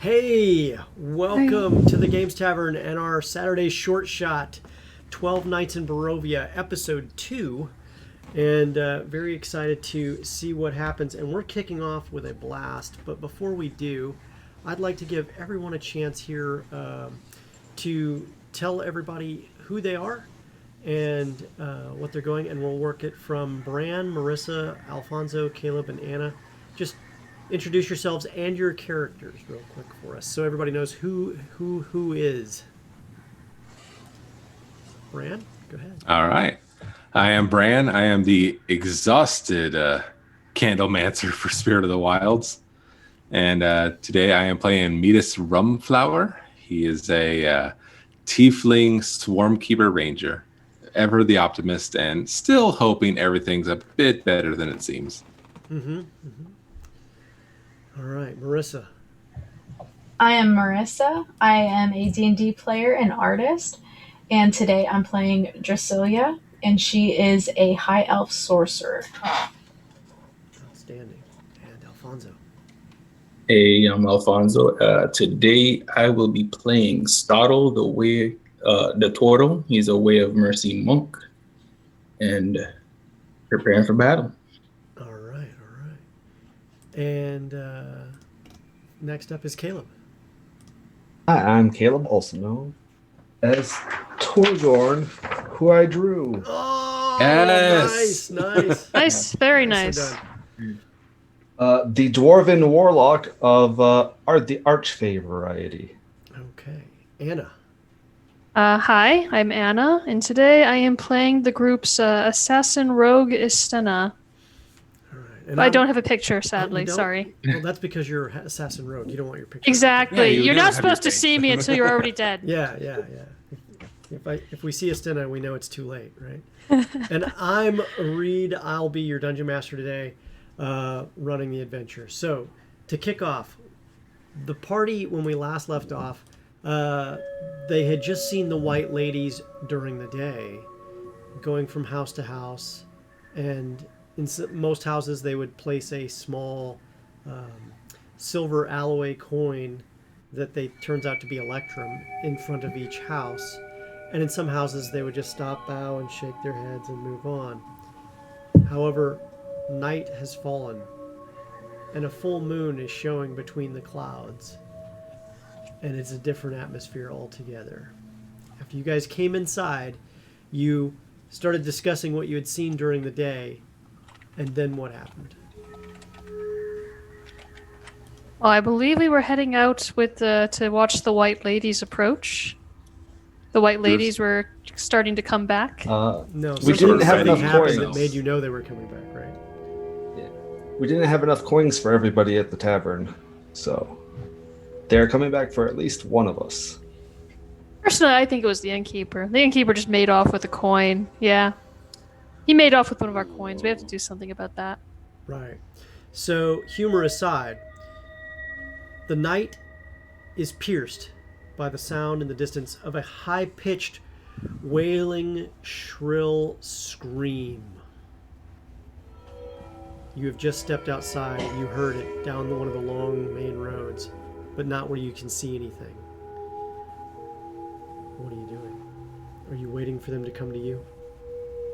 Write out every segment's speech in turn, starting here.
Hey, welcome to the Games Tavern and our Saturday short shot, 12 Nights in Barovia, EP02. And very excited to see what happens. And we're kicking off with a blast. But before we do, I'd like to give everyone a chance here to tell everybody who they are and what they're going. And we'll work it from Bran, Marissa, Alfonso, Caleb, and Anna. Just introduce yourselves and your characters real quick for us, so everybody knows who is. Bran, go ahead. All right. I am Bran. I am the exhausted candlemancer for Spirit of the Wilds. And today I am playing Metis Rumflower. He is a tiefling swarmkeeper ranger. Ever the optimist and still hoping everything's a bit better than it seems. All right, Marissa. I am Marissa. I am a D&D player and artist. And today I'm playing Drasilia, and she is a high elf sorcerer. Outstanding. And Alfonso. Hey, I'm Alfonso. Today I will be playing Stottle, the Turtle. He's a Way of Mercy monk, and preparing for battle. All right. And next up is Caleb. Hi, I'm Caleb, also known as Torgorn, who I drew. Oh, Yes. nice. Nice, very Nicely nice. done. The Dwarven Warlock of the Archfey variety. Okay, Anna. Hi, I'm Anna, and today I am playing the group's assassin rogue Istena. All right. And I don't have a picture, sadly. you don't? Sorry. Well, that's because you're assassin rogue. You don't want your picture. Exactly. Yeah, you You're don't not have your supposed to face. see me until you're already dead. Yeah. If we see Estena, we know it's too late, right? And I'm Reed. I'll be your dungeon master today, running the adventure. So, to kick off, the party when we last left off, they had just seen the white ladies during the day, going from house to house, and in most houses they would place a small silver alloy coin that turns out to be electrum in front of each house. And in some houses they would just stop, bow, and shake their heads and move on. However, night has fallen, and a full moon is showing between the clouds, and it's a different atmosphere altogether. After you guys came inside, you started discussing what you had seen during the day, and then what happened? Well, I believe we were heading out with to watch the white ladies approach. The white ladies were starting to come back. No, We didn't have enough happened that coins. made you know they were coming back, right? We didn't have enough coins for everybody at the tavern, so they're coming back for at least one of us. Personally, I think it was the innkeeper. The innkeeper just made off with a coin. Yeah. He made off with one of our coins. We have to do something about that. Right. So, humor aside, the night is pierced by the sound in the distance of a high-pitched, wailing, shrill scream. You have just stepped outside and you heard it down one of the long main roads, but not where you can see anything. What are you doing? Are you waiting for them to come to you?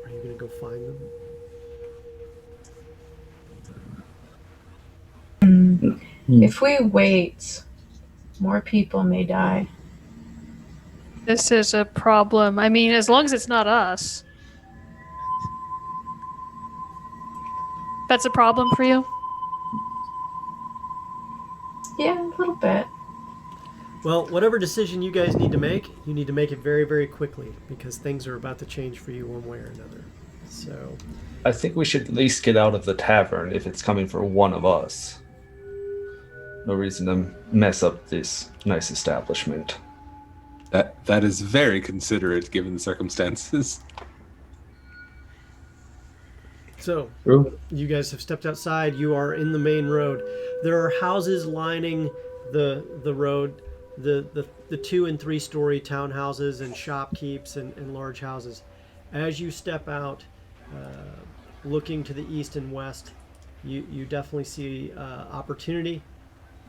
Are you going to go find them? If we wait, more people may die. This is a problem. I mean, as long as it's not us. That's a problem for you? Yeah, a little bit. Well, whatever decision you guys need to make, you need to make it very, very quickly, because things are about to change for you one way or another. So, I think we should at least get out of the tavern if it's coming for one of us. No reason to mess up this nice establishment. That is very considerate given the circumstances. so True. you guys have stepped outside. You are in the main road. There are houses lining the road, the 2- and 3-story townhouses and shopkeeps and large houses. As you step out, looking to the east and west, you definitely see opportunity.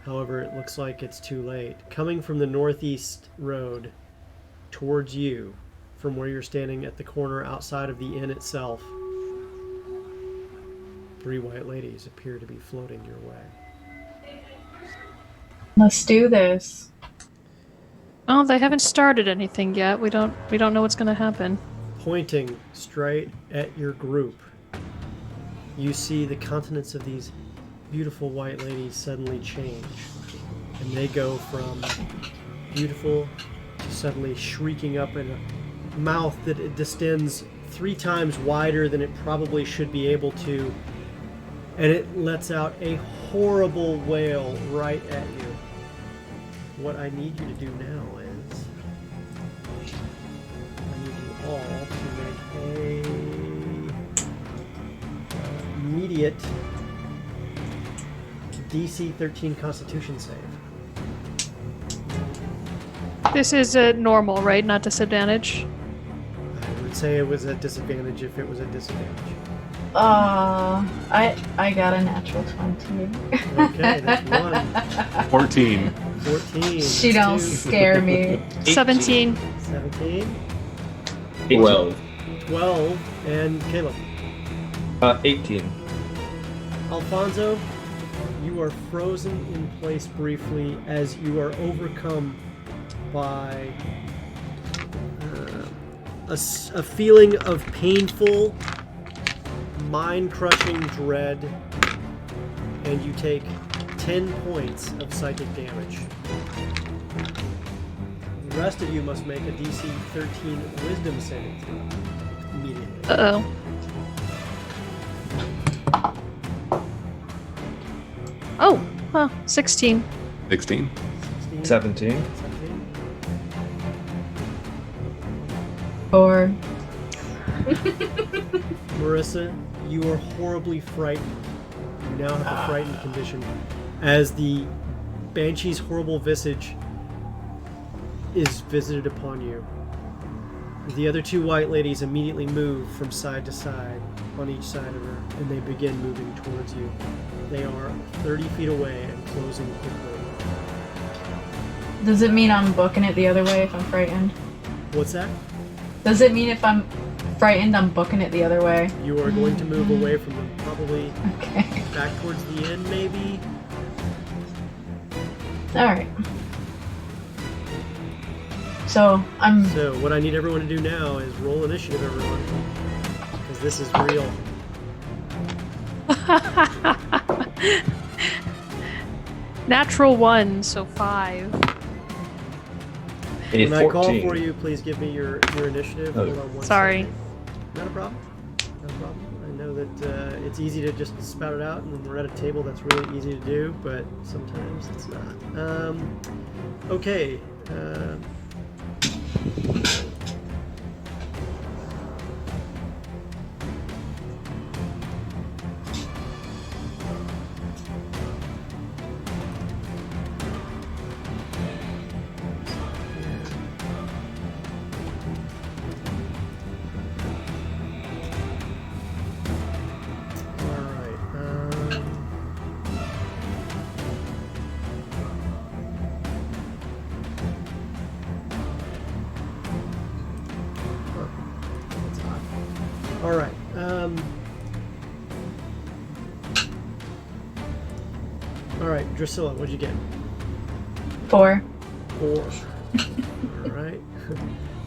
However, it looks like it's too late. Coming from the northeast road towards you, from where you're standing at the corner outside of the inn itself, 3 white ladies appear to be floating your way. Let's do this. Oh, they haven't started anything yet. We don't know what's going to happen. Pointing straight at your group, you see the countenance of these beautiful white ladies suddenly change. And they go from beautiful to suddenly shrieking up in a mouth that it distends 3 times wider than it probably should be able to. And it lets out a horrible wail right at you. What I need you to do now is I need you all to make a immediate DC 13 Constitution save. This is a normal, right? Not disadvantage. I would say it was a disadvantage if it was a disadvantage. I got a natural 20. Okay, that's 1. 14. 14. She don't 2, scare me. 17. 17. 12. 12. And Caleb. 18. Alfonso, you are frozen in place briefly as you are overcome by a feeling of painful, mind-crushing dread, and you take 10 points of psychic damage. The rest of you must make a DC 13 Wisdom save immediately. Uh-oh. Oh, huh. 16. 16. 16, 17. 17. 4. Marissa, you are horribly frightened. You now have a frightened condition as the Banshee's horrible visage is visited upon you. The other 2 white ladies immediately move from side to side on each side of her, and they begin moving towards you. They are 30 feet away and closing quickly. Does it mean I'm booking it the other way if I'm frightened? What's that? Does it mean if I'm frightened, I'm booking it the other way? You are going to move away from them, probably Okay. back towards the end, maybe? Alright. So, I'm... So, what I need everyone to do now is roll initiative, everyone. Because this is real. Natural 1, so 5. A When I call 14. for you, please give me your initiative. Oh, Hold on one sorry. second. Not a problem. Not a problem. I know that it's easy to just spout it out, and when we're at a table, that's really easy to do, but sometimes it's not. Okay. All right. All right, Drusilla, what'd you get? 4. 4. All right.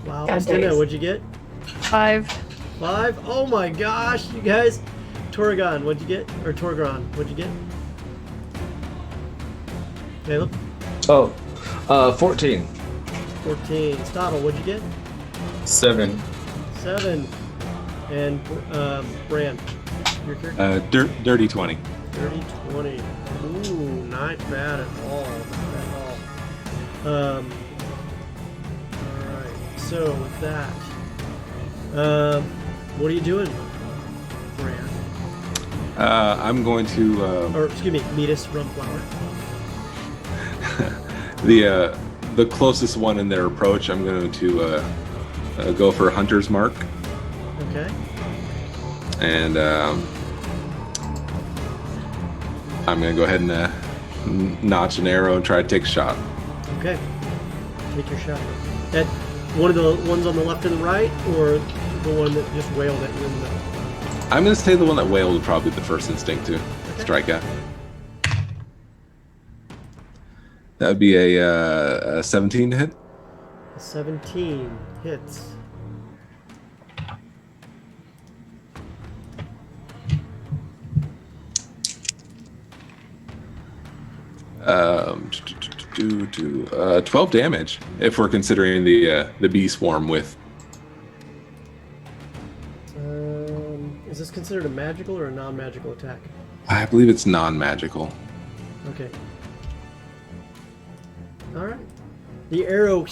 Wow. God Stina, days. what'd you get? 5. 5. Oh my gosh, you guys. Torgon, what'd you get? Or Torgron, what'd you get? Caleb? Oh, 14. 14. Stottle, what'd you get? 7. 7. And Bran, your character? Dirty 20. 30, 20. Ooh, not bad at all. Not bad at all. Alright, so with that, what are you doing, Bran? I'm going to Or, excuse me, Metis Rumflower. the closest one in their approach. I'm going to go for Hunter's Mark, Okay. and I'm going to go ahead and notch an arrow and try to take a shot. Okay. Take your shot. At one of the ones on the left and the right, or the one that just wailed at you in the middle? I'm going to say the one that wailed would probably be the first instinct to strike at. That would be a 17 to hit. A 17 hits. Do 12 damage if we're considering the bee swarm with. Is this considered a magical or a non-magical attack? I believe it's non-magical. Okay. All right. The arrow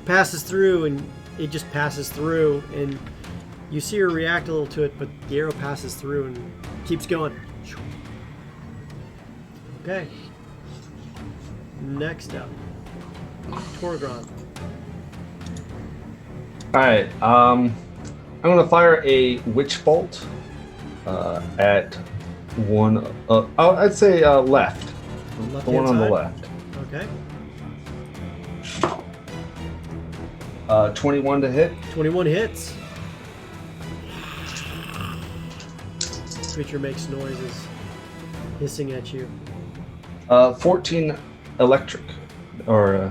passes through, and it just passes through, and you see her react a little to it, but the arrow passes through and keeps going. Okay. Next up, Torgron. Alright, I'm gonna fire a witch bolt at one. I'd say left. The one on the left. Okay. 21 to hit. 21 hits. Creature makes noises, hissing at you. 14 electric or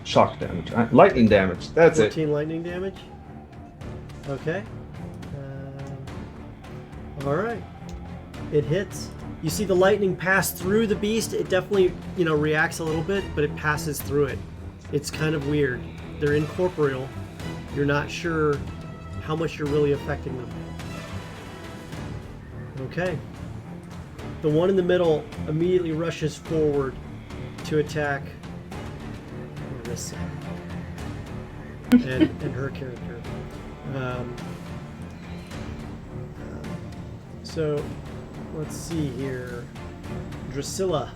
shock damage. Lightning damage. That's 14 lightning damage. Okay. All right. It hits. You see the lightning pass through the beast. It definitely, reacts a little bit, but it passes through it. It's kind of weird. They're incorporeal. You're not sure how much you're really affecting them. Okay. The one in the middle immediately rushes forward to attack Marissa and her character. So, let's see here. Drusilla.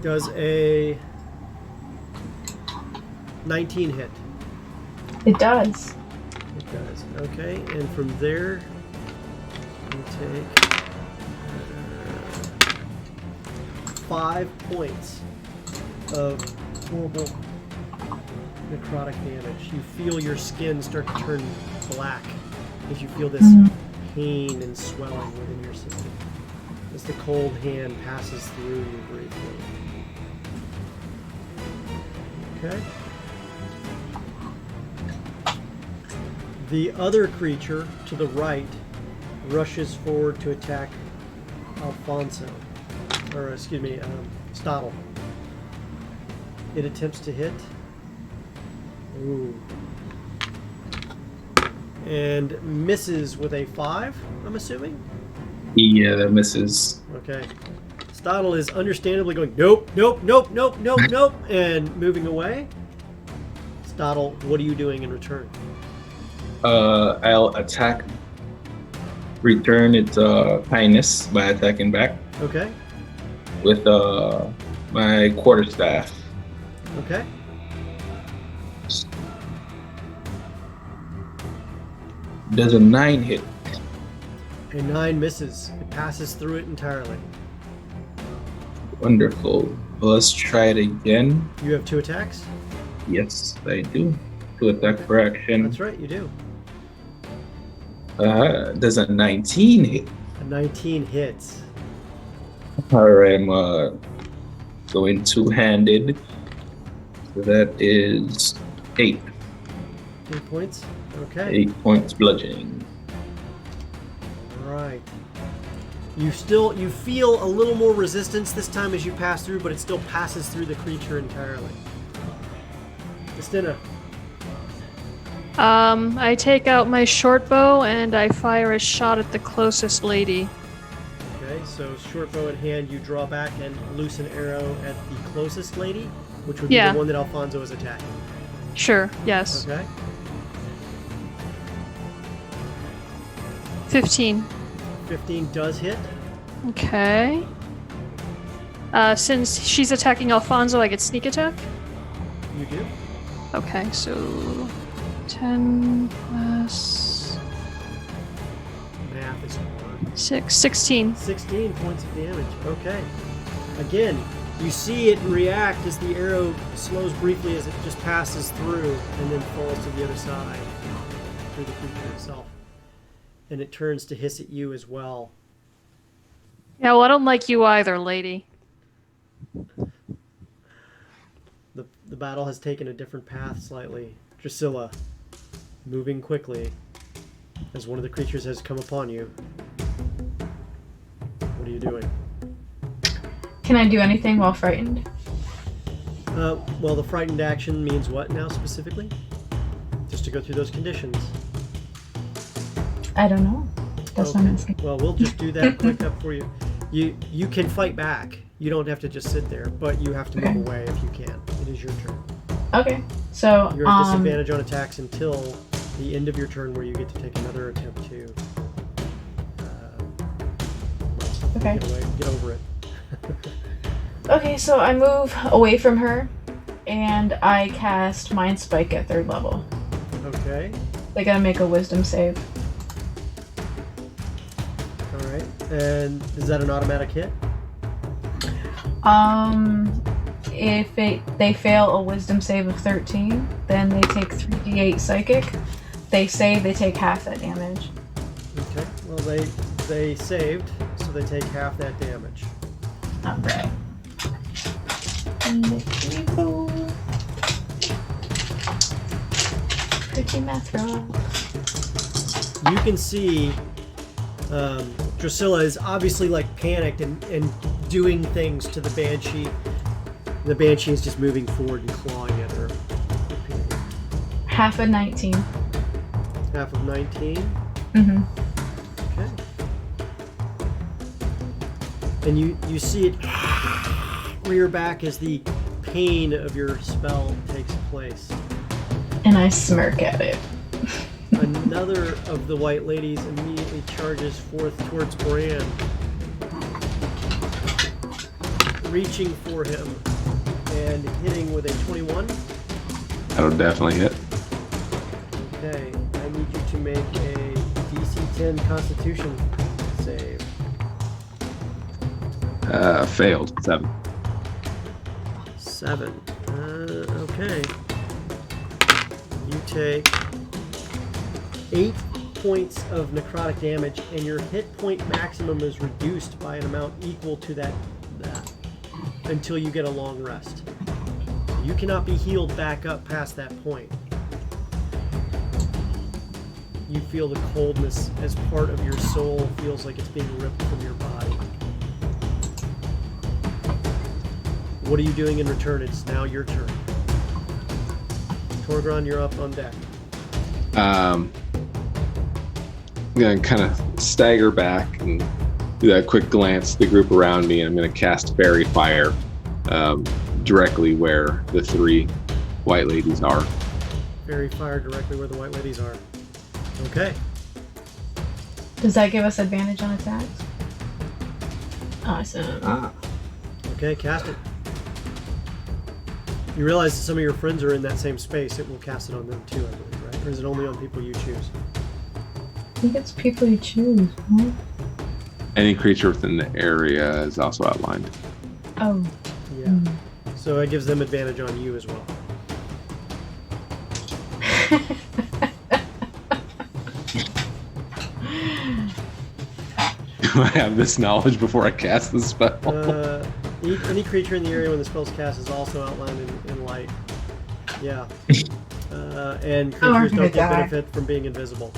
Does a 19 hit? It does. It does. Okay, and from there, we take 5 points of horrible necrotic damage. You feel your skin start to turn black as you feel this pain and swelling within your system as the cold hand passes through you briefly. Okay. The other creature to the right rushes forward to attack Alfonso. Or, excuse me, Stottle. It attempts to hit. Ooh. And misses with a 5, I'm assuming? Yeah, that misses. Okay. Stottle is understandably going, nope, nope, nope, nope, nope, nope, and moving away. Stottle, what are you doing in return? I'll attack. Return its kindness by attacking back Okay. with my quarterstaff. Okay. Does a 9 hit? A 9 misses. It passes through it entirely. Wonderful. Let's try it again. You have 2 attacks? Yes, I do. To attack for action. That's right, you do. Does a 19 hit? A 19 hits. Alright, I'm going two-handed. So that is 8. 8 points? Okay. 8 points bludgeoning. Right. You feel a little more resistance this time as you pass through, but it still passes through the creature entirely. Justina. I take out my short bow and I fire a shot at the closest lady. Okay, so short bow in hand, you draw back and loose an arrow at the closest lady, which would be the one that Alfonso is attacking. Sure, yes. Okay. 15. 15 does hit. Okay. Since she's attacking Alfonso, I get sneak attack? You do. Okay, so 10 plus... Math math is hard. 16. 16 points of damage. Okay. Again, you see it react as the arrow slows briefly as it just passes through and then falls to the other side through the creature itself. And it turns to hiss at you as well. Yeah, well, I don't like you either, lady. The battle has taken a different path slightly. Drusilla, moving quickly as one of the creatures has come upon you. What are you doing? Can I do anything while frightened? Well, the frightened action means what now specifically? Just to go through those conditions. I don't know. That's what I'm asking. Well, we'll just do that quick up for you. You can fight back. You don't have to just sit there, but you have to move away if you can. It is your turn. Okay, so You're at disadvantage on attacks until the end of your turn, where you get to take another attempt to. Okay. Get over it. Okay, so I move away from her, and I cast Mind Spike at 3rd level. Okay. They gotta make a Wisdom save. All right. And is that an automatic hit? If they fail a Wisdom save of 13, then they take 3d8 psychic. They save, they take half that damage. Okay. Well, they saved, so they take half that damage. Alright. Pretty math rock. You can see Drusilla is obviously like panicked and doing things to the Banshee. The Banshee is just moving forward and clawing at her. Half of 19. Half of 19. Mm-hmm. Okay. And you see it rear back as the pain of your spell takes place. And I smirk at it. Another of the white ladies immediately charges forth towards Bran, reaching for him and hitting with a 21. That'll definitely hit. Okay, I need you to make a DC 10 Constitution save. Failed. 7. 7. Okay. You take 8 points of necrotic damage, and your hit point maximum is reduced by an amount equal to that until you get a long rest. You cannot be healed back up past that point. You feel the coldness as part of your soul feels like it's being ripped from your body. What are you doing in return? It's now your turn. Torgron, you're up on deck. I'm going to kind of stagger back and do that quick glance at the group around me, and I'm going to cast Fairy Fire directly where the 3 white ladies are. Fairy Fire directly where the white ladies are. Okay. Does that give us advantage on attacks? Awesome. Okay, cast it. You realize that some of your friends are in that same space. It will cast it on them too, I believe, right? Or is it only on people you choose? I think it's people you choose, huh? Any creature within the area is also outlined. Oh. Yeah. So it gives them advantage on you as well. Do I have this knowledge before I cast the spell? Any creature in the area when the spell's cast is also outlined in light. Yeah. And creatures don't get benefit from being invisible.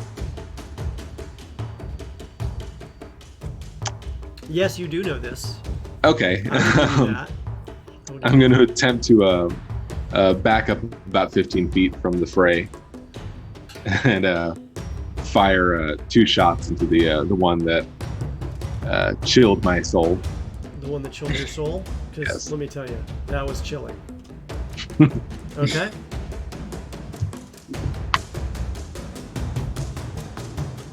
Yes, you do know this. Okay. I'm going to attempt to back up about 15 feet from the fray and fire 2 shots into the one that chilled my soul. The one that chilled your soul? Because Yes. let me tell you, that was chilling. Okay?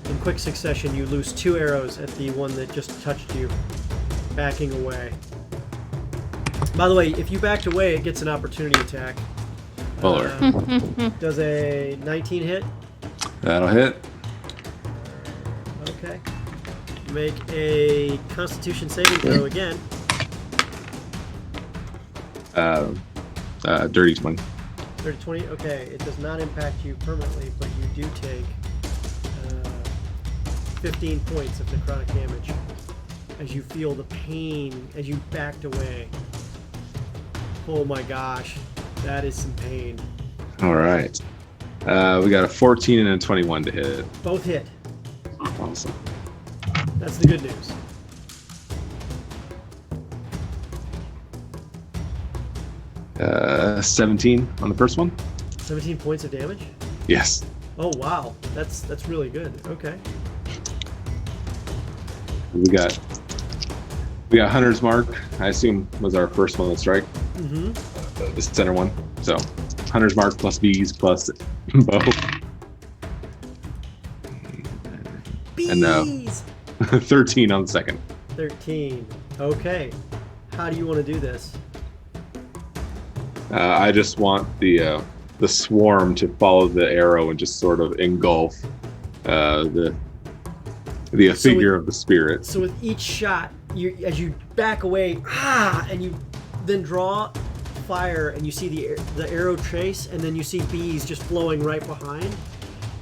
In quick succession, you loose 2 arrows at the one that just touched you, backing away. By the way, if you backed away, it gets an opportunity attack. Fuller. Does a 19 hit? That'll hit. Okay. Make a Constitution saving throw again. Dirty 20. 30-20. Okay, it does not impact you permanently, but you do take 15 points of necrotic damage as you feel the pain as you backed away. Oh my gosh, that is some pain. All right. We got a 14 and a 21 to hit. Both hit. Awesome. That's the good news. Uh, 17 on the first one. 17 points of damage? Yes. Oh wow, that's really good. Okay. We got Hunter's Mark. I assume was our first one to strike. Mm-hmm. The center one. So Hunter's Mark plus bees plus bow. Bees! And 13 on the second. 13. Okay. How do you want to do this? I just want the swarm to follow the arrow and just sort of engulf the figure of the spirit. So with each shot, as you back away, and you then draw fire, and you see the arrow trace, and then you see bees just flowing right behind,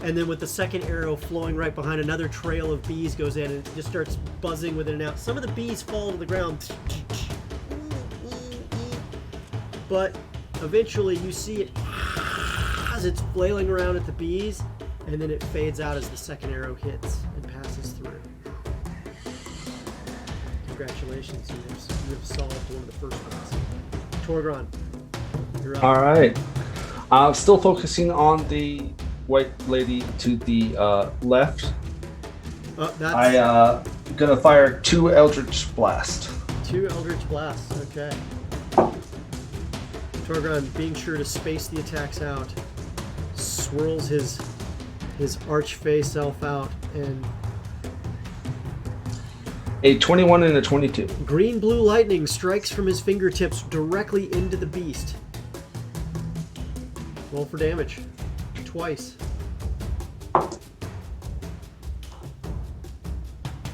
and then with the second arrow flowing right behind, another trail of bees goes in, and it just starts buzzing with it and out. Some of the bees fall to the ground, but eventually you see it as it's flailing around at the bees, and then it fades out as the second arrow hits and passes through. Congratulations, you have solved one of the first ones. Torgron, you're up. All right. Still focusing on the white lady to the left. That's Gonna fire 2 Eldritch Blast. 2 Eldritch Blasts, okay. Torgron, being sure to space the attacks out, swirls his arch-face elf out, and A 21 and a 22. green-blue lightning strikes from his fingertips directly into the beast. Roll for damage. Twice.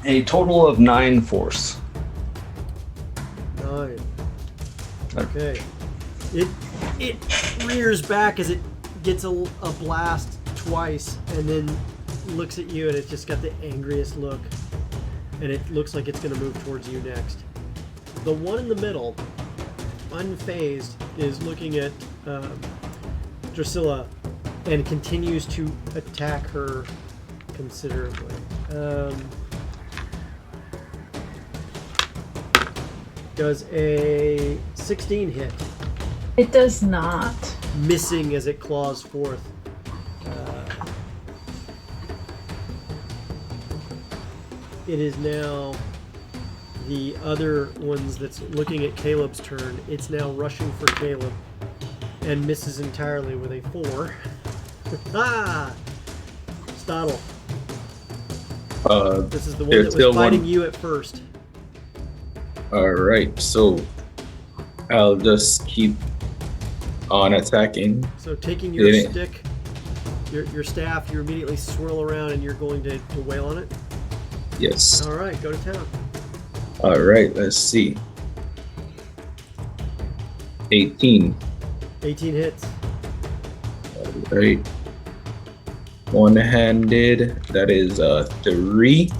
A total of 9 force. 9. Okay. It rears back as it gets a blast twice, and then looks at you, and it's just got the angriest look, and it looks like it's going to move towards you next. The one in the middle, unfazed, is looking at Drusilla and continues to attack her considerably. Does a 16 hit? It does not. Missing as it claws forth. It is now the other ones that's looking at Caleb's turn. It's now rushing for Caleb and misses entirely with a 4. Stottle. This is the one that was fighting you at first. All right, so I'll just keep on attacking. So taking your stick, your staff, you immediately swirl around and you're going to wail on it? Yes. All right, go to town. All right, let's see. 18. 18 hits. All right. One-handed, that is 3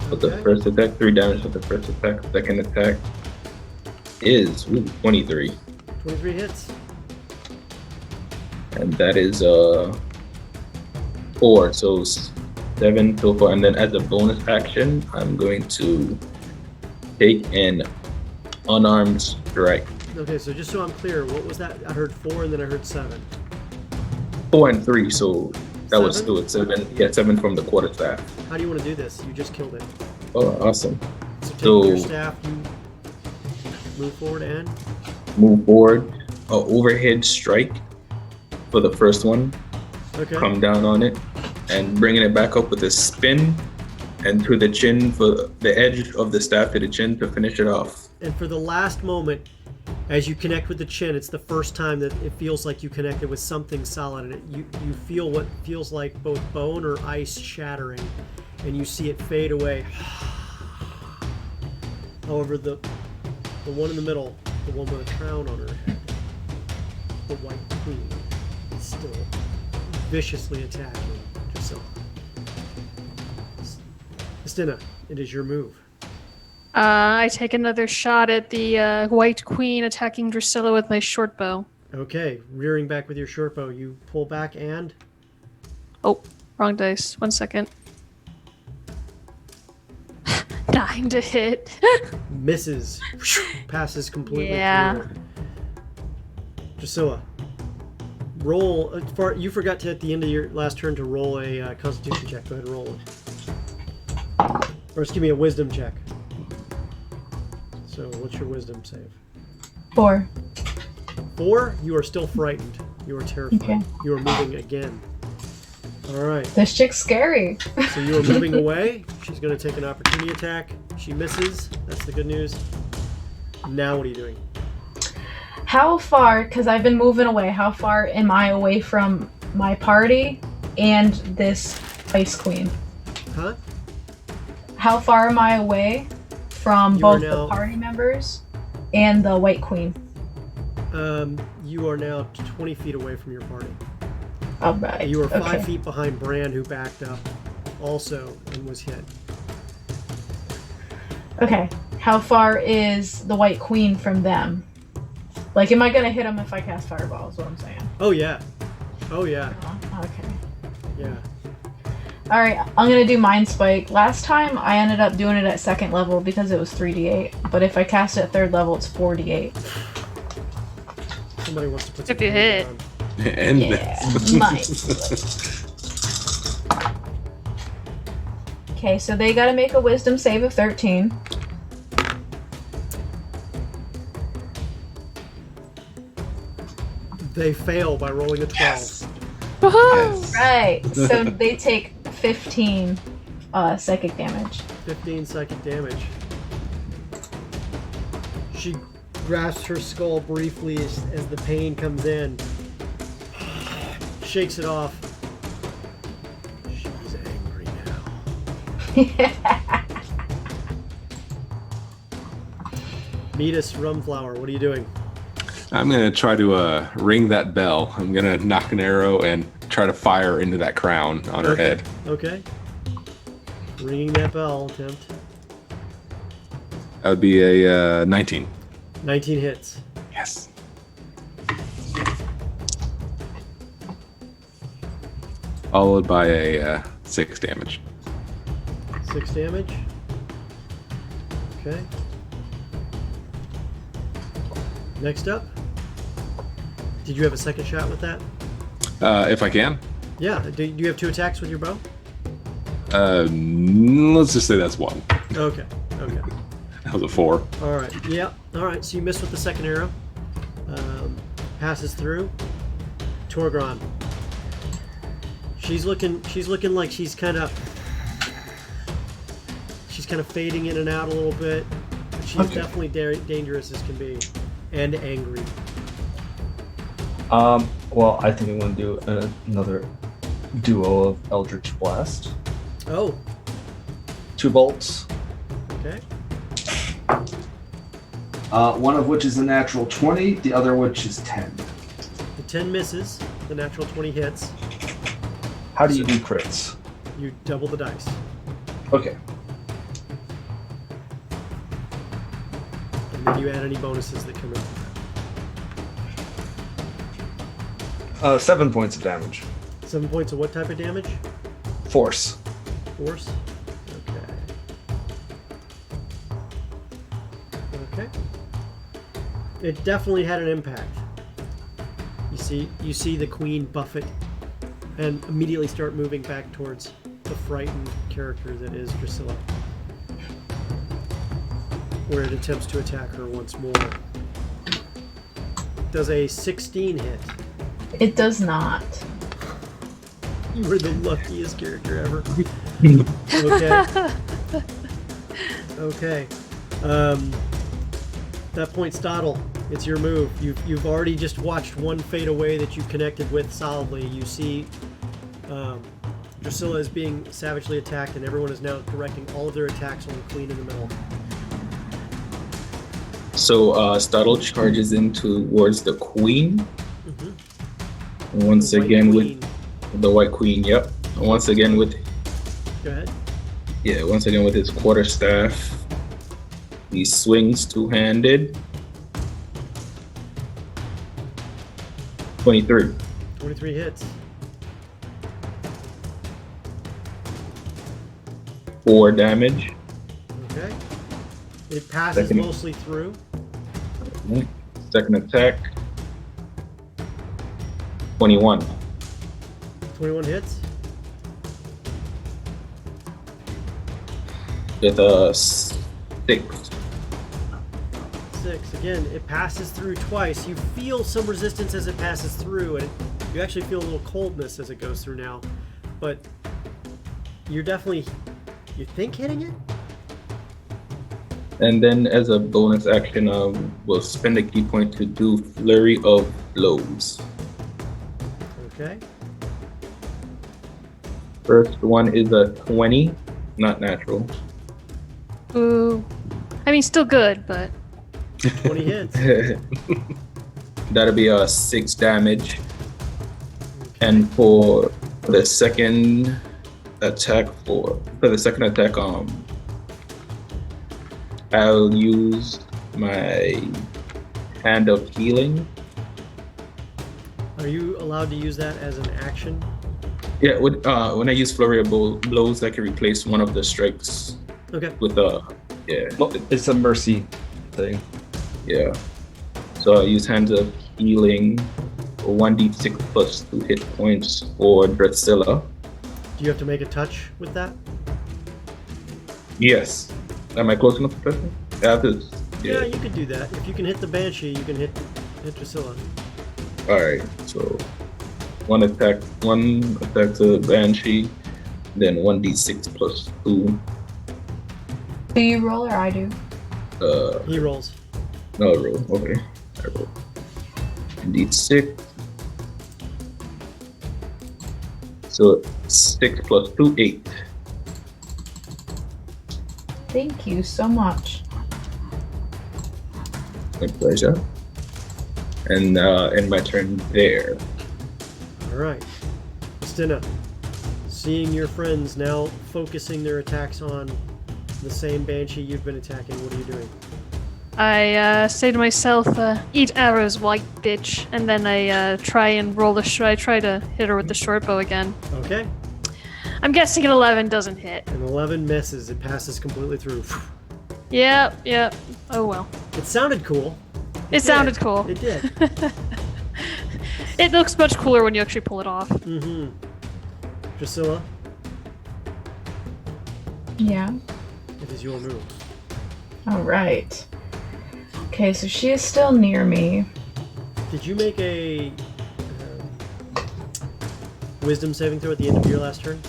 for the first attack, 3 damage for the first attack. Second attack is 23. 23 hits. And that is 4, so 7 so far. And then as a bonus action, I'm going to take an unarmed strike. Okay, so just so I'm clear, what was that? I heard 4 and then I heard 7. 4 and 3, so that was 7? still at 7. Yeah, 7 from the quarterstaff. How do you want to do this? You just killed it. Oh, awesome. So taking your staff, you move forward and? Move forward, overhead strike for the first one. Okay. Come down on it and bringing it back up with a spin and through the chin for the edge of the staff to the chin to finish it off. And for the last moment, as you connect with the chin, it's the first time that it feels like you connected with something solid, and you feel what feels like both bone or ice shattering and you see it fade away. However, the one in the middle, the one with a crown on her head, the White Queen, is still viciously attacking Drusilla. Estina, it is your move. I take another shot at the White Queen attacking Drusilla with my short bow. Okay, rearing back with your short bow, you pull back and... Oh, wrong dice. 1 second. 9 to hit. misses. Passes completely Yeah. through. Drusilla, roll... you forgot to, at the end of your last turn, to roll a Constitution check. Go ahead and roll it. Or just give me a Wisdom check. So, what's your Wisdom save? 4. 4? You are still frightened. You are terrified. Okay. You are moving again. Alright. This chick's scary. So you are moving away. She's going to take an opportunity attack. She misses. That's the good news. Now what are you doing? How far, because I've been moving away, how far am I away from my party and this Ice Queen? Huh? How far am I away from You are both now- the party members and the White Queen? You are now 20 feet away from your party. Alright. You are 5 okay. feet behind Bran, who backed up also and was hit. Okay. How far is the White Queen from them? Like, am I gonna hit them if I cast Fireball, is what I'm saying. Oh, yeah. Oh, yeah. Oh, okay. Yeah. Alright, I'm gonna do Mind Spike. Last time, I ended up doing it at 2nd level because it was 3d8. But if I cast it at 3rd level, it's 4d8. Somebody wants to put some If you paint hit. on. And Yeah, Mind Spike. Okay, so they gotta make a Wisdom save of 13. They fail by rolling a 12. Woohoo! Right, so they take 15 psychic damage. 15 psychic damage. She grasps her skull briefly as the pain comes in. Shakes it off. She's angry now. Metis Rumflower, what are you doing? I'm gonna try to ring that bell. I'm gonna knock an arrow and try to fire into that crown on her head. Okay. Ringing that bell attempt. That would be a 19. 19 hits. Yes. Followed by a 6 damage. 6 damage. Okay. Next up. Did you have a second shot with that? If I can. Yeah. Do you have 2 attacks with your bow? Let's just say that's 1. Okay. Okay. That was a 4. All right. Yeah. All right. So you missed with the second arrow. Passes through. Torgron. She's looking like she's kind of fading in and out a little bit. But she's Okay. definitely dangerous as can be, and angry. Well, I think I'm going to do another duo of Eldritch Blast. Oh. 2 bolts. Okay. One of which is a natural 20, the other which is 10. The 10 misses. The natural 20 hits. How do you do crits? You double the dice. Okay. And then you add any bonuses that come in. 7 points of damage. 7 points of what type of damage? Force. Force. Okay. Okay. It definitely had an impact. You see the queen buff it and immediately start moving back towards the frightened character that is Drusilla, where it attempts to attack her once more. Does a 16 hit? It does not. You were the luckiest character ever. Okay. Okay. That point, Stottle, it's your move. You've already just watched one fade away that you connected with solidly. You see Drusilla is being savagely attacked, and everyone is now directing all of their attacks on the queen in the middle. So Startle charges in towards the queen. Mm-hmm. Once The white again queen. with the white queen. Yep. And once again with Go ahead. once again with his quarterstaff, he swings two-handed. 23. 23 hits. 4 damage. Okay. It passes Second. mostly through. Second attack. 21. 21 hits. With a 6. 6. Again, it passes through twice. You feel some resistance as it passes through, and you actually feel a little coldness as it goes through now. But you're definitely, you think, hitting it? And then as a bonus action, we'll spend a key point to do Flurry of Blows. Okay. First one is a 20, not natural. Ooh. I mean, still good, but 20 hits. That'll be a 6 damage. And for the second attack, I'll use my Hand of Healing. Are you allowed to use that as an action? Yeah, when I use Flurry of Blows, I can replace one of the strikes Okay. with Well, it's a mercy thing. Yeah. So I'll use Hands of Healing for 1d6 plus 2 hit points for Drusilla. Do you have to make a touch with that? Yes. Am I close enough to touch it? Yeah, you could do that. If you can hit the Banshee, you can hit Drusilla. Alright, so one attack to Banshee, then 1d6 plus 2. Do you roll or I do? He rolls. No, I roll. Okay. I roll. Indeed, 6. So 6 plus 2, 8. Thank you so much. My pleasure. And end my turn there. All right. Stina, seeing your friends now focusing their attacks on the same Banshee you've been attacking, what are you doing? I say to myself, eat arrows, white bitch, and then I try and roll I try to hit her with the short bow again. Okay. I'm guessing an 11 doesn't hit. An 11 misses. It passes completely through. Yep. Oh well. It sounded cool. It sounded cool. It did. It looks much cooler when you actually pull it off. Mm-hmm. Drusilla, Yeah. it is your move. All right. Okay, so she is still near me. Did you make a wisdom saving throw at the end of your last turn?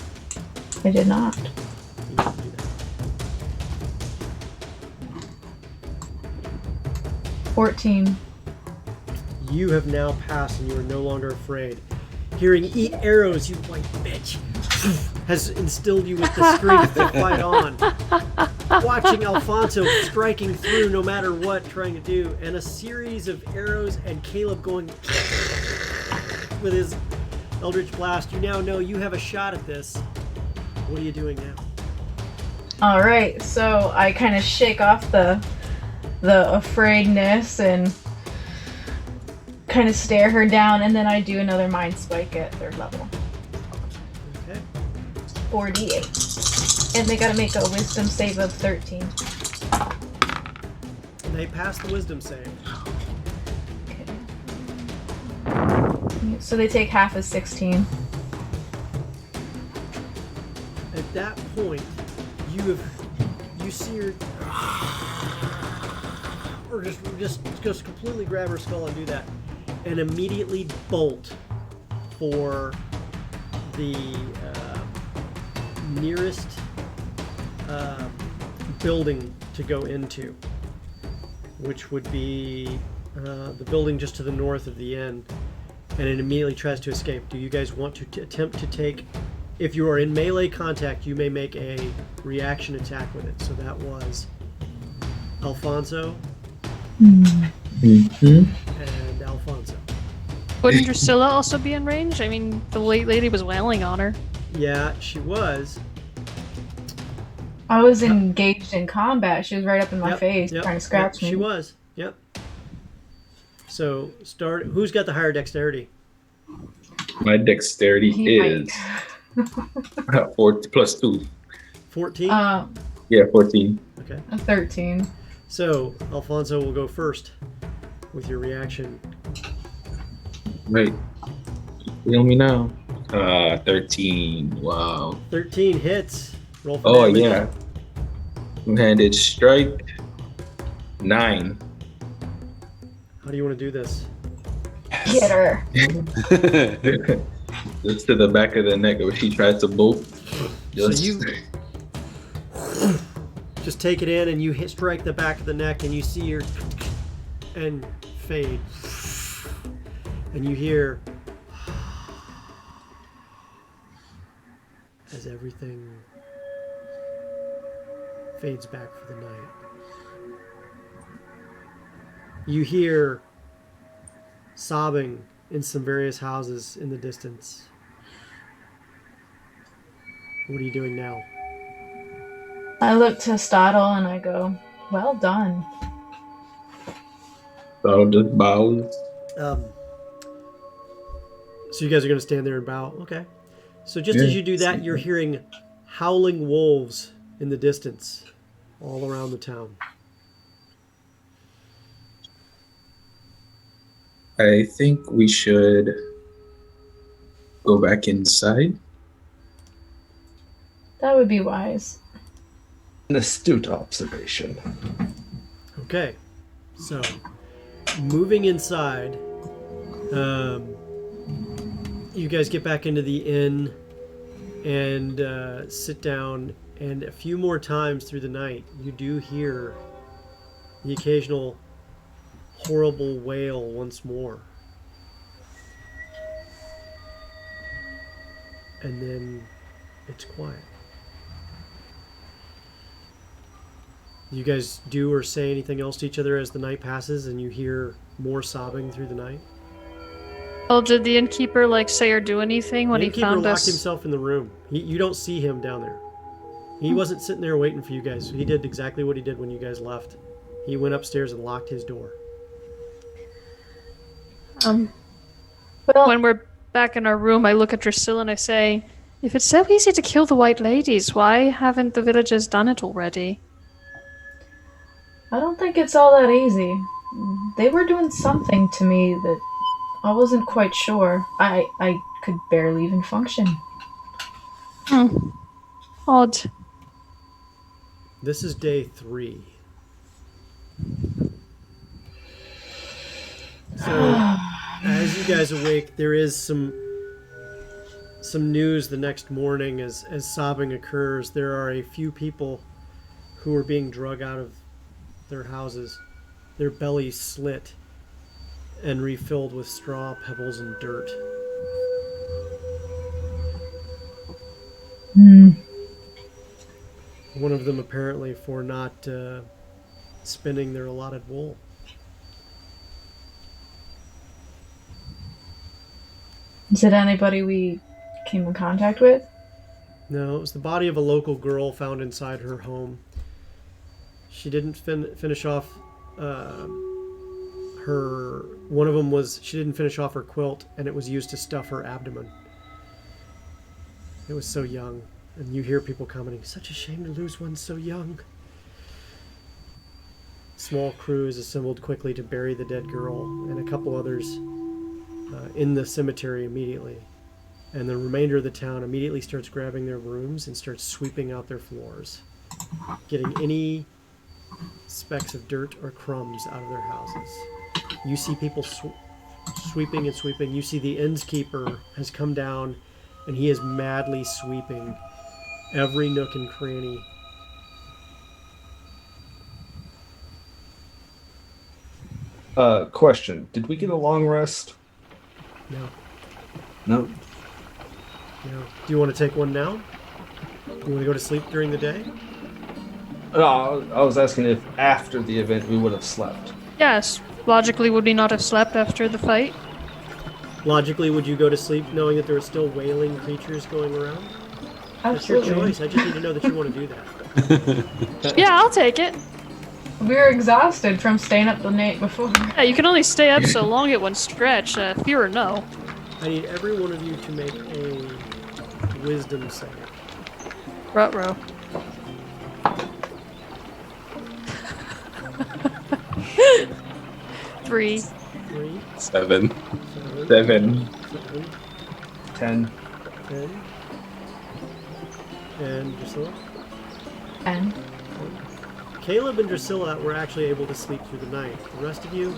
I did not. You need to do that. 14. You have now passed and you are no longer afraid. Hearing "eat arrows, you white bitch" has instilled you with the strength to fight on. Watching Alfonso striking through no matter what, trying to do, and a series of arrows and Caleb going with his Eldritch Blast, you now know you have a shot at this. What are you doing now? All right, so I kind of shake off the afraidness and kind of stare her down, and then I do another Mind Spike at 3rd level. Okay. 48. And they gotta make a Wisdom save of 13. And they pass the wisdom save. Okay. So they take half of 16. At that point, you see her, or just completely grab her skull and do that, and immediately bolt for the nearest building to go into, which would be the building just to the north of the inn, and it immediately tries to escape. Do you guys want to attempt to take if you are in melee contact, you may make a reaction attack with it. So that was Alfonso Mm-hmm. and Alfonso. Wouldn't Drusilla also be in range? I mean, the white lady was wailing on her. Yeah, she was. I was engaged in combat. She was right up in my face, yep, trying to scratch me. She was. Yep. So who's got the higher dexterity? My dexterity is 4 plus 2. 14? Yeah, 14. Okay. A 13. So Alfonso will go first with your reaction. Right. Feel me now. 13. Wow. 13 hits. Roll for Oh, damage. yeah. Two-handed strike. 9. How do you want to do this? Get her. Just to the back of the neck where she tried to bolt. So you just take it in and you strike the back of the neck and you see your and fade. And you hear as everything fades back for the night. You hear sobbing in some various houses in the distance. What are you doing now? I look to Stottle and I go, well done. So just bows. So you guys are going to stand there and bow? Okay. So just as you do that, you're hearing howling wolves in the distance all around the town. I think we should go back inside. That would be wise. An astute observation. Okay. So, moving inside, you guys get back into the inn and sit down, and a few more times through the night, you do hear the occasional horrible wail once more. And then it's quiet. You guys do or say anything else to each other as the night passes and you hear more sobbing through the night? Oh, did the innkeeper say or do anything when The he innkeeper found locked us? himself in the room. You don't see him down there. He wasn't sitting there waiting for you guys. He did exactly what he did when you guys left. He went upstairs and locked his door. Well, When we're back in our room, I look at Drusilla and I say, if it's so easy to kill the white ladies, why haven't the villagers done it already? I don't think it's all that easy. They were doing something to me that I wasn't quite sure. I could barely even function. Odd. This is day 3. So, as you guys awake, there is some news the next morning as sobbing occurs. There are a few people who are being drug out of their houses, their bellies slit and refilled with straw, pebbles, and dirt. One of them apparently for not spinning their allotted wool. Is it anybody we came in contact with? No, it was the body of a local girl found inside her home. She didn't finish off one of them was she didn't finish off her quilt, and it was used to stuff her abdomen. It was so young, and you hear people commenting, such a shame to lose one so young. Small crew is assembled quickly to bury the dead girl, and a couple others in the cemetery immediately. And the remainder of the town immediately starts grabbing their brooms and starts sweeping out their floors, getting any specks of dirt or crumbs out of their houses. You see people sweeping and sweeping. You see the innkeeper has come down and he is madly sweeping every nook and cranny. Question. Did we get a long rest? No. No. You know, do you want to take one now? Do you want to go to sleep during the day? No, I was asking if after the event we would have slept. Yes. Logically, would we not have slept after the fight? Logically, would you go to sleep knowing that there are still wailing creatures going around? That's your Absolutely. choice. I just need to know that you want to do that. Yeah, I'll take it. We were exhausted from staying up the night before. Yeah, you can only stay up so long at one stretch, fear or no. I need every one of you to make a wisdom save. Ruh-roh. Three. 3, 7. 7, 7. 7, 10. 10. And Drusilla? And Caleb and Drusilla were actually able to sleep through the night. The rest of you,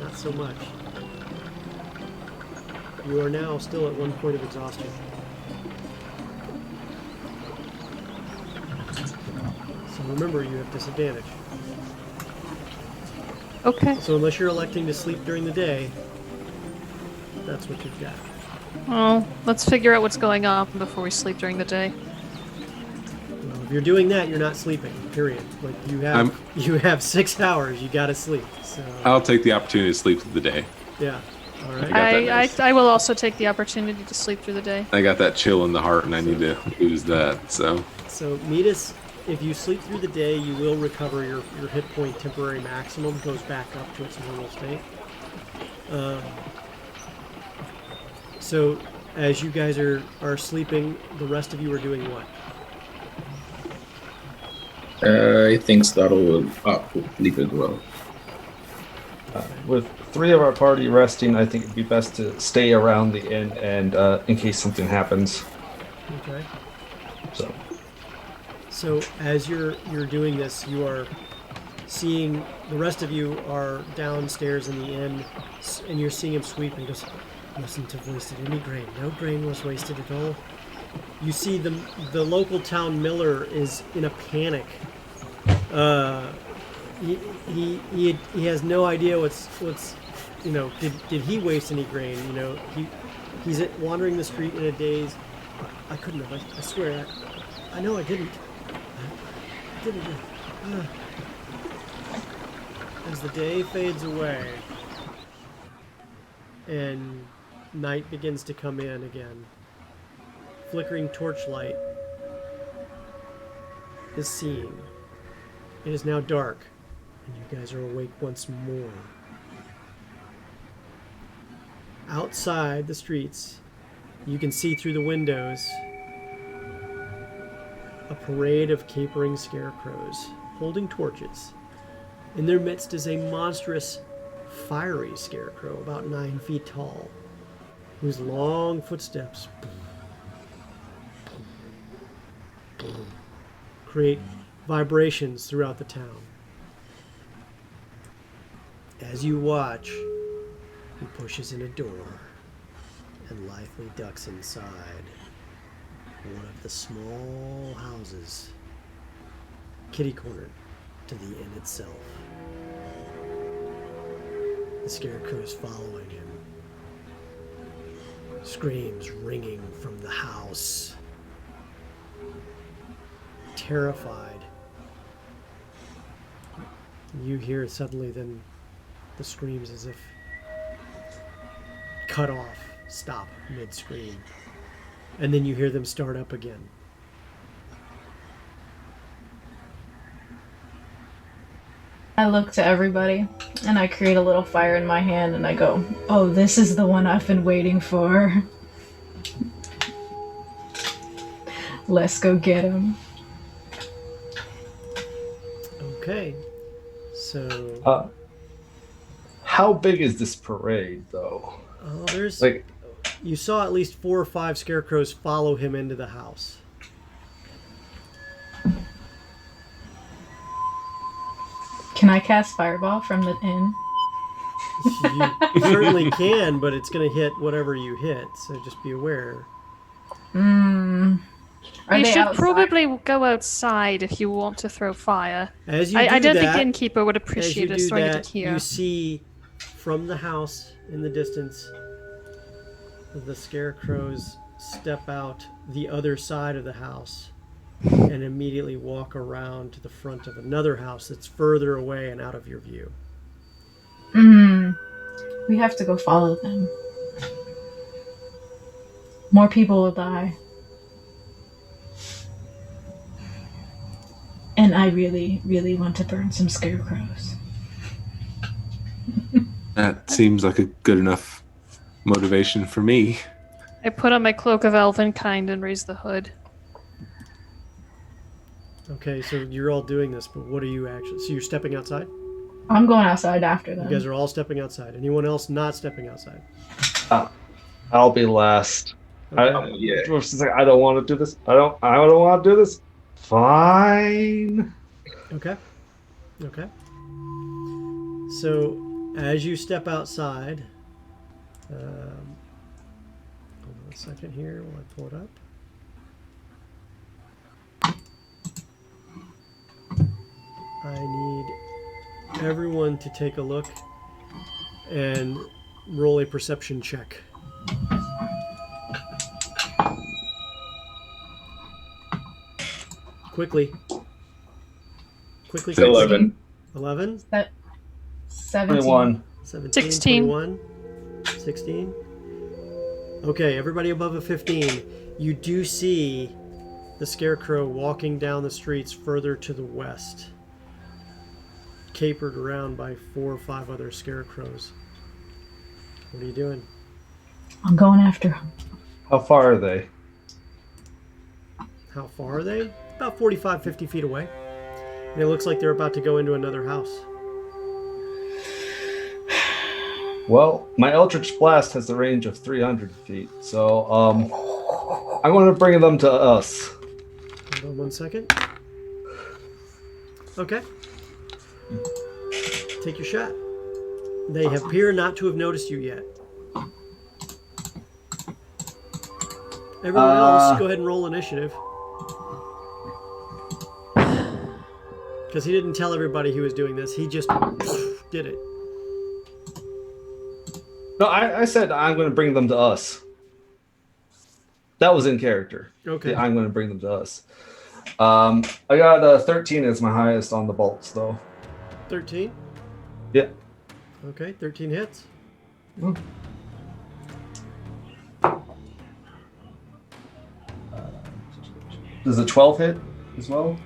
not so much. You are now still at 1 point of exhaustion. So remember, you have disadvantage. Okay. So unless you're electing to sleep during the day, that's what you've got. Well, let's figure out what's going on before we sleep during the day. Well, if you're doing that, you're not sleeping. Period. Like you have 6 hours. You gotta sleep. So I'll take the opportunity to sleep through the day. yeah. All right. got that nice. I will also take the opportunity to sleep through the day. I got that chill in the heart, and I need to lose that. So Metis, if you sleep through the day, you will recover your hit point temporary maximum. Goes back up to its normal state. So as you guys are sleeping, the rest of you are doing what? I think Startle will sleep as well. With 3 of our party resting, I think it'd be best to stay around the inn and in case something happens. Okay. So So as you're doing this, you are seeing the rest of you are downstairs in the inn, and you're seeing him sweep and goes, "Mustn't have wasted any grain. No grain was wasted at all." You see the local town miller is in a panic. He has no idea what's you know, did he waste any grain? You know, he's wandering the street in a daze. I couldn't have. I swear. I know I didn't. I didn't. As the day fades away and night begins to come in again, flickering torchlight is seen. It is now dark, and you guys are awake once more. Outside the streets, you can see through the windows a parade of capering scarecrows holding torches. In their midst is a monstrous, fiery scarecrow about 9 feet tall, whose long footsteps create vibrations throughout the town. As you watch, he pushes in a door and lithely ducks inside one of the small houses, kitty-cornered to the inn itself. The scarecrow is following him, screams ringing from the house. Terrified, you hear suddenly then the screams as if cut off, stop mid-scream, and then you hear them start up again. I look to everybody and I create a little fire in my hand and I go, "Oh, this is the one I've been waiting for. Let's go get him." Okay, so how big is this parade, though? there's Like, you saw at least 4 or 5 scarecrows follow him into the house. Can I cast Fireball from the inn? You certainly can, but it's going to hit whatever you hit, so just be aware. Are You they should outside? probably go outside if you want to throw fire. As you I don't that, think the innkeeper would as you appreciate us do throwing that, it here. you see from the house in the distance the scarecrows step out the other side of the house and immediately walk around to the front of another house that's further away and out of your view. We have to go follow them. More people will die. And I really, really want to burn some scarecrows. That seems like a good enough motivation for me. I put on my cloak of elvenkind and raise the hood. Okay, so you're all doing this, but what are you actually... So you're stepping outside? I'm going outside after them. You guys are all stepping outside. Anyone else not stepping outside? I'll be last. Okay. I don't want to do this. I don't want to do this. Fine. Okay. So, as you step outside, hold on a second here while I pull it up. I need everyone to take a look and roll a perception check. Quickly. 11. 11? 17. 21. 17, 16. 21, 16. Okay, everybody above a 15. You do see the scarecrow walking down the streets further to the west, capered around by 4 or 5 other scarecrows. What are you doing? I'm going after him. How far are they? How far are they? About 45, 50 feet away. And it looks like they're about to go into another house. Well, my Eldritch Blast has the range of 300 feet, so I'm going to bring them to us. Hold on 1 second. Okay. Take your shot. They appear not to have noticed you yet. Everyone else, go ahead and roll initiative. Because he didn't tell everybody he was doing this. He just did it. No, I said I'm going to bring them to us. That was in character. Okay. I'm going to bring them to us. I got 13 as my highest on the bolts, though. 13? Yeah. Okay, 13 hits. Does a 12 hit as well?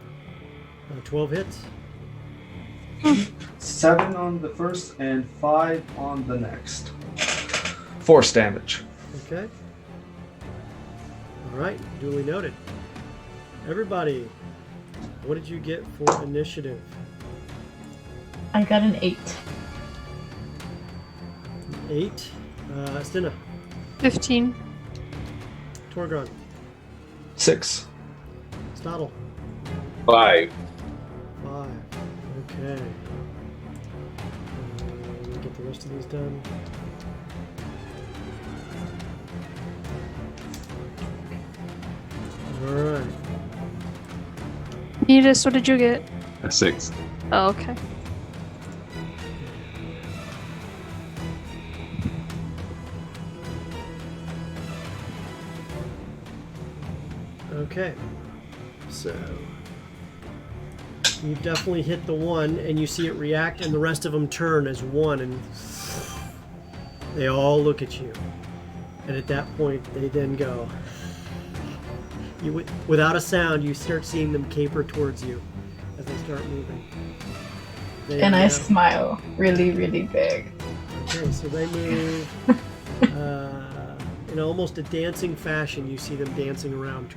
12 hits. 7 on the first and 5 on the next. Force damage. Okay. All right, duly noted. Everybody, what did you get for initiative? I got an 8. 8. Stina. 15. Torgon. 6. Stottle. 5. 5. Okay. Let me get the rest of these done. Alright. Edis, what did you get? A 6. Oh, okay. Okay. So you definitely hit the one, and you see it react, and the rest of them turn as one, and they all look at you. And at that point, they then go. Without a sound, you start seeing them caper towards you as they start moving. And I smile really, really big. Okay, so they move in almost a dancing fashion. You see them dancing around.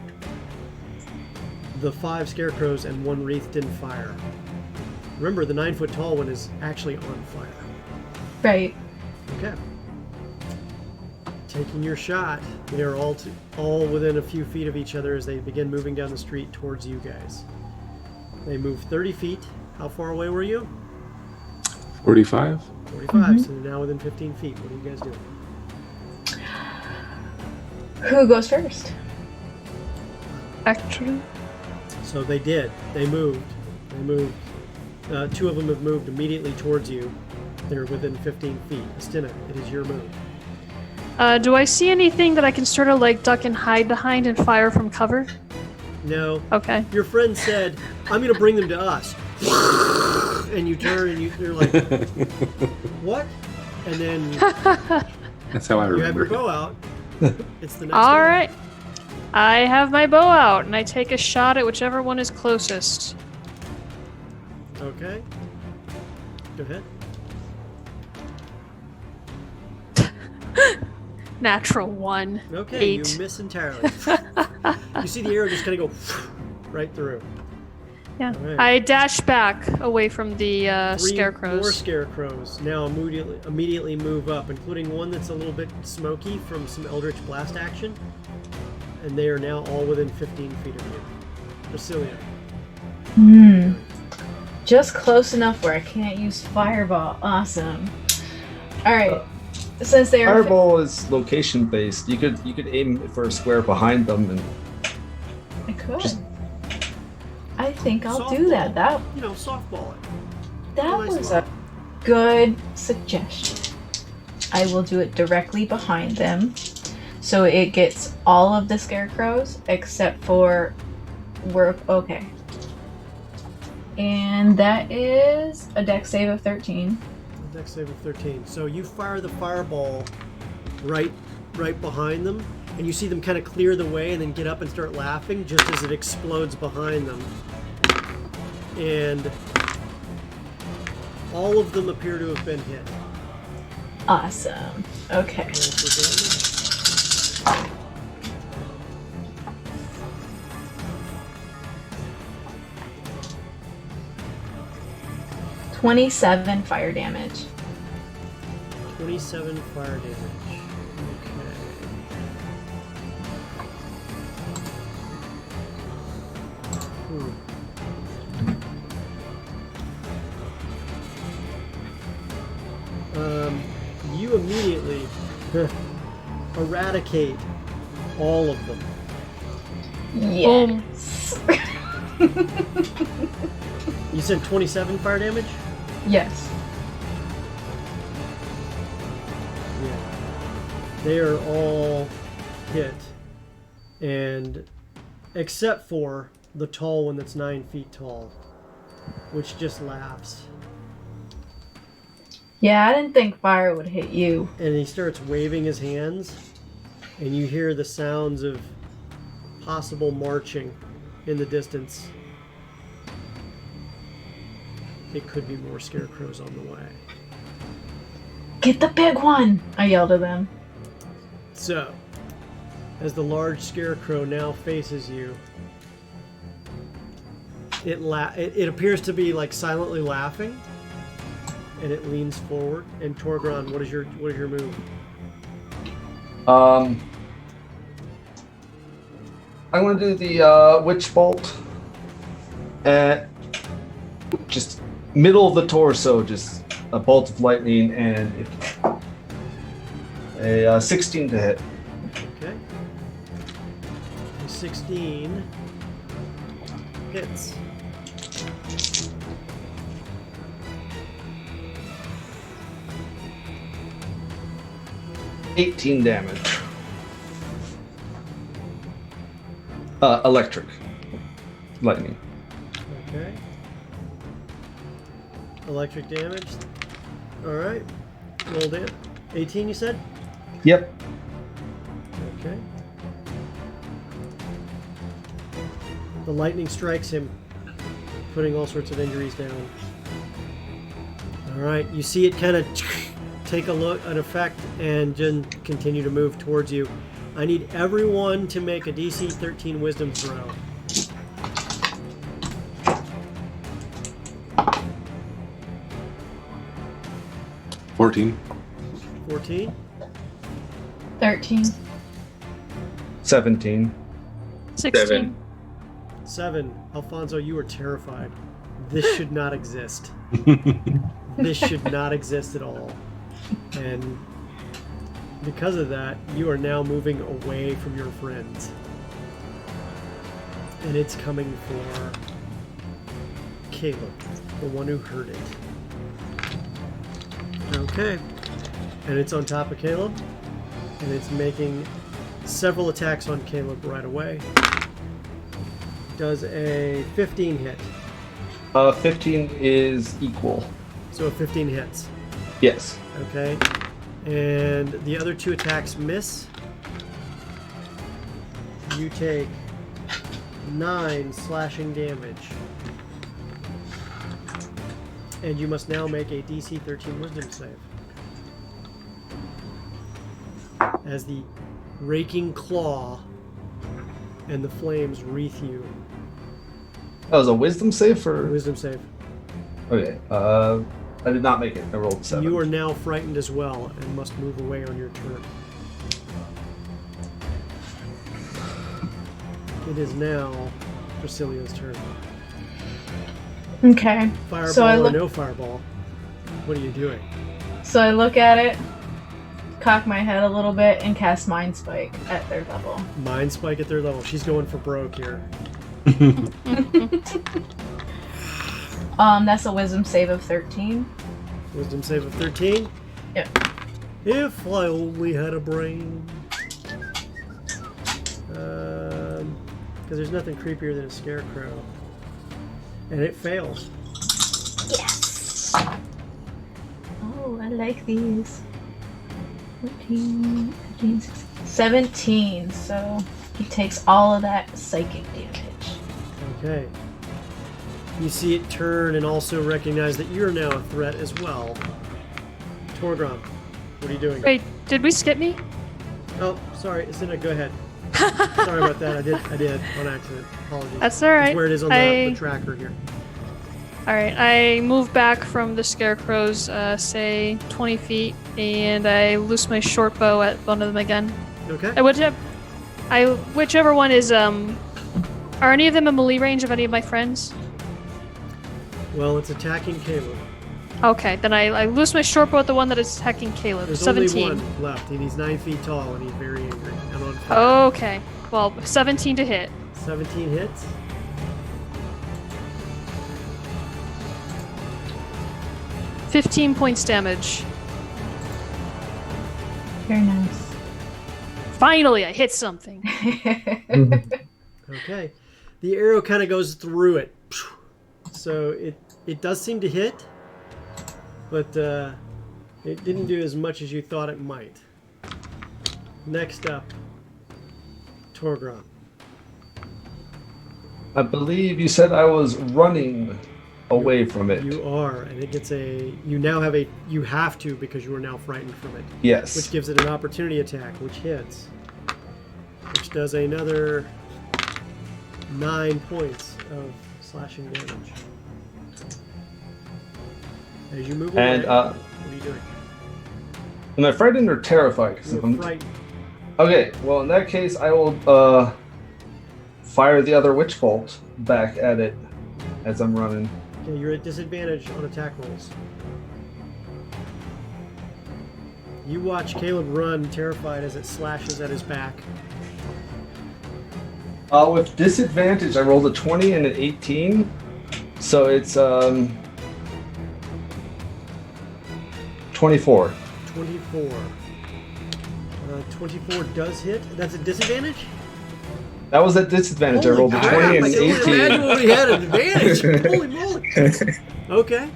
The 5 scarecrows and 1 wreathed in fire. Remember, the 9-foot tall one is actually on fire. Right. Okay. Taking your shot, they are all within a few feet of each other as they begin moving down the street towards you guys. They move 30 feet. How far away were you? 45. 45, so they're now within 15 feet. What are you guys doing? Who goes first? Actually. So they did. They moved. 2 of them have moved immediately towards you. They're within 15 feet. Astina, it is your move. Do I see anything that I can sort of like duck and hide behind and fire from cover? No. Okay. Your friend said, "I'm going to bring them to us." And you turn and you're like, "What?" And then That's how I you have your remember. bow out. It's the next All day. right. I have my bow out, and I take a shot at whichever one is closest. Okay. Go ahead. Natural 1. Okay, 8. you miss entirely. You see the arrow just kind of go right through. Yeah. All right. I dash back away from the 3 scarecrows. more scarecrows now immediately move up, including one that's a little bit smoky from some Eldritch Blast action. And they are now all within 15 feet of you. Drasilia. Just close enough where I can't use fireball. Awesome. All right. Since they are Fireball is location based. You could aim for a square behind them and I could. Just- I think I'll do that. That Softball it. that Nice was one. a good suggestion. I will do it directly behind them, so it gets all of the scarecrows except for okay. And that is a dex save of 13. Dex save of 13. So you fire the fireball right behind them, and you see them kind of clear the way and then get up and start laughing just as it explodes behind them. And all of them appear to have been hit. Awesome. Okay. Roll for damage. $27 fire damage. 27 fire damage. Okay. You immediately eradicate all of them. Yes. You said 27 fire damage? Yes. Yeah. They are all hit. And except for the tall one that's 9 feet tall, which just laughs. Yeah, I didn't think fire would hit you. And he starts waving his hands, and you hear the sounds of possible marching in the distance. It could be more scarecrows on the way. Get the big one! I yelled at them. So, as the large scarecrow now faces you, it appears to be like silently laughing, and it leans forward. And Torgron, what is your move? I'm going to do the Witch Bolt at just middle of the torso, just a bolt of lightning, and a 16 to hit. Okay. A 16 hits. $18 damage. Electric. Lightning. Okay. Electric damage. Alright. Roll down. 18 you said? Yep. Okay. The lightning strikes him, putting all sorts of injuries down. Alright, you see it kind of take an effect, and then continue to move towards you. I need everyone to make a DC 13 wisdom throw. $14. 14? 13. 17. 16. 7. Alfonso, you are terrified. This should not exist. This should not exist at all. And because of that, you are now moving away from your friends. And it's coming for Caleb, the one who heard it. Okay. And it's on top of Caleb. and it's making several attacks on Caleb right away. Does a 15 hit? 15 is equal. So a 15 hits. Yes. Okay. And the other 2 attacks miss. You take 9 slashing damage. And you must now make a DC 13 Wisdom save. As the raking claw and the flames wreath you. That was a wisdom save for... Wisdom save. Okay. I did not make it. I rolled 7. You are now frightened as well and must move away on your turn. It is now Dracilia's turn. Okay. Fireball So I or look. no fireball? What are you doing? So I look at it, cock my head a little bit, and cast Mind Spike at 3rd level. Mind Spike at 3rd level. She's going for broke here. That's a Wisdom save of 13. Wisdom save of 13? Yep. If I only had a brain. Because there's nothing creepier than a scarecrow. And it fails. Yes. Oh, I like these. 14, 15, 16, 17. So he takes all of that psychic damage. Okay. You see it turn and also recognize that you're now a threat as well. Torgron, what are you doing? Wait, did we skip me? Oh, sorry. Isn't go ahead. Sorry about that. I did on accident. Apologies. That's all right. It's where it is on the tracker here. All right, I move back from the scarecrows, say 20 feet, and I loose my short bow at one of them again. Okay. Whichever one is are any of them in melee range of any of my friends? Well, it's attacking Caleb. Okay, then I loose my short bow at the one that is attacking Caleb. There's 17. only one left, and he's 9 feet tall, and he's very angry and on fire. Okay, well, 17 to hit. 17 hits. $15 points damage. Very nice. Finally, I hit something. Okay. The arrow kind of goes through it. So it does seem to hit, but it didn't do as much as you thought it might. Next up, Torgron. I believe you said I was running away from it. You are, and it gets you have to because you are now frightened from it. Yes. Which gives it an opportunity attack, which hits. Which does another 9 points of slashing damage. As you move away, And what are you doing? am I frightened or terrified? 'Cause if You're I'm frightened. Okay, well in that case I will fire the other witch bolt back at it as I'm running. Okay, you're at disadvantage on attack rolls. You watch Caleb run, terrified as it slashes at his back. With disadvantage, I rolled a 20 and an 18, so it's 24. 24. 24 does hit. That's a disadvantage? That was at disadvantage. I rolled a 20 and I an can only 18. imagine when we had an advantage. Holy moly. Okay.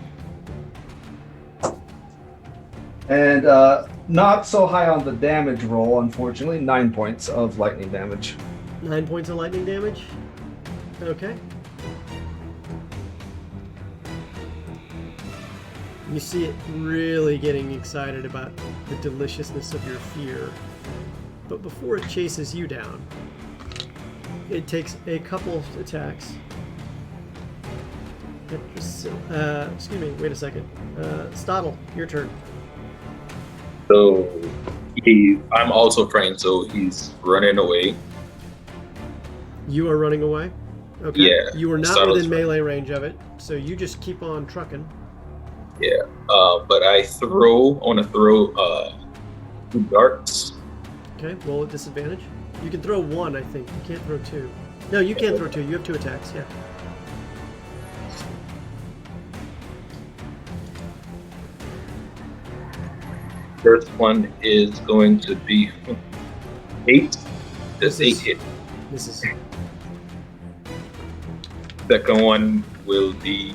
And not so high on the damage roll, unfortunately. 9 points of lightning damage. 9 points of lightning damage. Okay. You see it really getting excited about the deliciousness of your fear. But before it chases you down, it takes a couple attacks. Excuse me, wait a second. Stottle, your turn. So I'm also frightened, so he's running away. You are running away? Okay. Yeah, You are not Stottle's within melee range of it, so you just keep on trucking. Yeah. But I want to throw 2 darts. Okay, roll at disadvantage. You can throw 1, I think. You can't throw 2. No, you can't throw 2. You have 2 attacks, yeah. First one is going to be 8. Does 8 hit? Misses. Second one will be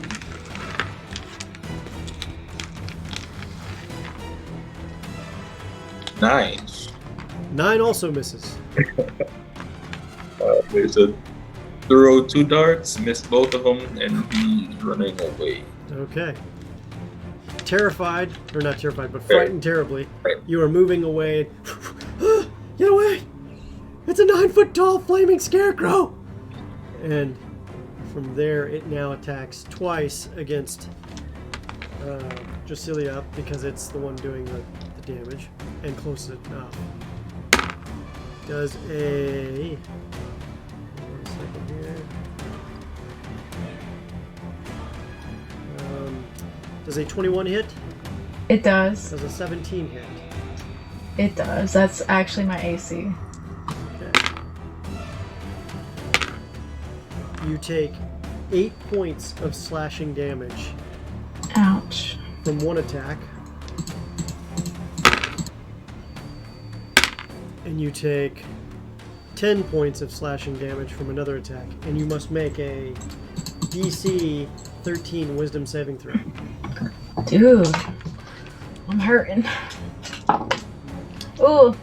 9. 9 also misses. There's a throw 2 darts, miss both of them, and he's running away. Okay. Terrified, or not terrified, but frightened terribly, you are moving away. Get away! It's a 9-foot-tall flaming scarecrow! And from there, it now attacks twice against Drasilia because it's the one doing the damage and close enough. Does a... One second here. Does a 21 hit? It does. Does a 17 hit? It does. That's actually my AC. Okay. You take 8 points of slashing damage Ouch. from one attack. And you take 10 points of slashing damage from another attack. And you must make a DC 13 wisdom saving throw. Dude. I'm hurting. Ooh.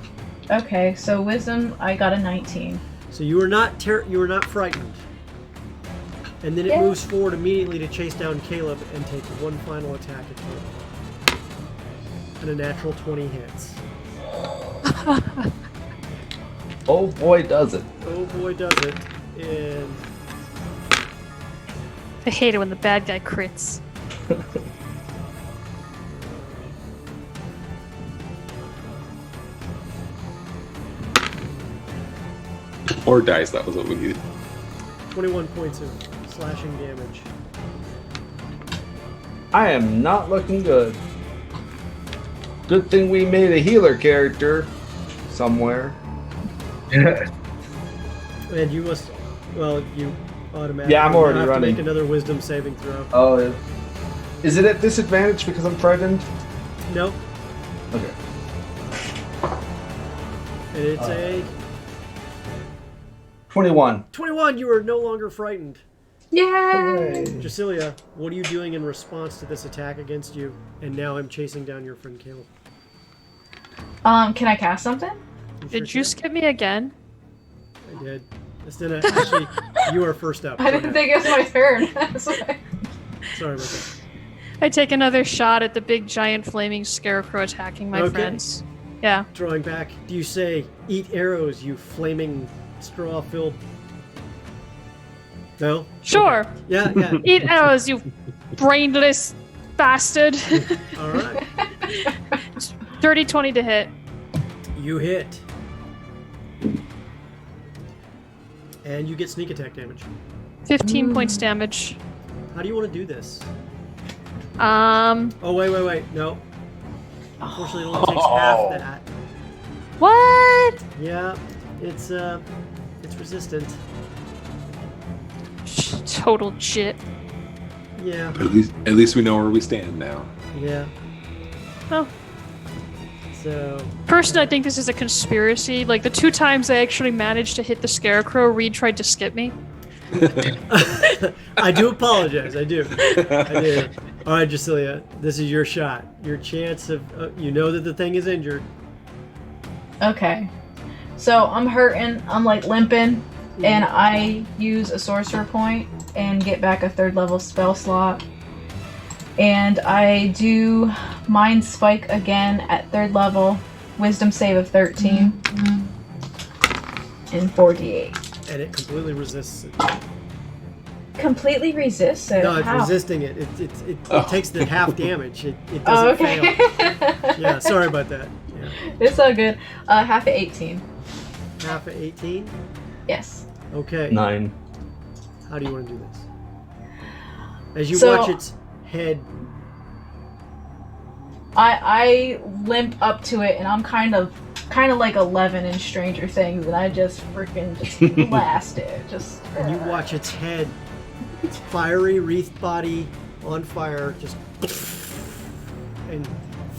Okay, so wisdom, I got a 19. So you are not frightened. And then it Yeah. moves forward immediately to chase down Caleb and take one final attack at Caleb. And a natural 20 hits. Oh boy, does it. Oh boy, does it. And I hate it when the bad guy crits. Or dice, that was what we needed. 21 points of slashing damage. I am not looking good. Good thing we made a healer character somewhere. And you must, well, you automatically Yeah, I'm already have running. to make another wisdom saving throw. Oh, is it at disadvantage because I'm frightened? Nope. Okay. And it's a 21. 21. You are no longer frightened. Yay! Drasilia, what are you doing in response to this attack against you? And now I'm chasing down your friend Caleb. Can I cast something? Did you skip me again? I did. Estina, actually, you are first up. I didn't think it was my turn. That's why. Sorry about that. I take another shot at the big giant flaming scarecrow attacking my Okay. friends. Yeah. Drawing back, do you say, eat arrows, you flaming straw-filled... No? Sure. Okay. Yeah. Eat arrows, you brainless bastard. All right. 30-20 to hit. You hit. And you get sneak attack damage. 15 points damage. How do you want to do this? Um, Oh, wait. No. Unfortunately, it only takes half that. what? Yeah, it's resistant. Total shit. Yeah, But at least we know where we stand now. yeah. Oh. So, Personally, I think this is a conspiracy. Like, the 2 times I actually managed to hit the scarecrow, Reed tried to skip me. I do apologize. I do. All right, Drasilia, this is your shot. Your chance of, you know that the thing is injured. Okay. So I'm hurting. I'm like limping. And I use a sorcerer point and get back a 3rd level spell slot. And I do Mind Spike again at 3rd level. Wisdom save of 13. And 48. And it completely resists it. Completely resists it. No, it's How? resisting it. It takes the half damage. It Oh, doesn't okay. fail. Yeah, sorry about that. Yeah. It's all good. Half of 18. Half of 18? Yes. Okay. 9. How do you want to do this? As you So- watch its head... I limp up to it and I'm kind of like 11 in Stranger Things and I just freaking just blast it. Just And you watch its head, its fiery wreathed body on fire, just and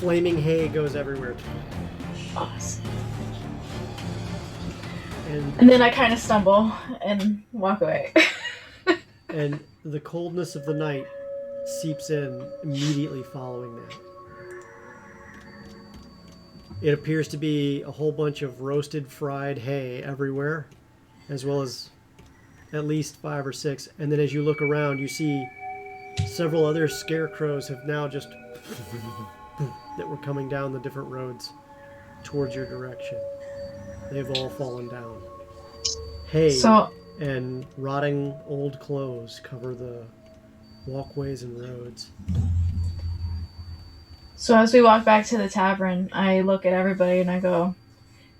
flaming hay goes everywhere. Awesome. And And then I kind of stumble and walk away. and the coldness of the night seeps in immediately following that. It appears to be a whole bunch of roasted, fried hay everywhere, as well as at least 5 or 6. And then as you look around, you see several other scarecrows have now just that were coming down the different roads towards your direction. They've all fallen down. Hay and rotting old clothes cover the walkways and roads. So as we walk back to the tavern, I look at everybody and I go,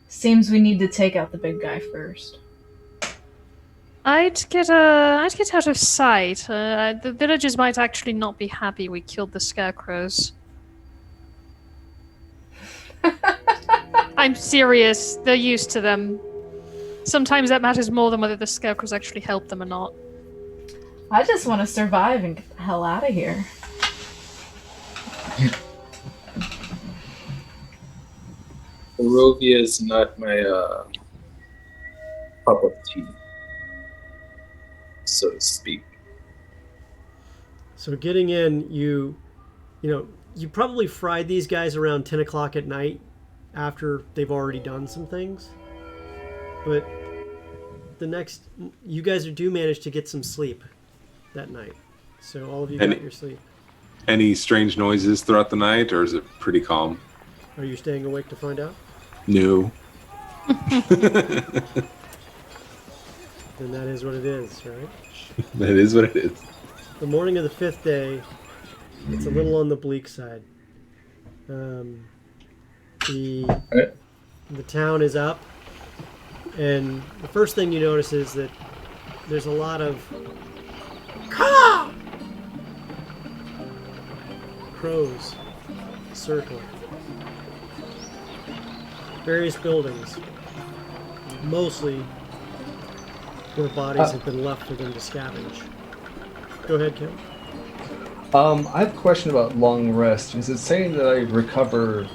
seems we need to take out the big guy first. I'd get out of sight. The villagers might actually not be happy we killed the scarecrows. I'm serious. They're used to them. Sometimes that matters more than whether the scarecrows actually help them or not. I just want to survive and get the hell out of here. Barovia is not my cup of tea, so to speak. So getting in, you probably fried these guys around 10 o'clock at night after they've already done some things. But you guys do manage to get some sleep that night. So all of you got your sleep. Any strange noises throughout the night, or is it pretty calm? Are you staying awake to find out? No. Then that is what it is, right? That is what it is. The morning of the 5th day, it's a little on the bleak side. The town is up, and the first thing you notice is that there's a lot of crows circle. Various buildings, mostly where bodies have been left for them to scavenge. Go ahead, Kim. I have a question about long rest. Is it saying that I recover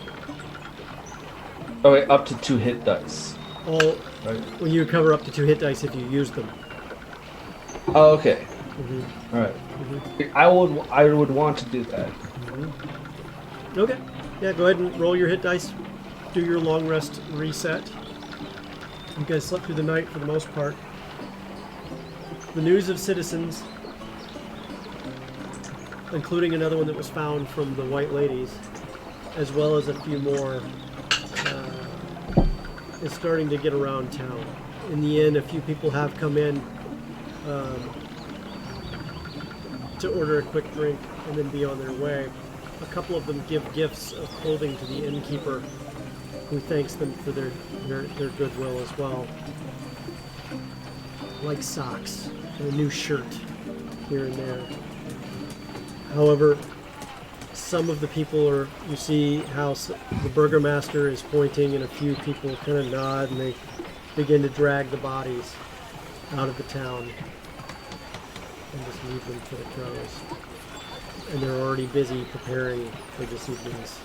up to 2 hit dice? Right. Well, you recover up to 2 hit dice if you use them. Oh, okay. Mm-hmm. All right. Mm-hmm. I would want to do that. Mm-hmm. Okay. Yeah, go ahead and roll your hit dice. Do your long rest reset. You guys slept through the night for the most part. The news of citizens, including another one that was found from the White Ladies, as well as a few more, is starting to get around town. In the end, a few people have come in to order a quick drink and then be on their way. A couple of them give gifts of clothing to the innkeeper, who thanks them for their goodwill as well. Like socks and a new shirt here and there. However, some of the people you see how the burgomaster is pointing and a few people kind of nod and they begin to drag the bodies out of the town and just leave them for the crows. And they're already busy preparing for this evening's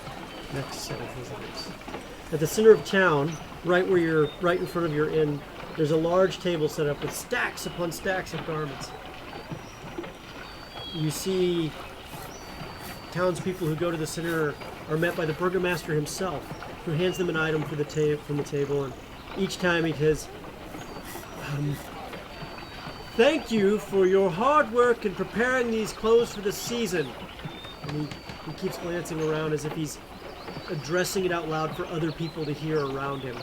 next set of visitors. At the center of town, right in front of your inn, there's a large table set up with stacks upon stacks of garments. You see townspeople who go to the center are met by the burgomaster himself, who hands them an item from the table, and each time he says, "Thank you for your hard work in preparing these clothes for the season." And he keeps glancing around as if he's addressing it out loud for other people to hear around him.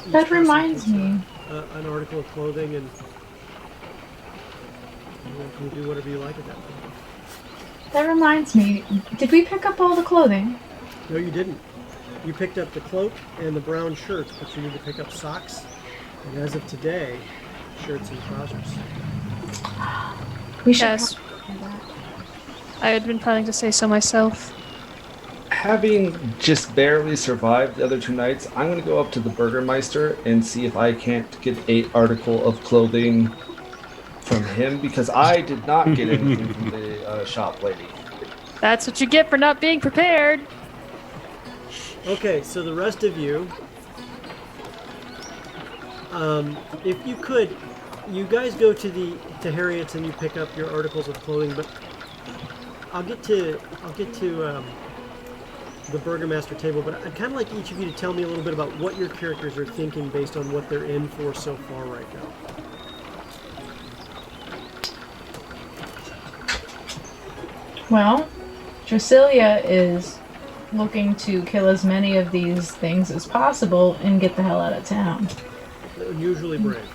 That reminds me. An article of clothing, and you can do whatever you like at that point. That reminds me. Did we pick up all the clothing? No, you didn't. You picked up the cloak and the brown shirts, but you need to pick up socks. And as of today, shirts and trousers. We should. Yes. I had been planning to say so myself. Having just barely survived the other 2 nights, I'm going to go up to the Burgermeister and see if I can't get an article of clothing from him because I did not get anything from the shop lady. That's what you get for not being prepared. Okay, so the rest of you, if you could, you guys go to Harriet's and you pick up your articles of clothing, but I'll get to the Burgomaster table, but I'd kind of like each of you to tell me a little bit about what your characters are thinking based on what they're in for so far right now. Well, Drasilia is looking to kill as many of these things as possible and get the hell out of town. Unusually brave.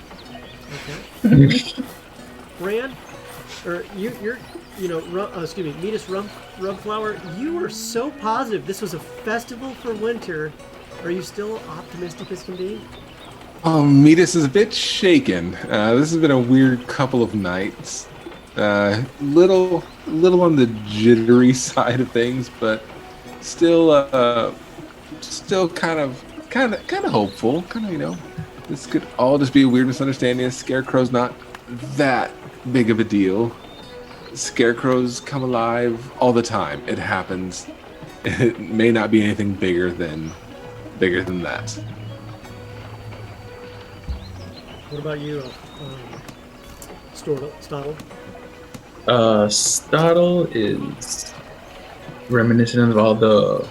Okay. Bran, or you're Metis Rumflower, you were so positive this was a festival for winter. Are you still optimistic as can be? Metis is a bit shaken. This has been a weird couple of nights. Little on the jittery side of things, but still kind of hopeful. This could all just be a weird misunderstanding. Scarecrow's not that big of a deal. Scarecrows come alive all the time. It happens. It may not be anything bigger than that. What about you, Stottle? Stottle is reminiscent of all the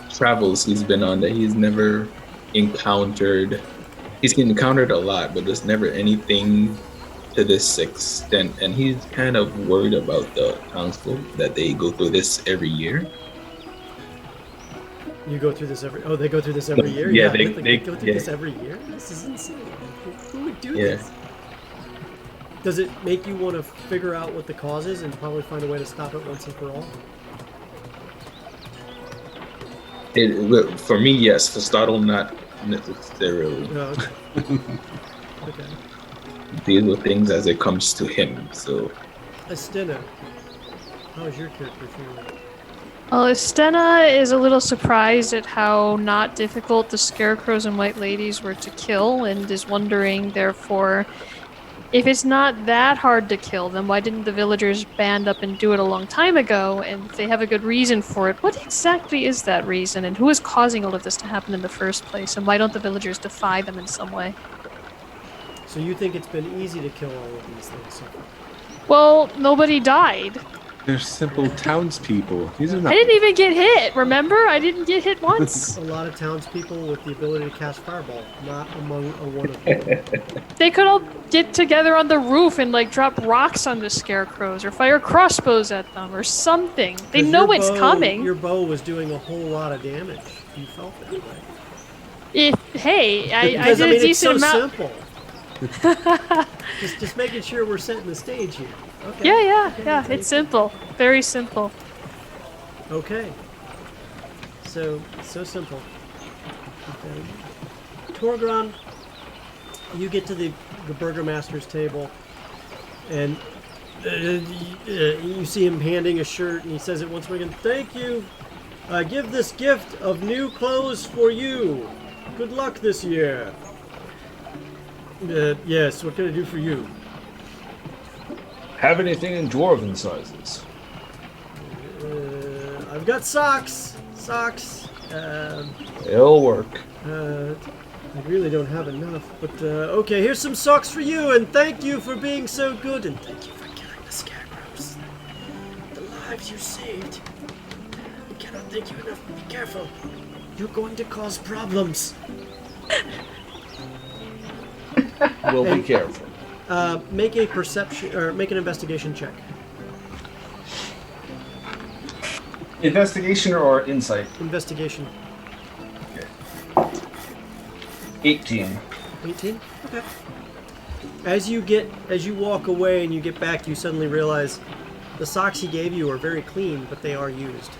travels he's been on that he's never encountered. He's encountered a lot, but there's never anything to this extent, and he's kind of worried about the townsfolk that they go through this every year. You go through this they go through this every year? Yeah, they go through this every year? This is insane. Who would do this? Does it make you want to figure out what the cause is and probably find a way to stop it once and for all? For me, yes. For Stottle, not necessarily. No. Okay. Deal with things as it comes to him. So, Estina, how is your character feeling? Well, Estena is a little surprised at how not difficult the scarecrows and white ladies were to kill, and is wondering, therefore, if it's not that hard to kill them, why didn't the villagers band up and do it a long time ago? And if they have a good reason for it, what exactly is that reason? And who is causing all of this to happen in the first place? And why don't the villagers defy them in some way? So you think it's been easy to kill all of these things so far? Well, nobody died. They're simple townspeople. These are not. I didn't even get hit, remember? I didn't get hit once. A lot of townspeople with the ability to cast fireball, not among a one of them. They could all get together on the roof and drop rocks on the scarecrows or fire crossbows at them or something. They know it's coming. Your bow was doing a whole lot of damage. You felt that, right? I did a decent amount. Simple. just making sure we're setting the stage here. Okay. Yeah. It's simple. Very simple. Okay. So simple. Okay. Torgron, you get to the Burgomaster's table, and you see him handing a shirt, and he says it once more again, "Thank you. I give this gift of new clothes for you. Good luck this year." Yes, what can I do for you? Have anything in dwarven sizes? I've got socks. It'll work. I really don't have enough, but okay, here's some socks for you, and thank you for being so good, and thank you for killing the scarecrows. The lives you saved. I cannot thank you enough. Be careful. You're going to cause problems. We'll be careful. Make a perception or make an investigation check. Investigation or insight? Investigation. 18. 18? Okay. As you walk away and you get back, you suddenly realize the socks he gave you are very clean, but they are used.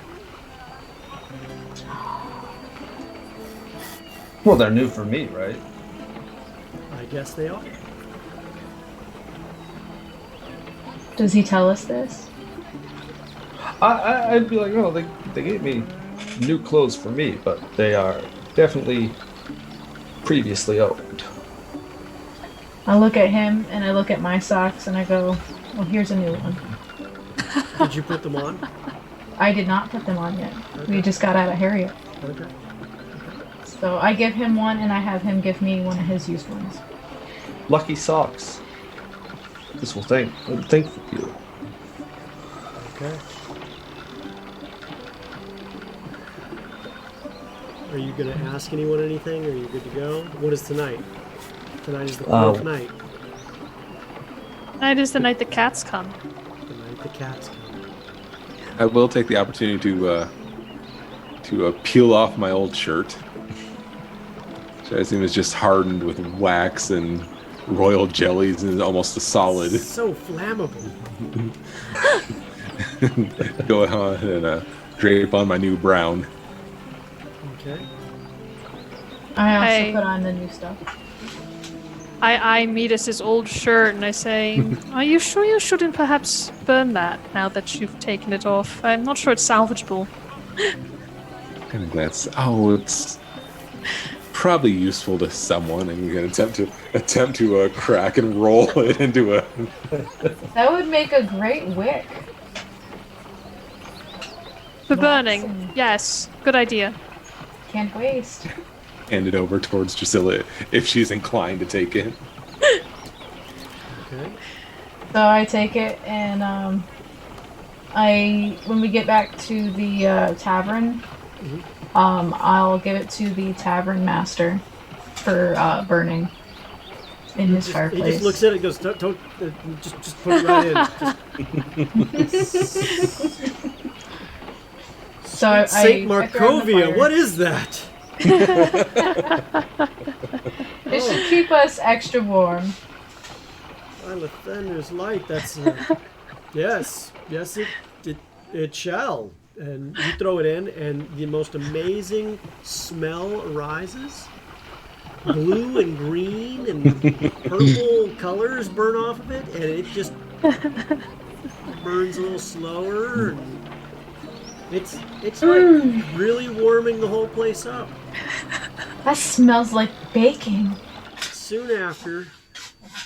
Well, they're new for me, right? I guess they are. Does he tell us this? I'd be like, oh, they gave me new clothes for me, but they are definitely previously owned. I look at him and I look at my socks and I go, well, here's a new one. Did you put them on? I did not put them on yet. Okay. We just got out of Harriet. Okay. So I give him one and I have him give me one of his used ones. Lucky socks. This will thank you. Okay. Are you going to ask anyone anything? Are you good to go? What is tonight? Tonight is the fourth night. Tonight is the night the cats come. The night the cats come. I will take the opportunity to peel off my old shirt, which I assume is just hardened with wax and royal jellies and almost a solid. So flammable. Go on and drape on my new brown. Okay. I also Hey. put on the new stuff. I meet us his old shirt and I say, are you sure you shouldn't perhaps burn that now that you've taken it off? I'm not sure it's salvageable. Kind of glance. Oh, it's probably useful to someone, and you're gonna attempt to crack and roll it into a. That would make a great wick. For burning, yes, good idea. Can't waste. Hand it over towards Drusilla if she's inclined to take it. Okay. So I take it and when we get back to the tavern, I'll give it to the tavern master for burning in his He fireplace. just looks at it and goes, don't just put it right in. So I Saint I throw it in the Markovia, fire. what is that? It should keep us extra warm. Thunder's light. That's yes, it shall. And you throw it in, and the most amazing smell arises. Blue and green and purple colors burn off of it, and it just burns a little slower. And it's like really warming the whole place up. That smells like baking. Soon after,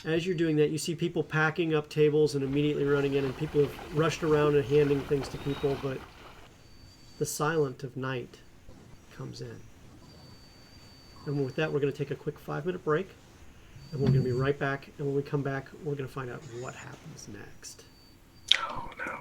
as you're doing that, you see people packing up tables and immediately running in, and people have rushed around and handing things to people, but the silence of night comes in. And with that, we're going to take a quick 5-minute break, and we're going to be right back. And when we come back, we're going to find out what happens next. Oh no.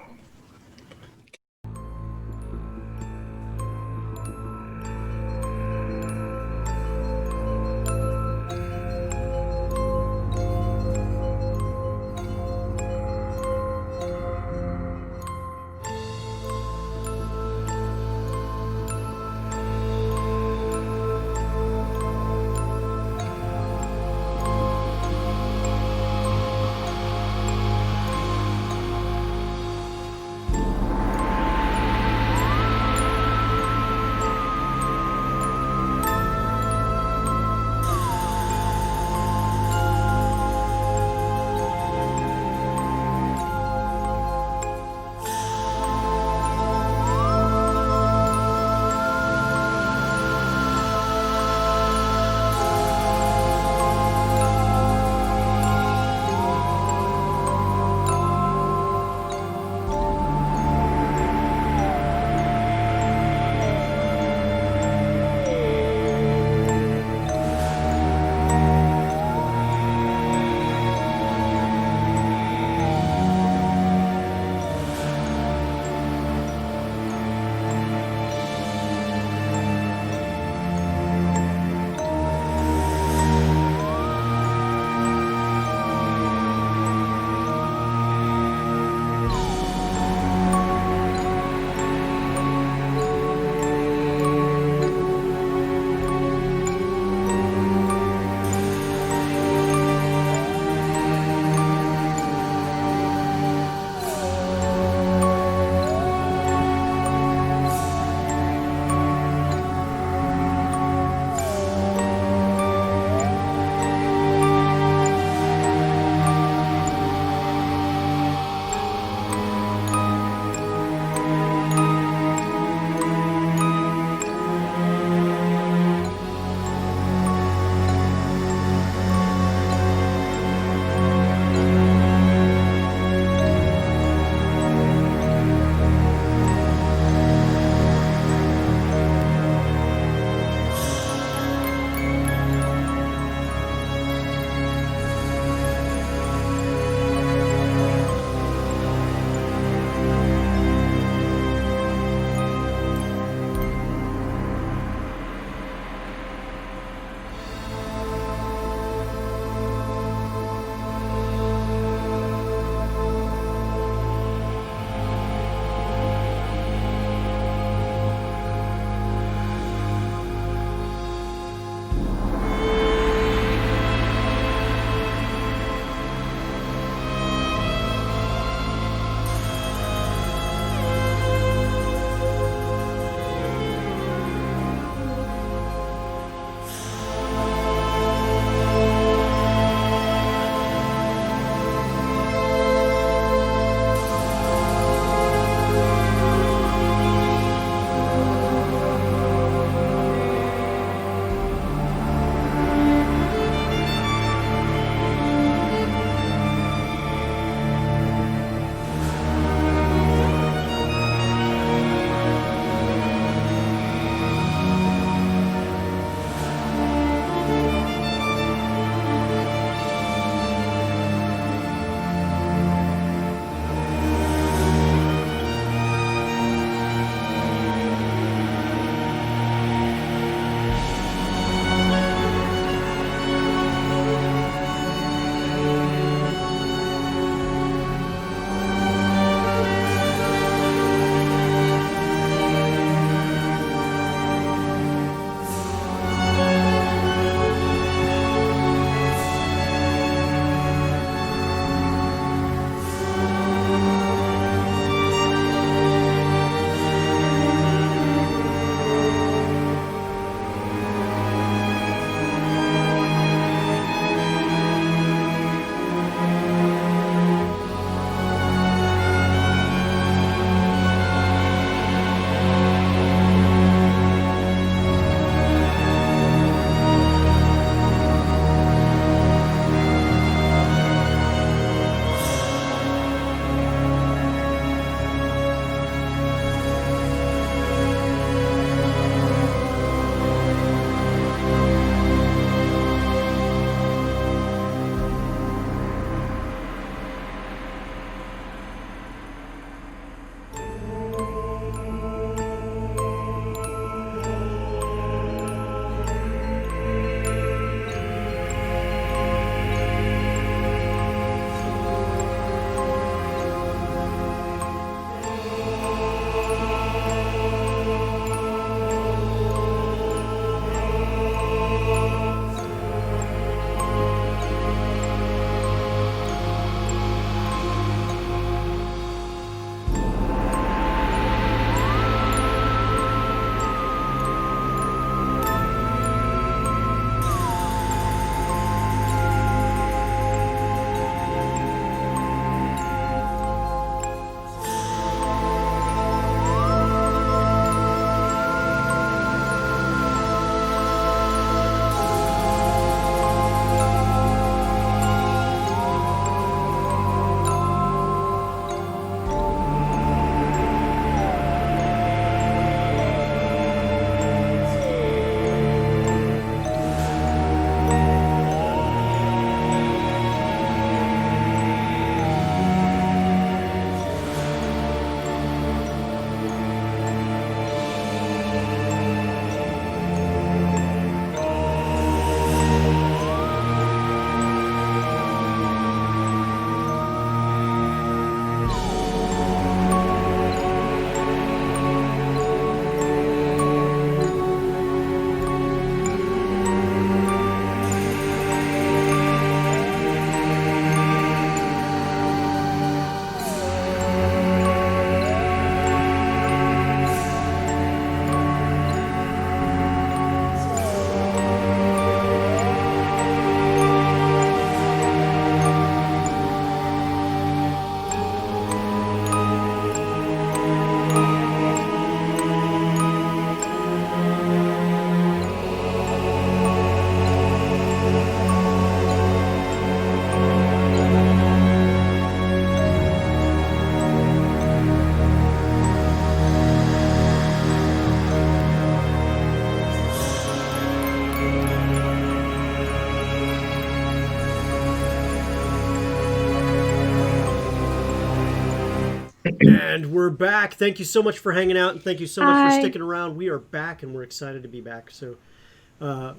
And we're back. Thank you so much for hanging out, and thank you so much Hi. for sticking around. We are back, and we're excited to be back. So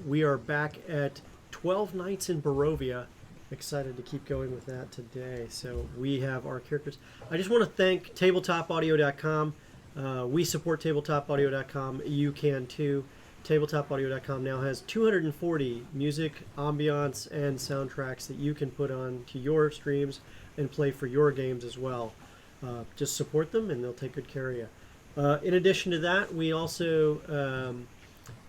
we are back at 12 Nights in Barovia. Excited to keep going with that today. So we have our characters. I just want to thank tabletopaudio.com. We support tabletopaudio.com. You can too. Tabletopaudio.com now has 240 music, ambiance, and soundtracks that you can put on to your streams and play for your games as well. Just support them, and they'll take good care of you. In addition to that, we also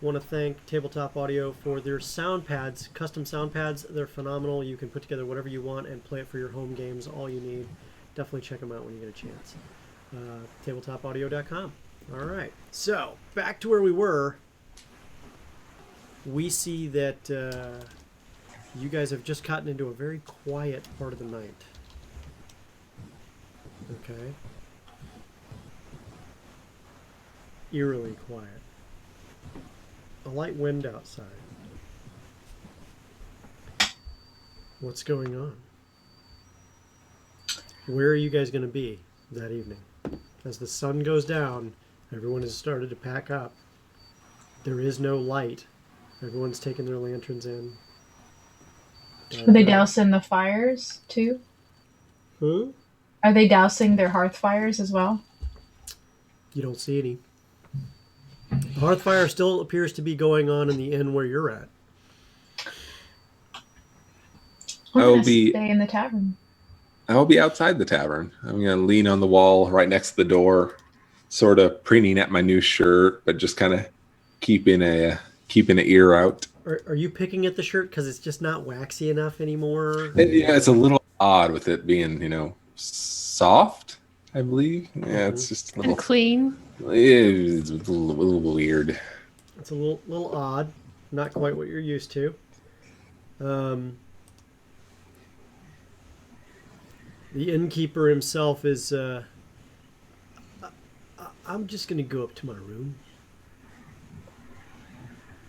want to thank Tabletop Audio for their sound pads, custom sound pads. They're phenomenal. You can put together whatever you want and play it for your home games, all you need. Definitely check them out when you get a chance. Tabletopaudio.com. All right. So, back to where we were. We see that you guys have just gotten into a very quiet part of the night. Okay. Eerily quiet. A light wind outside. What's going on? Where are you guys going to be that evening? As the sun goes down, everyone has started to pack up. There is no light. Everyone's taking their lanterns in. Are they dousing the fires too? Who? Are they dousing their hearth fires as well? You don't see any. The hearth fire still appears to be going on in the inn where you're at. I'm I will gonna be- stay in the tavern. I'll be outside the tavern. I'm going to lean on the wall right next to the door, sort of preening at my new shirt, but just kind of keeping an ear out. Are you picking at the shirt because it's just not waxy enough anymore? Yeah, it's a little odd with it being, soft, I believe. Yeah, it's just a And little, clean. it's a little weird. It's a little odd. Not quite what you're used to. The innkeeper himself is... I'm just going to go up to my room.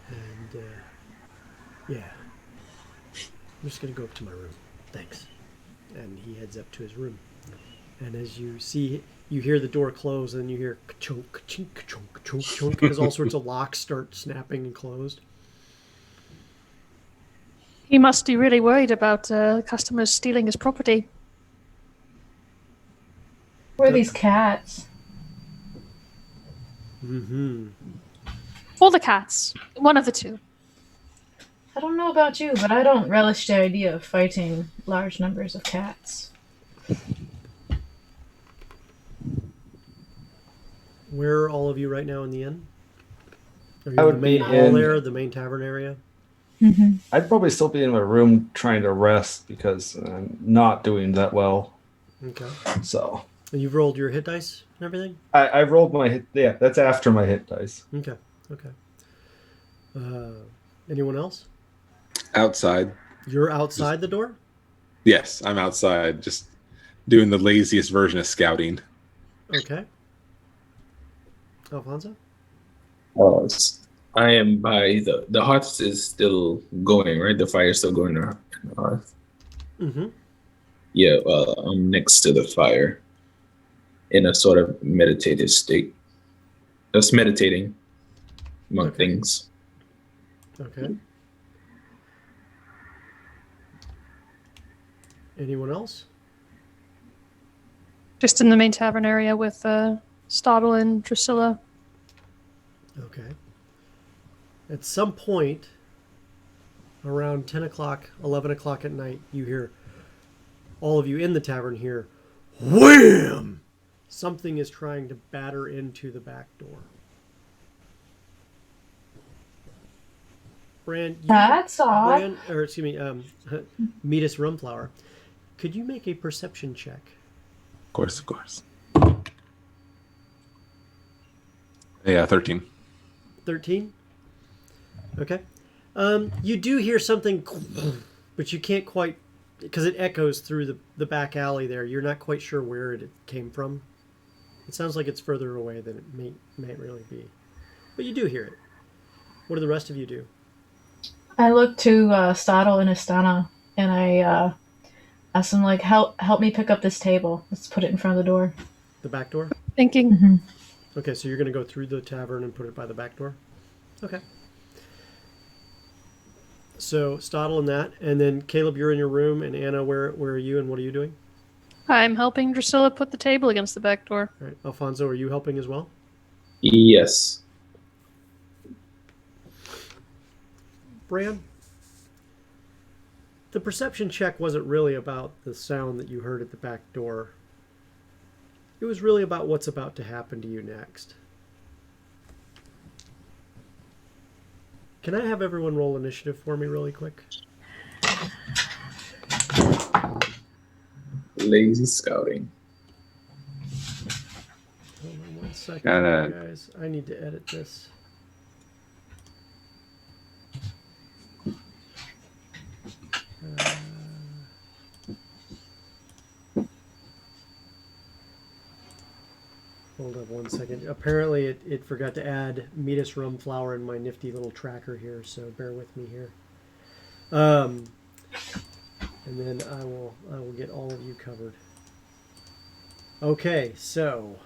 And, yeah. I'm just going to go up to my room. Thanks. And he heads up to his room. And as you see, you hear the door close, and you hear ka-chunk, ka-chink, ka-chunk, ka-chunk, ka-chunk, as all sorts of locks start snapping and closed. He must be really worried about customers stealing his property. Where are these cats? Mm-hmm. Or the cats. One of the two. I don't know about you, but I don't relish the idea of fighting large numbers of cats. Where are all of you right now in the inn? Are you I in would the main be hall in- there, the main tavern area? I'd probably still be in my room trying to rest because I'm not doing that well. Okay. So And you've rolled your hit dice and everything? I rolled my hit. Yeah, that's after my hit dice. Okay. Anyone else? Outside. You're outside the door? Yes, I'm outside, just doing the laziest version of scouting. Okay. Alfonso? I am by the hearth is still going, right? The fire's still going on the hearth. Mm-hmm. Yeah, I'm next to the fire in a sort of meditative state. Just meditating among Okay. things. Okay. Anyone else? Just in the main tavern area with Stottle and Drusilla. Okay. At some point, around 10 o'clock, 11 o'clock at night, you hear, all of you in the tavern hear, wham! Something is trying to batter into the back door. Bran, That's odd. Bran, or excuse me, Metis Rumflower, could you make a perception check? Of course. Yeah, 13. 13? Okay. You do hear something, but you can't quite, because it echoes through the back alley there. You're not quite sure where it came from. It sounds like it's further away than it may really be. But you do hear it. What do the rest of you do? I look to Stottle and Istana, and I ask them, like, help me pick up this table. Let's put it in front of the door. The back door? Thinking. Mhm. Okay, so you're going to go through the tavern and put it by the back door? Okay. So, Stottle and that. And then, Caleb, you're in your room. And Anna, where are you and what are you doing? I'm helping Drusilla put the table against the back door. All right. Alfonso, are you helping as well? Yes. Bran? The perception check wasn't really about the sound that you heard at the back door. It was really about what's about to happen to you next. Can I have everyone roll initiative for me really quick? Lazy scouting. Hold on 1 second, Gotta- guys. I need to edit this. Hold up 1 second. Apparently it forgot to add Metis rum flour in my nifty little tracker here, so bear with me here. And then I will get all of you covered. Okay, so.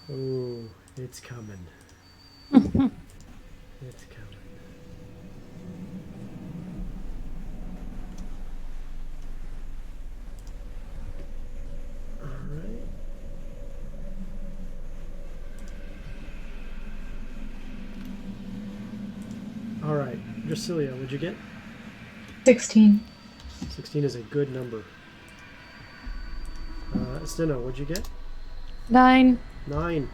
Ooh, it's coming. It's coming. Alright. Alright, Drasilia, what'd you get? 16. 16 is a good number. Steno, what'd you get? 9. 9.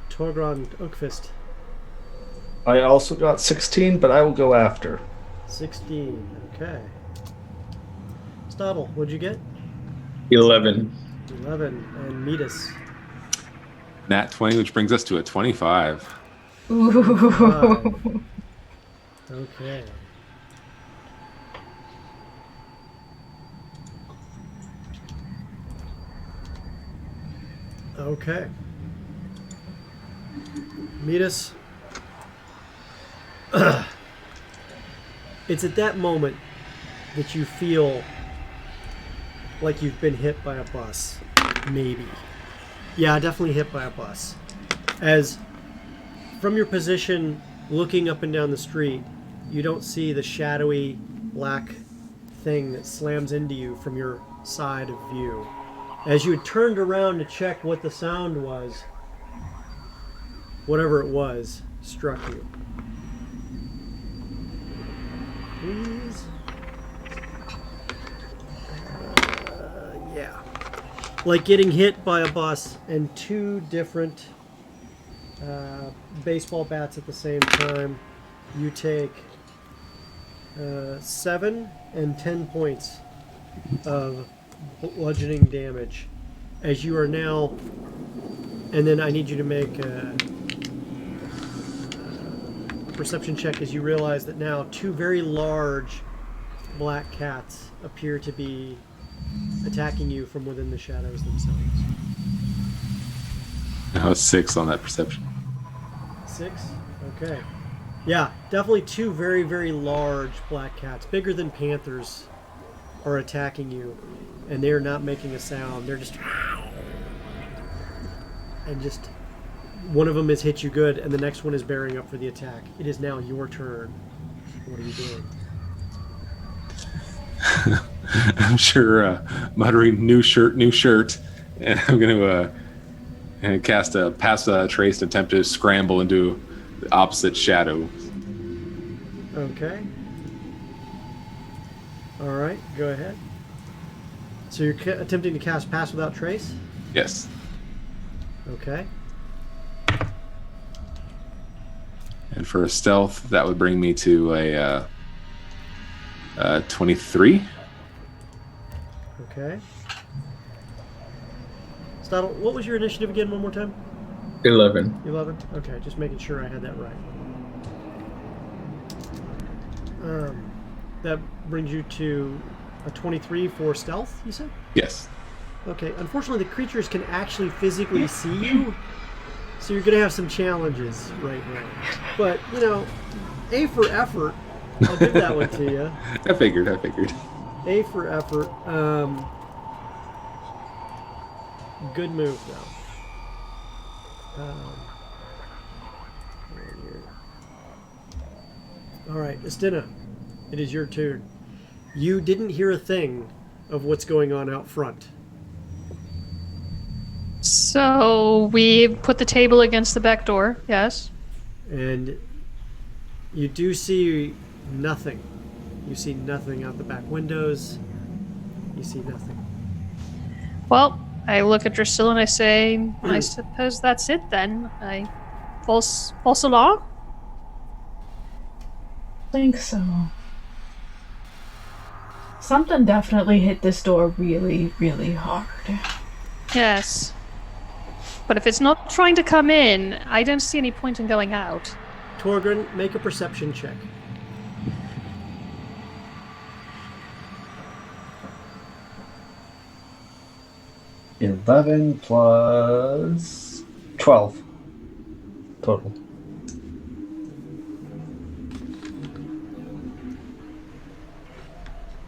Torgrand Oakfist, I also got 16, but I will go after. 16. Okay. Stottle, what'd you get? 11. 11. And Metis, Nat 20, which brings us to a 25. Ooh. 5. Okay. Okay. Metis. It's at that moment that you feel like you've been hit by a bus. Maybe. Yeah, definitely hit by a bus. As from your position looking up and down the street, you don't see the shadowy black thing that slams into you from your side of view. As you had turned around to check what the sound was, whatever it was, struck you. Please? Yeah. Like getting hit by a bus and two different baseball bats at the same time. You take 7 and 10 points of bludgeoning damage as you are now, and then I need you to make a perception check as you realize that now two very large black cats appear to be attacking you from within the shadows themselves. I was 6 on that perception. 6? Okay. Yeah, definitely two very, very large black cats, bigger than panthers, are attacking you, and they're not making a sound. They're just... And just... One of them has hit you good, and the next one is bearing up for the attack. It is now your turn. What are you doing? I'm sure muttering new shirt, and I'm going to cast a pass trace to attempt to scramble into the opposite shadow. Okay. Alright, go ahead. So you're attempting to cast Pass Without Trace? Yes. Okay. And for a stealth, that would bring me to a 23. Okay. Stottle, what was your initiative again one more time? 11. 11? Okay, just making sure I had that right. That brings you to a 23 for stealth, you said? Yes. Okay, unfortunately the creatures can actually physically see you, so you're going to have some challenges right now. But, you know, A for effort, I'll give that one to you. I figured. A for effort. Good move, though. All right, Estina, it is your turn. You didn't hear a thing of what's going on out front. So we put the table against the back door, yes. And you do see nothing. You see nothing out the back windows. You see nothing. Well, I look at Drusilla and I say, I suppose that's it then. I false alarm? Think so. Something definitely hit this door really, really hard. Yes. But if it's not trying to come in, I don't see any point in going out. Torgrim, make a perception check. $11 plus 12 total.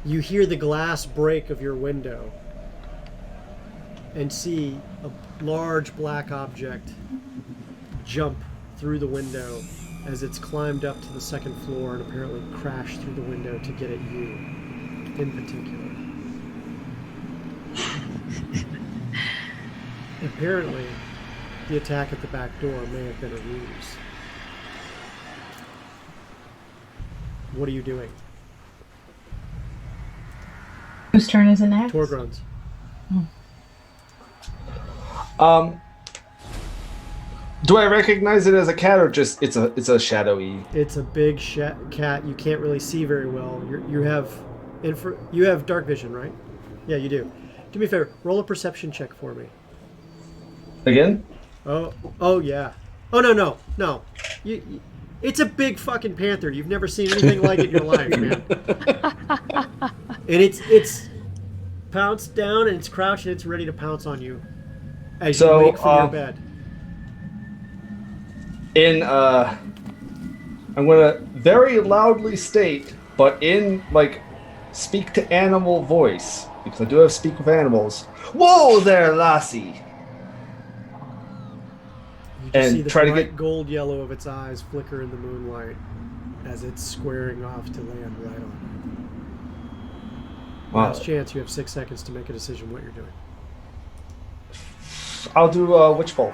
You hear the glass break of your window and see a large black object jump through the window as it's climbed up to the second floor and apparently crashed through the window to get at you in particular. Apparently, the attack at the back door may have been a ruse. What are you doing? Whose turn is it next? Torgrun's. Do I recognize it as a cat or just it's a shadowy? It's a big cat. You can't really see very well. You have dark vision, right? Yeah, you do. Do me a favor. Roll a perception check for me. Again? Oh yeah. Oh no. It's a big fucking panther. You've never seen anything like it in your life, man. And it's pounced down and it's crouched and it's ready to pounce on you as you wake from your bed. I'm gonna very loudly state, but in like speak to animal voice, because I do have speak with animals. Whoa there, lassie! You just see And the try to bright get gold yellow of its eyes flicker in the moonlight as it's squaring off to land right on you. Last chance, you have 6 seconds to make a decision what you're doing. I'll do Witch Bolt.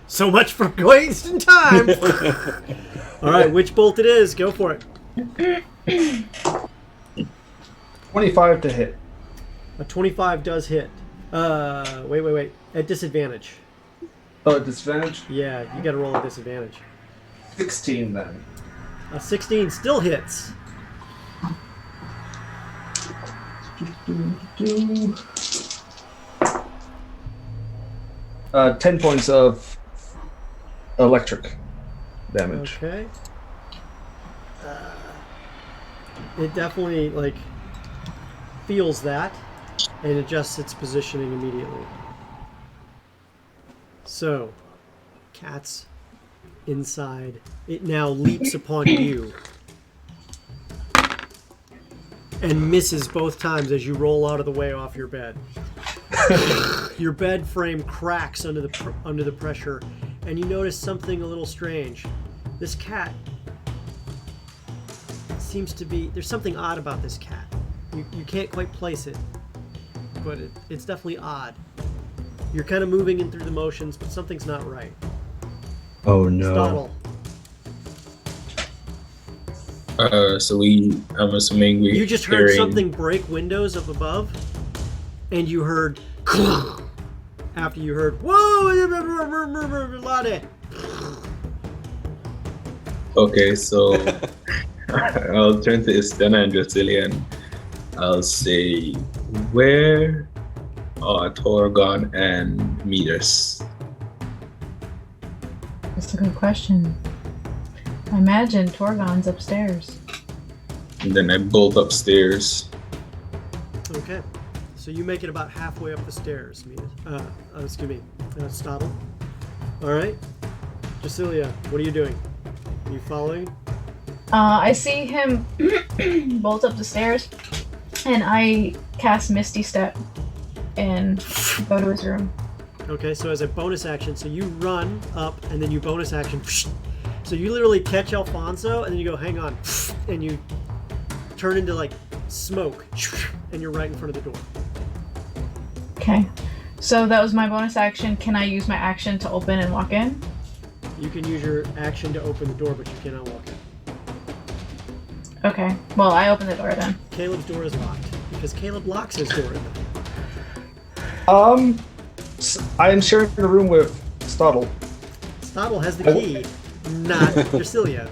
So much for wasting time. All right, Witch Bolt it is. Go for it. 25 to hit. A 25 does hit. Wait. At disadvantage. Oh, disadvantage? Yeah, you got to roll a disadvantage. 16 then. A 16 still hits. 10 points of electric damage. Okay. It definitely feels that and adjusts its positioning immediately. So, cat's inside. It now leaps upon you and misses both times as you roll out of the way off your bed. Your bed frame cracks under the pressure, and you notice something a little strange. This cat seems to be... There's something odd about this cat. You can't quite place it, but it's definitely odd. You're kind of moving in through the motions, but something's not right. Oh no. Stottle. I'm assuming we... You just heard something break windows up above, and you heard... After you heard, whoa, Lade. Okay, so I'll turn to Estena and Drusilla and I'll say, where are Torgon and Meters? That's a good question. I imagine Torgon's upstairs. And then I bolt upstairs. Okay. So you make it about halfway up the stairs, Stottle. All right. Drusilla, what are you doing? Are you following? I see him bolt up the stairs, and I cast Misty Step. and go to his room. Okay, so as a bonus action, so you run up and then you bonus action. So you literally catch Alfonso and then you go, hang on, and you turn into like smoke, and you're right in front of the door. Okay. So that was my bonus action. Can I use my action to open and walk in? You can use your action to open the door, but you cannot walk in. Okay. Well, I open the door then. Caleb's door is locked because Caleb locks his door. I am sharing the room with Stottle. Stottle has the key, not Drasilia.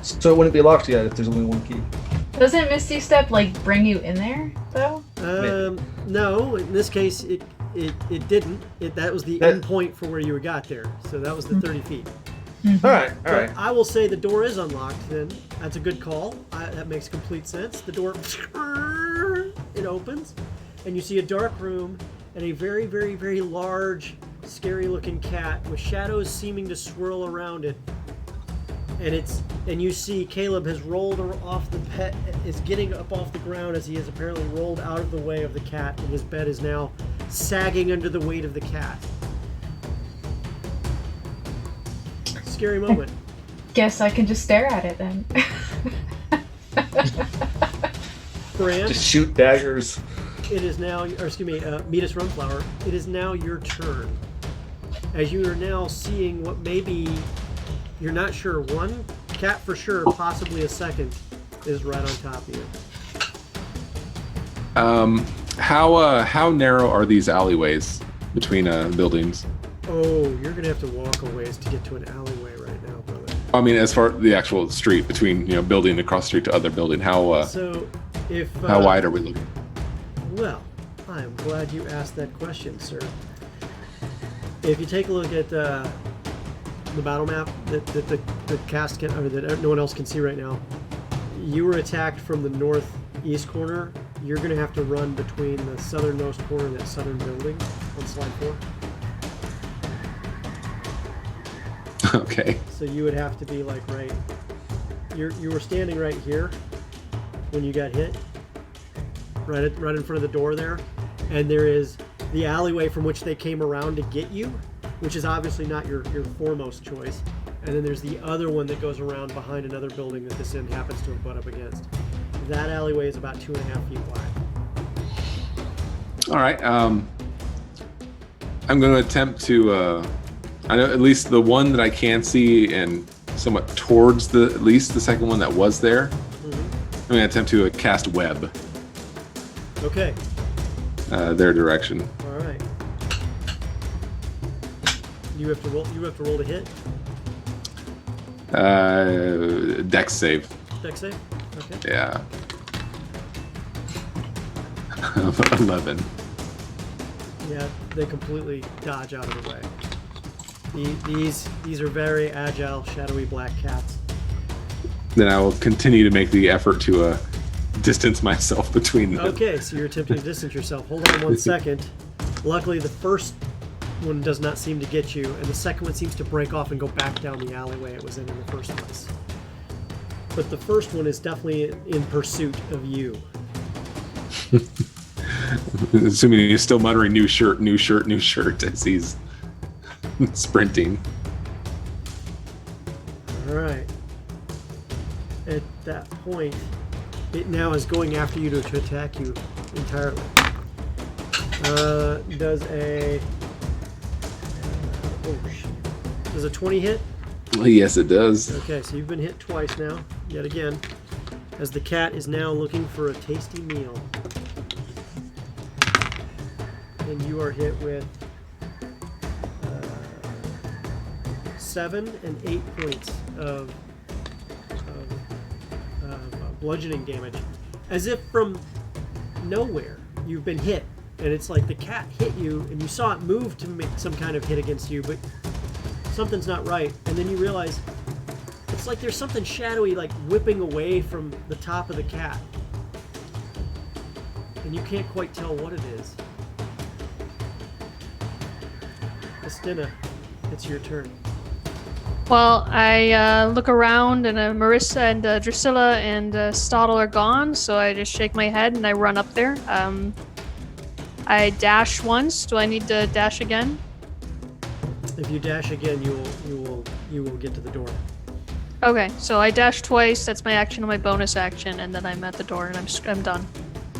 So it wouldn't be locked yet if there's only one key. Doesn't Misty Step like bring you in there though? No. In this case, it didn't. That was the end point for where you got there. So that was the 30 feet. All right. I will say the door is unlocked. Then that's a good call. That makes complete sense. The door, it opens, and you see a dark room and a very, very, very large, scary-looking cat with shadows seeming to swirl around it. And you see Caleb has rolled off the pet, is getting up off the ground as he has apparently rolled out of the way of the cat, and his bed is now sagging under the weight of the cat. Scary moment. Guess I can just stare at it then. Bran, Just shoot daggers. it is now, Metis Rumflower, it is now your turn. As you are now seeing what maybe, you're not sure, one cat for sure, possibly a second, is right on top of you. How narrow are these alleyways between buildings? Oh, you're going to have to walk a ways to get to an alleyway right now, brother. I mean, as far the actual street between building across the street to other building, how wide are we looking? Well, I'm glad you asked that question, sir. If you take a look at the battle map that the cast can, or that no one else can see right now, you were attacked from the northeast corner. You're going to have to run between the southernmost corner and that southern building on slide 4. Okay. So you would have to be like you were standing right here when you got hit, right in front of the door there, and there is the alleyway from which they came around to get you, which is obviously not your foremost choice, and then there's the other one that goes around behind another building that this inn happens to have butt up against. That alleyway is about 2.5 feet wide. All right. I'm going to attempt to. I know at least the one that I can see and somewhat towards at least the second one that was there. Mm-hmm. I'm going to attempt to cast web. Okay. Their direction. All right. You have to roll to hit. Dex save. Dex save. Okay. Yeah. 11. Yeah, they completely dodge out of the way. These are very agile, shadowy black cats. Then I will continue to make the effort to distance myself between them. Okay, so you're attempting to distance yourself. Hold on 1 second. Luckily, the first one does not seem to get you, and the second one seems to break off and go back down the alleyway it was in the first place. But the first one is definitely in pursuit of you. Assuming he's still muttering new shirt as he's sprinting. All right. At that point, it now is going after you to attack you entirely. Does a 20 hit? Yes, it does. Okay, so you've been hit twice now, yet again, as the cat is now looking for a tasty meal. And you are hit with 7 and 8 points of bludgeoning damage. As if from nowhere, you've been hit. And it's like the cat hit you, and you saw it move to make some kind of hit against you, but something's not right. And then you realize it's like there's something shadowy like whipping away from the top of the cat. And you can't quite tell what it is. Estina, it's your turn. Well, I look around, and Marissa and Drusilla and Stottle are gone, so I just shake my head and I run up there. I dash once. Do I need to dash again? If you dash again, you will get to the door. Okay, so I dash twice. That's my action and my bonus action, and then I'm at the door and I'm done.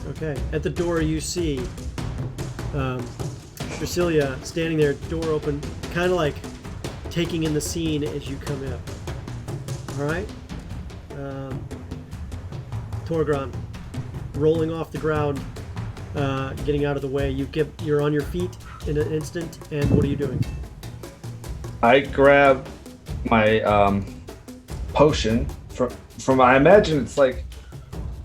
Okay. At the door, you see Drasilia standing there, door open, kind of like taking in the scene as you come in. All right. Torgron, rolling off the ground, getting out of the way. You're on your feet in an instant, and what are you doing? I grab my potion from. I imagine it's like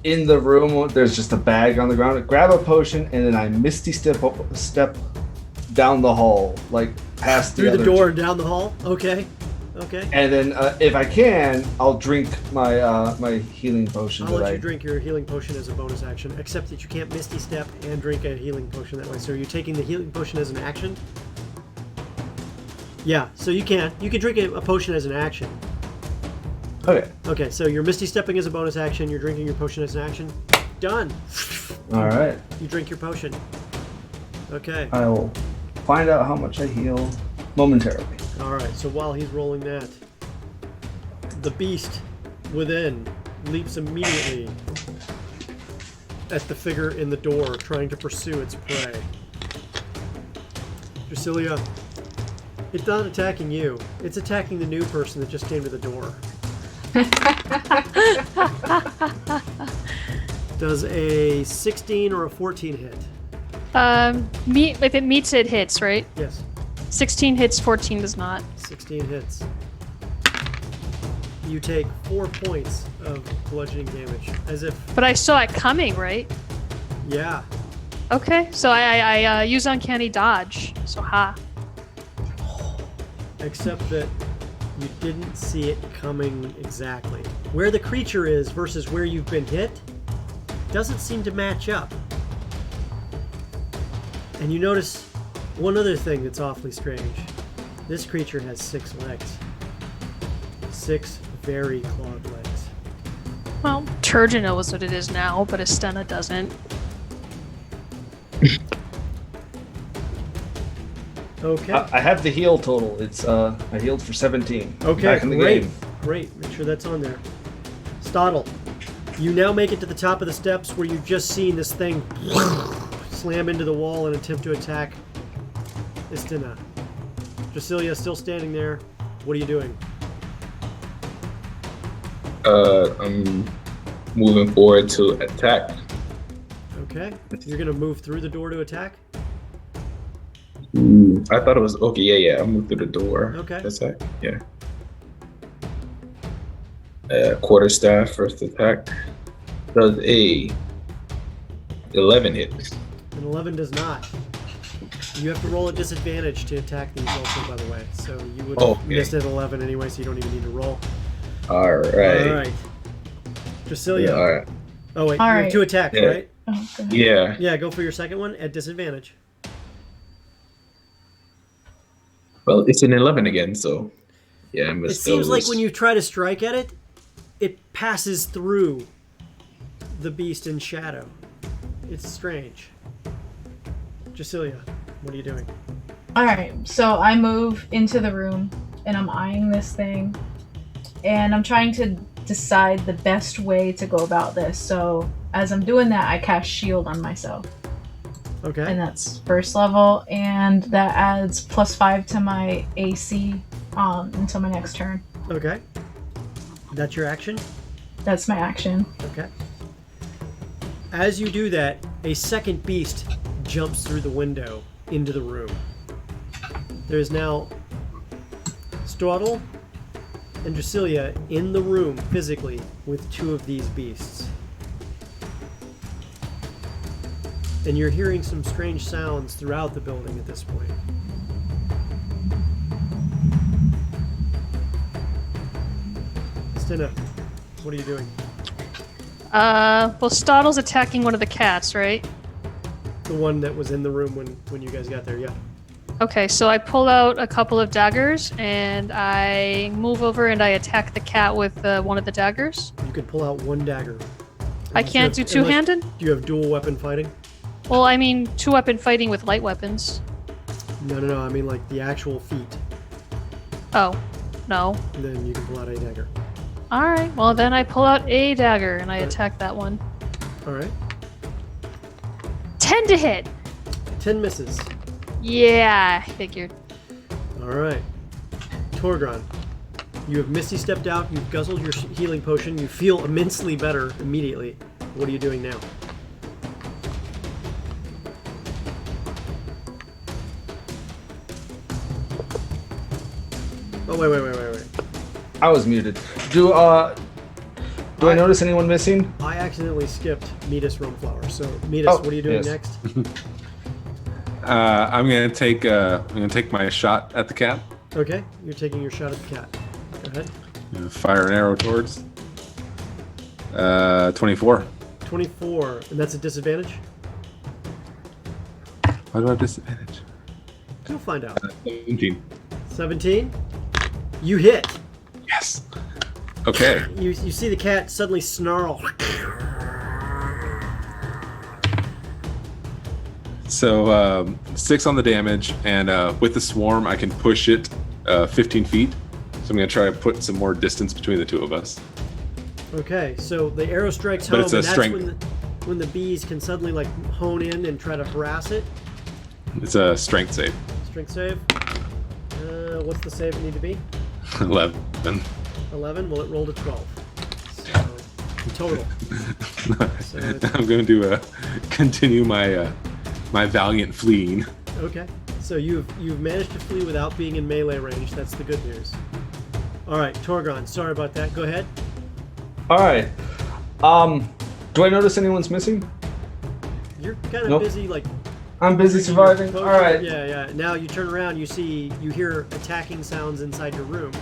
in the room. There's just a bag on the ground. I grab a potion, and then I misty step down the hall, like past through the door and down the hall. Okay. And then, if I can, I'll drink my my healing potion. I'll let you drink your healing potion as a bonus action, except that you can't misty step and drink a healing potion that way. So are you taking the healing potion as an action? Yeah, so you can drink a potion as an action. Okay, so you're misty stepping as a bonus action. You're drinking your potion as an action. Done. All right. You drink your potion. Okay. I will find out how much I heal momentarily. All right, so while he's rolling that, the beast within leaps immediately at the figure in the door, trying to pursue its prey. Drasilia, it's not attacking you. It's attacking the new person that just came to the door. Does a 16 or a 14 hit? If it meets, it hits, right? Yes. 16 hits, 14 does not. 16 hits. You take 4 points of bludgeoning damage, as if... But I saw it coming, right? Yeah. Okay, so I use uncanny dodge, so ha. Except that you didn't see it coming exactly. Where the creature is versus where you've been hit doesn't seem to match up. And you notice one other thing that's awfully strange. This creature has 6 legs. 6 very clawed legs. Well, Turgeon knows what it is now, but Astena doesn't. Okay. I have the heal total. It's I healed for 17. Okay, Back in the great. game. Great. Make sure that's on there. Stottle, you now make it to the top of the steps where you've just seen this thing slam into the wall and attempt to attack Istina. Drasilia still standing there. What are you doing? I'm moving forward to attack. Okay. You're going to move through the door to attack? Ooh, I thought it was okay. Yeah. I moved through the door. Okay. Attack. Yeah. Quarterstaff first attack. Does a 11 hit? An 11 does not. You have to roll a disadvantage to attack these also, by the way. So you would have missed at 11 anyway, so you don't even need to roll. All right. All right. Drasilia. Yeah, all right. Oh, wait. All you right. have 2 attacks, Yeah. right? Oh, go ahead. Yeah. Yeah, go for your second one at disadvantage. Well, it's an 11 again, so yeah. I It missed seems like those. when you try to strike at it, it passes through the beast in shadow. It's strange. Drasilia, what are you doing? Alright, so I move into the room and I'm eyeing this thing and I'm trying to decide the best way to go about this. So as I'm doing that, I cast shield on myself. Okay. And that's first level, and that adds +5 to my AC until my next turn. Okay. That's your action? That's my action. Okay. As you do that, a second beast jumps through the window into the room. There's now Straddle and Drasilia in the room physically with 2 of these beasts. And you're hearing some strange sounds throughout the building at this point. Stina, what are you doing? Well, Stottle's attacking one of the cats, right? The one that was in the room when you guys got there, yeah. Okay, so I pull out a couple of daggers and I move over and I attack the cat with one of the daggers. You can pull out 1 dagger. I can't do two-handed? Do you have dual weapon fighting? Well, I mean, 2-weapon fighting with light weapons. No. I mean, like the actual feat. Oh, no. And then you can pull out a dagger. Alright, well then I pull out a dagger and I attack that one. All right. 10 to hit! 10 misses. Yeah, I figured. All right. Torgron, you have Misty stepped out. You've guzzled your healing potion. You feel immensely better immediately. What are you doing now? Oh, wait. I was muted. Do I notice anyone missing? I accidentally skipped Metis Rumflower. So, Metis, Oh, what are you doing yes. next? I'm gonna take my shot at the cat. Okay, you're taking your shot at the cat. Go ahead. Fire an arrow towards. 24. 24, and that's a disadvantage? Why do I have disadvantage? You'll find out. 17. 17? You hit. Yes. Okay. You see the cat suddenly snarl. So 6 on the damage, and with the swarm, I can push it 15 feet. So I'm gonna try to put some more distance between the two of us. Okay, so the arrow strikes But home, it's a and that's strength. when the bees can suddenly like hone in and try to harass it. It's a strength save. Strength save. What's the save need to be? 11. 11. Well, it rolled a 12. So total. So it's- I'm going to continue my my valiant fleeing. okay. So you've managed to flee without being in melee range. That's the good news. All right, Torgon. Sorry about that. Go ahead. All right. Do I notice anyone's missing? You're kind of Nope. busy, like. I'm busy drinking your surviving. potion. All right. Yeah. Now you turn around, you hear attacking sounds inside your room.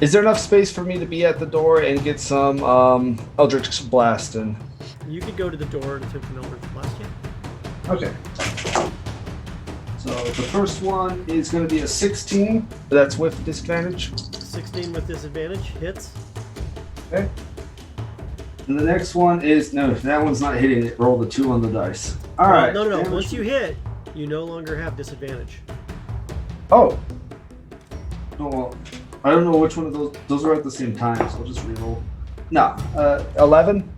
Is there enough space for me to be at the door and get some Eldritch Blast in? You could go to the door and attempt an Eldritch Blast. Yeah. Okay. So the first one is going to be a 16. That's with disadvantage. 16 with disadvantage hits. Okay. And the next one is no. That one's not hitting. It rolled a 2 on the dice. All right. No. Damage. Once you hit, you no longer have disadvantage. Oh. Oh well. I don't know which one of those. Those are at the same time, so I'll just reroll. No. 11.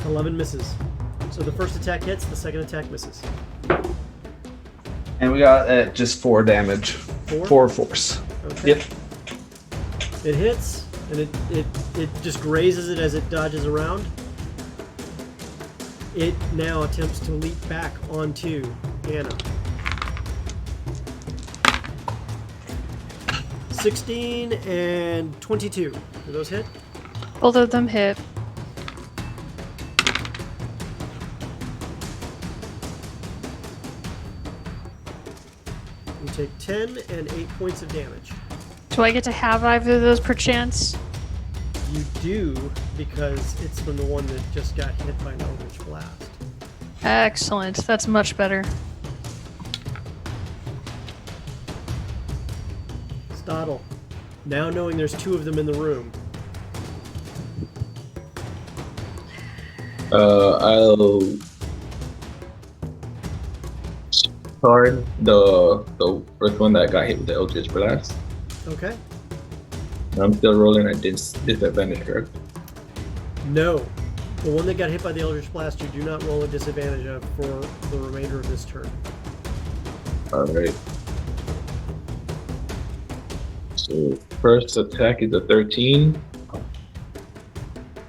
11 misses. So the first attack hits, the second attack misses. And we got just 4 damage. 4? 4 force. Okay. Yep. It hits, and it just grazes it as it dodges around. It now attempts to leap back onto Anna. 16 and 22. Do those hit? Both of them hit. You take 10 and 8 points of damage. Do I get to have either of those perchance? You do, because it's from the one that just got hit by an Eldritch Blast. Excellent. That's much better. Stoddle, now knowing there's 2 of them in the room, I'll start the first one that got hit with the Eldritch Blast. okay? I'm still rolling at disadvantage, correct? No. The one that got hit by the Eldritch Blast, you do not roll a disadvantage of for the remainder of this turn. Alright. So first attack is a 13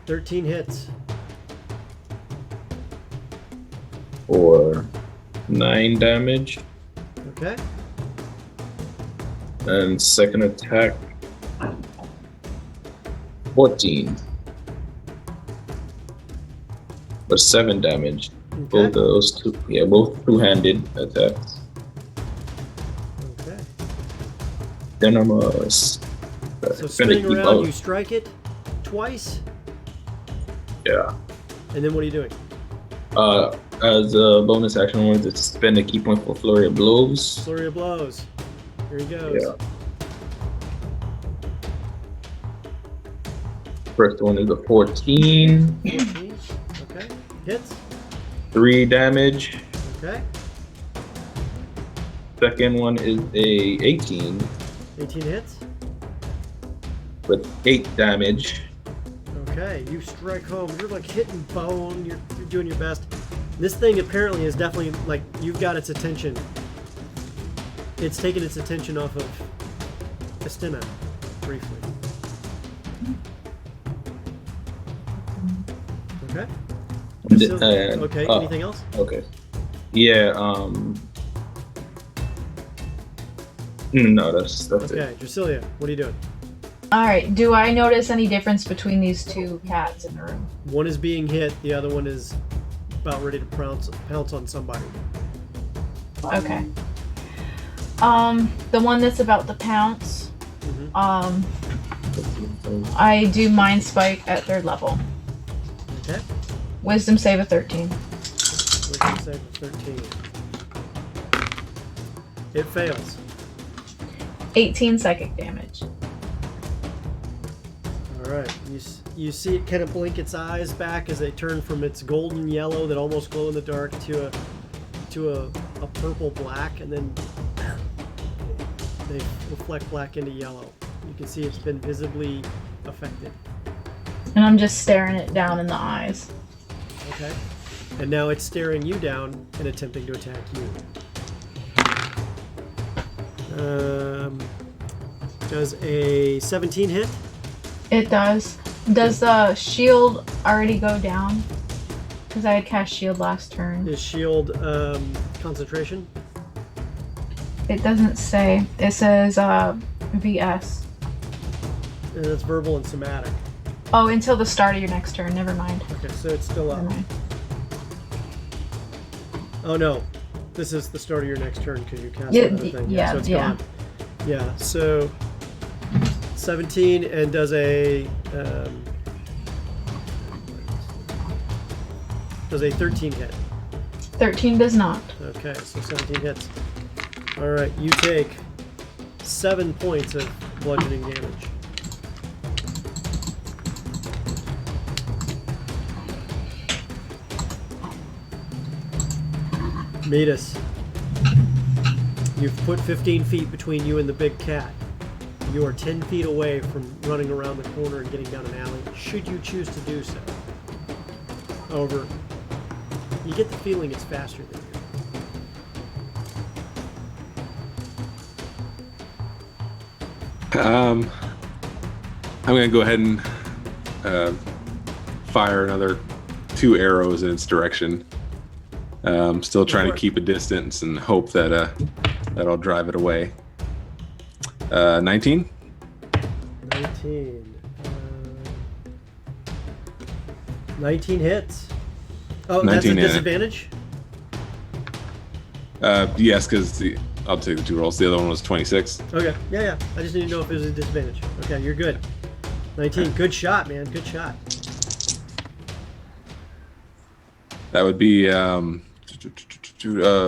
13 hits. for 9 damage. Okay? And second attack 14 for 7 damage. Both of Okay. those two, yeah, both two-handed attacks. Okay. Then I'm So spinning around, you strike it twice, yeah. and then what are you doing? As a bonus action, I wanted to spend a key point for flurry of blows. Flurry of blows. Here he goes. Yeah. First one is a 14 14. Okay. Hits. 3 damage. Okay. Second one is a 18 18 hits. with 8 damage. Okay, you strike home. You're like hitting bone. You're doing your best. This thing apparently is definitely like you've got its attention. It's taken its attention off of Estina briefly. Okay. Okay. Anything else? Okay. Yeah. No, that's Okay, it. Drasilia, what are you doing? All right. Do I notice any difference between these two cats in the room? One is being hit. The other one is about ready to pounce on somebody. Okay. The one that's about to pounce. I do Mind Spike at 3rd level. Okay. Wisdom save of 13. Wisdom save of 13. It fails. 18 psychic damage. All right. You see it kind of blink its eyes back as they turn from its golden yellow that almost glow in the dark to a purple black, and then they reflect black into yellow. You can see it's been visibly affected. And I'm just staring it down in the eyes. Okay. And now it's staring you down and attempting to attack you. Does a 17 hit? It does. Does the shield already go down? Because I had cast shield last turn. Is shield concentration? It doesn't say. It says VS. And that's verbal and somatic. Oh, until the start of your next turn. Never mind. Okay, so it's still up. Never mind. Oh no, this is the start of your next turn because you cast Yeah, another thing. yeah, so it's yeah. gone. Yeah, so 17 and does a 13 hit. 13 does not. Okay, so 17 hits. All right, you take 7 points of bludgeoning damage. Metis, you've put 15 feet between you and the big cat. You are 10 feet away from running around the corner and getting down an alley, should you choose to do so. However, you get the feeling it's faster than you. I'm going to go ahead and fire another 2 arrows in its direction. Still trying to keep a distance and hope that that'll drive it away. 19? 19 hits. Oh, 19 that's a hit. disadvantage? Yes, because I'll take the 2 rolls. The other one was 26. Okay, yeah. I just need to know if it was a disadvantage. Okay, you're good. 19. Good shot, man. Good shot. That would be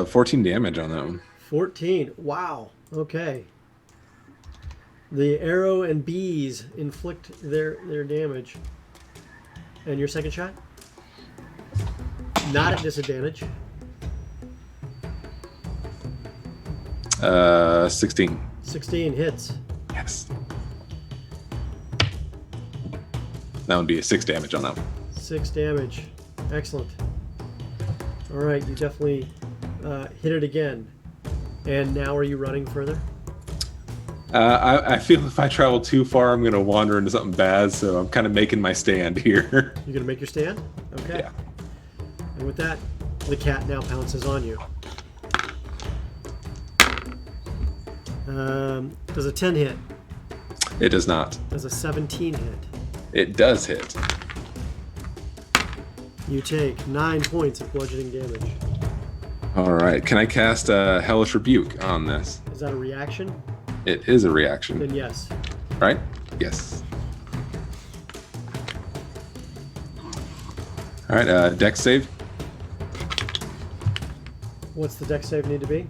14 damage on that one. 14. Wow. Okay. The arrow and bees inflict their damage. And your second shot? Not at disadvantage. 16. 16 hits. Yes. That would be a 6 damage on that one. 6 damage. Excellent. All right, you definitely hit it again. And now are you running further? I feel if I travel too far, I'm going to wander into something bad, so I'm kind of making my stand here. You're going to make your stand? Okay. Yeah. And with that, the cat now pounces on you. Does a 10 hit? It does not. Does a 17 hit? It does hit. You take 9 points of bludgeoning damage. All right. Can I cast a Hellish Rebuke on this? Is that a reaction? It is a reaction, Then yes. right? Yes. All right. Dex save. What's the dex save need to be?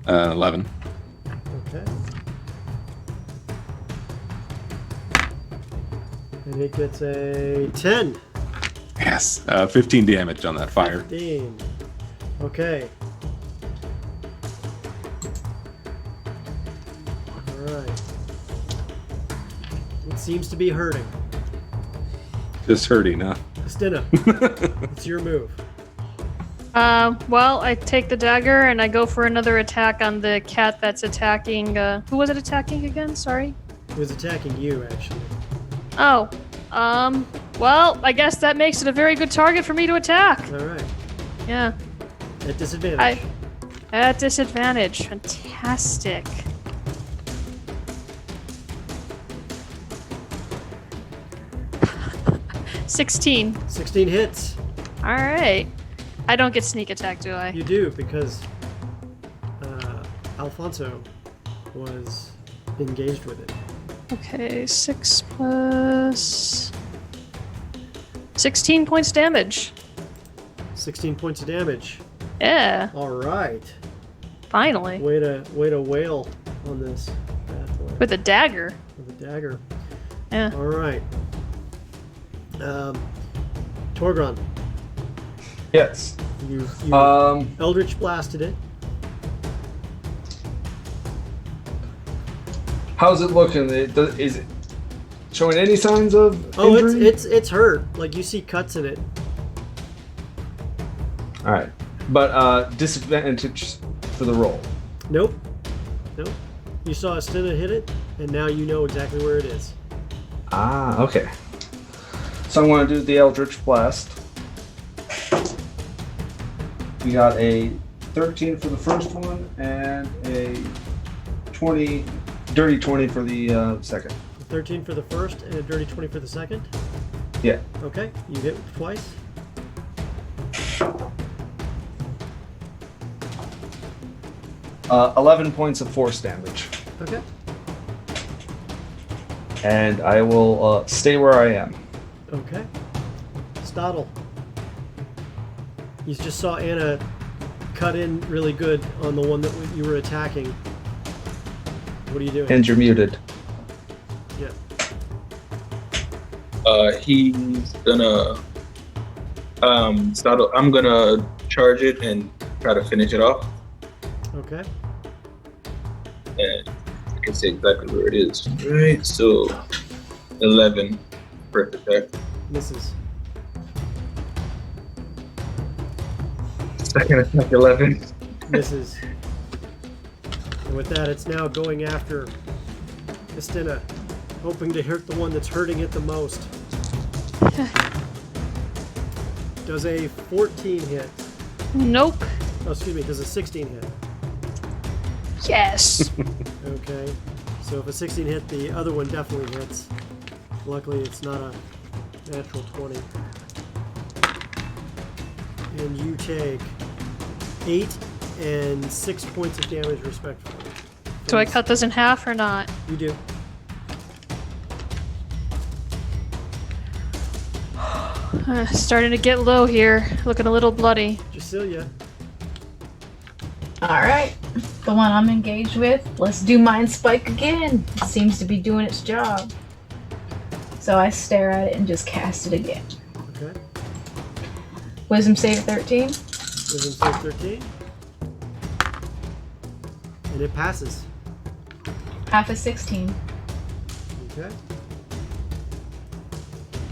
11. Okay. And it gets a 10. Yes. Yes, 15 damage on that fire. 15. Okay. Alright. It seems to be hurting. Just hurting, huh? Stina, it's your move. Well, I take the dagger and I go for another attack on the cat that's attacking. Who was it attacking again? Sorry. It was attacking you, actually. Oh. Well, I guess that makes it a very good target for me to attack. Alright. Yeah. At disadvantage. At disadvantage. Fantastic. $16. 16 hits. All right. I don't get sneak attack, do I? You do, because Alfonso was engaged with it. Okay, 6 plus 16 points damage. 16 points of damage. Yeah, Alright. finally. Way to wail on this bad boy. With a dagger. With a dagger. Yeah. Alright. Torgron, Yes. you Um. Eldritch blasted it. How's it looking? Is it showing any signs of Oh, injury? it's hurt. Like, you see cuts in it. All right, but disadvantage for the roll. Nope. You saw Stina hit it, and now you know exactly where it is. Ah, okay. So I'm going to do the Eldritch Blast. We got a 13 for the first one and a 20, dirty 20 for the second. 13 for the first and a dirty 20 for the second. Yeah. Okay, you hit twice. Uh, 11 points of force damage. Okay. And I will stay where I am. Okay. Stottle. You just saw Anna cut in really good on the one that you were attacking. What are you doing? And you're muted. Yeah. He's gonna start. I'm gonna charge it and try to finish it off. Okay. And I can say exactly where it is. Right. So 11 first attack. Misses. Second attack 11. Misses. And with that, it's now going after Estina, hoping to hurt the one that's hurting it the most. Does a 14 hit? Nope. Oh, excuse me, does a 16 hit? Yes. Okay. So if a 16 hit, the other one definitely hits. Luckily, it's not a natural 20. And you take 8 and 6 points of damage, respectively. Do I cut this in half or not? You do. Starting to get low here. Looking a little bloody. Jacilia. Alright, the one I'm engaged with. Let's do Mind Spike again. It seems to be doing its job. So I stare at it and just cast it again. Okay. Wisdom save 13. Wisdom save 13. And it passes. Half a 16. Okay.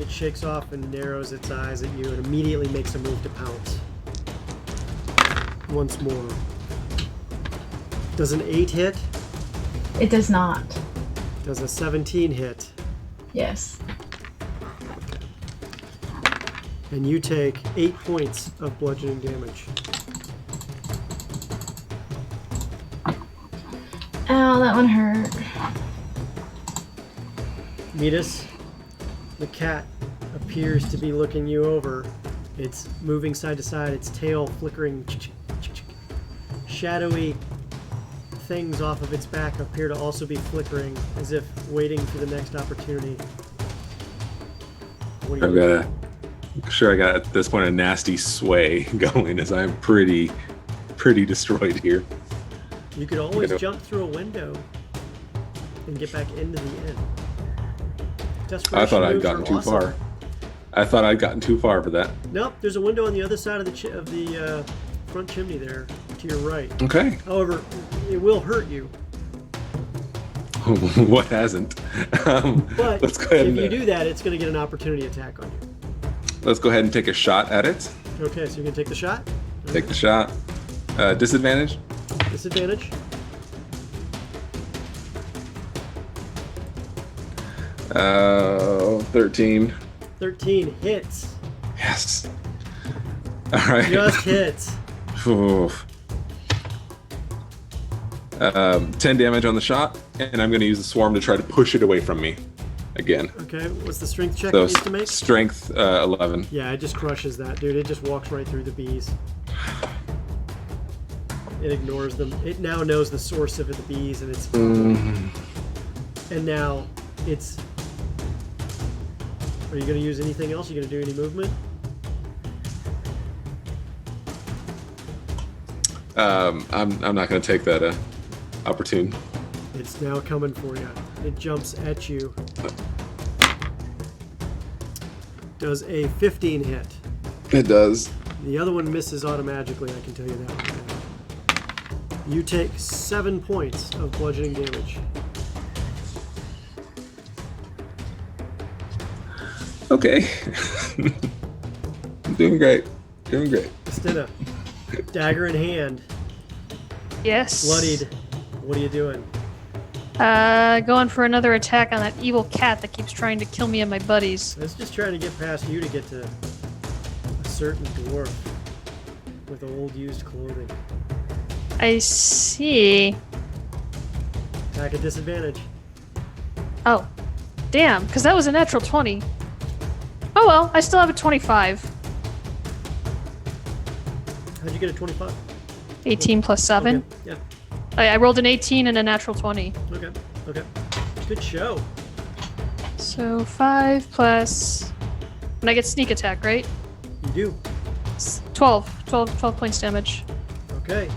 It shakes off and narrows its eyes at you and immediately makes a move to pounce. Once more. Does an 8 hit? It does not. Does a 17 hit? Yes. And you take 8 points of bludgeoning damage. Ow, that one hurt. Metis, the cat appears to be looking you over. It's moving side to side, its tail flickering. Shadowy things off of its back appear to also be flickering, as if waiting for the next opportunity. What do you I got at this point a nasty sway going, as I'm pretty destroyed here. You could always jump through a window and get back into the inn. I thought I'd Desperation gotten moves too are awesome. far. I thought I'd gotten too far for that. Nope, there's a window on the other side of the front chimney there, to your right. Okay. However, it will hurt you. What hasn't? But let's go ahead if and you do that, it's going to get an opportunity attack on you. let's go ahead and take a shot at it. Okay, so you're going to take the shot? Take the shot. Disadvantage. Disadvantage? 13. 13 hits. Yes. All right. Just hits. Oof. 10 damage on the shot, and I'm going to use the swarm to try to push it away from me again. Okay, what's the strength check So it needs to make? strength 11. Yeah, it just crushes that, dude. It just walks right through the bees. It ignores them. It now knows the source of the bees, and it's... And now it's... Are you going to use anything else? Are you going to do any movement? I'm not going to take that opportune. It's now coming for you. It jumps at you. Does a 15 hit. It does. The other one misses automatically, I can tell you that right now. You take 7 points of bludgeoning damage. Okay. I'm doing great. Doing great. Stina, dagger in hand, Yes. bloodied. What are you doing? Going for another attack on that evil cat that keeps trying to kill me and my buddies. Let's just try to get past you to get to a certain dwarf with old used clothing. I see. Attack at disadvantage. Oh, damn, because that was a natural 20. Oh well, I still have a 25. How'd you get a 25? 18 plus 7. Okay. Yeah. I rolled an 18 and a natural 20. Okay. Okay. Good show. So 5 plus... And I get sneak attack, right? You do. 12 points damage. Okay.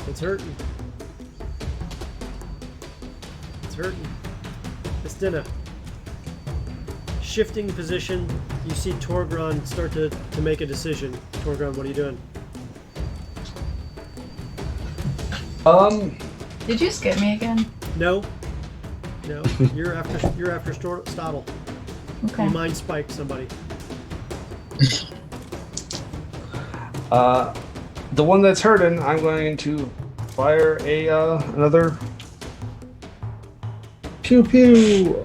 It's hurting. It's hurting. Estina. Shifting position. You see Torgron start to make a decision. Torgron, what are you doing? Did you skip me again? No. No. You're after Stottle. Okay. You mind spike somebody. The one that's hurting, I'm going to fire a another pew pew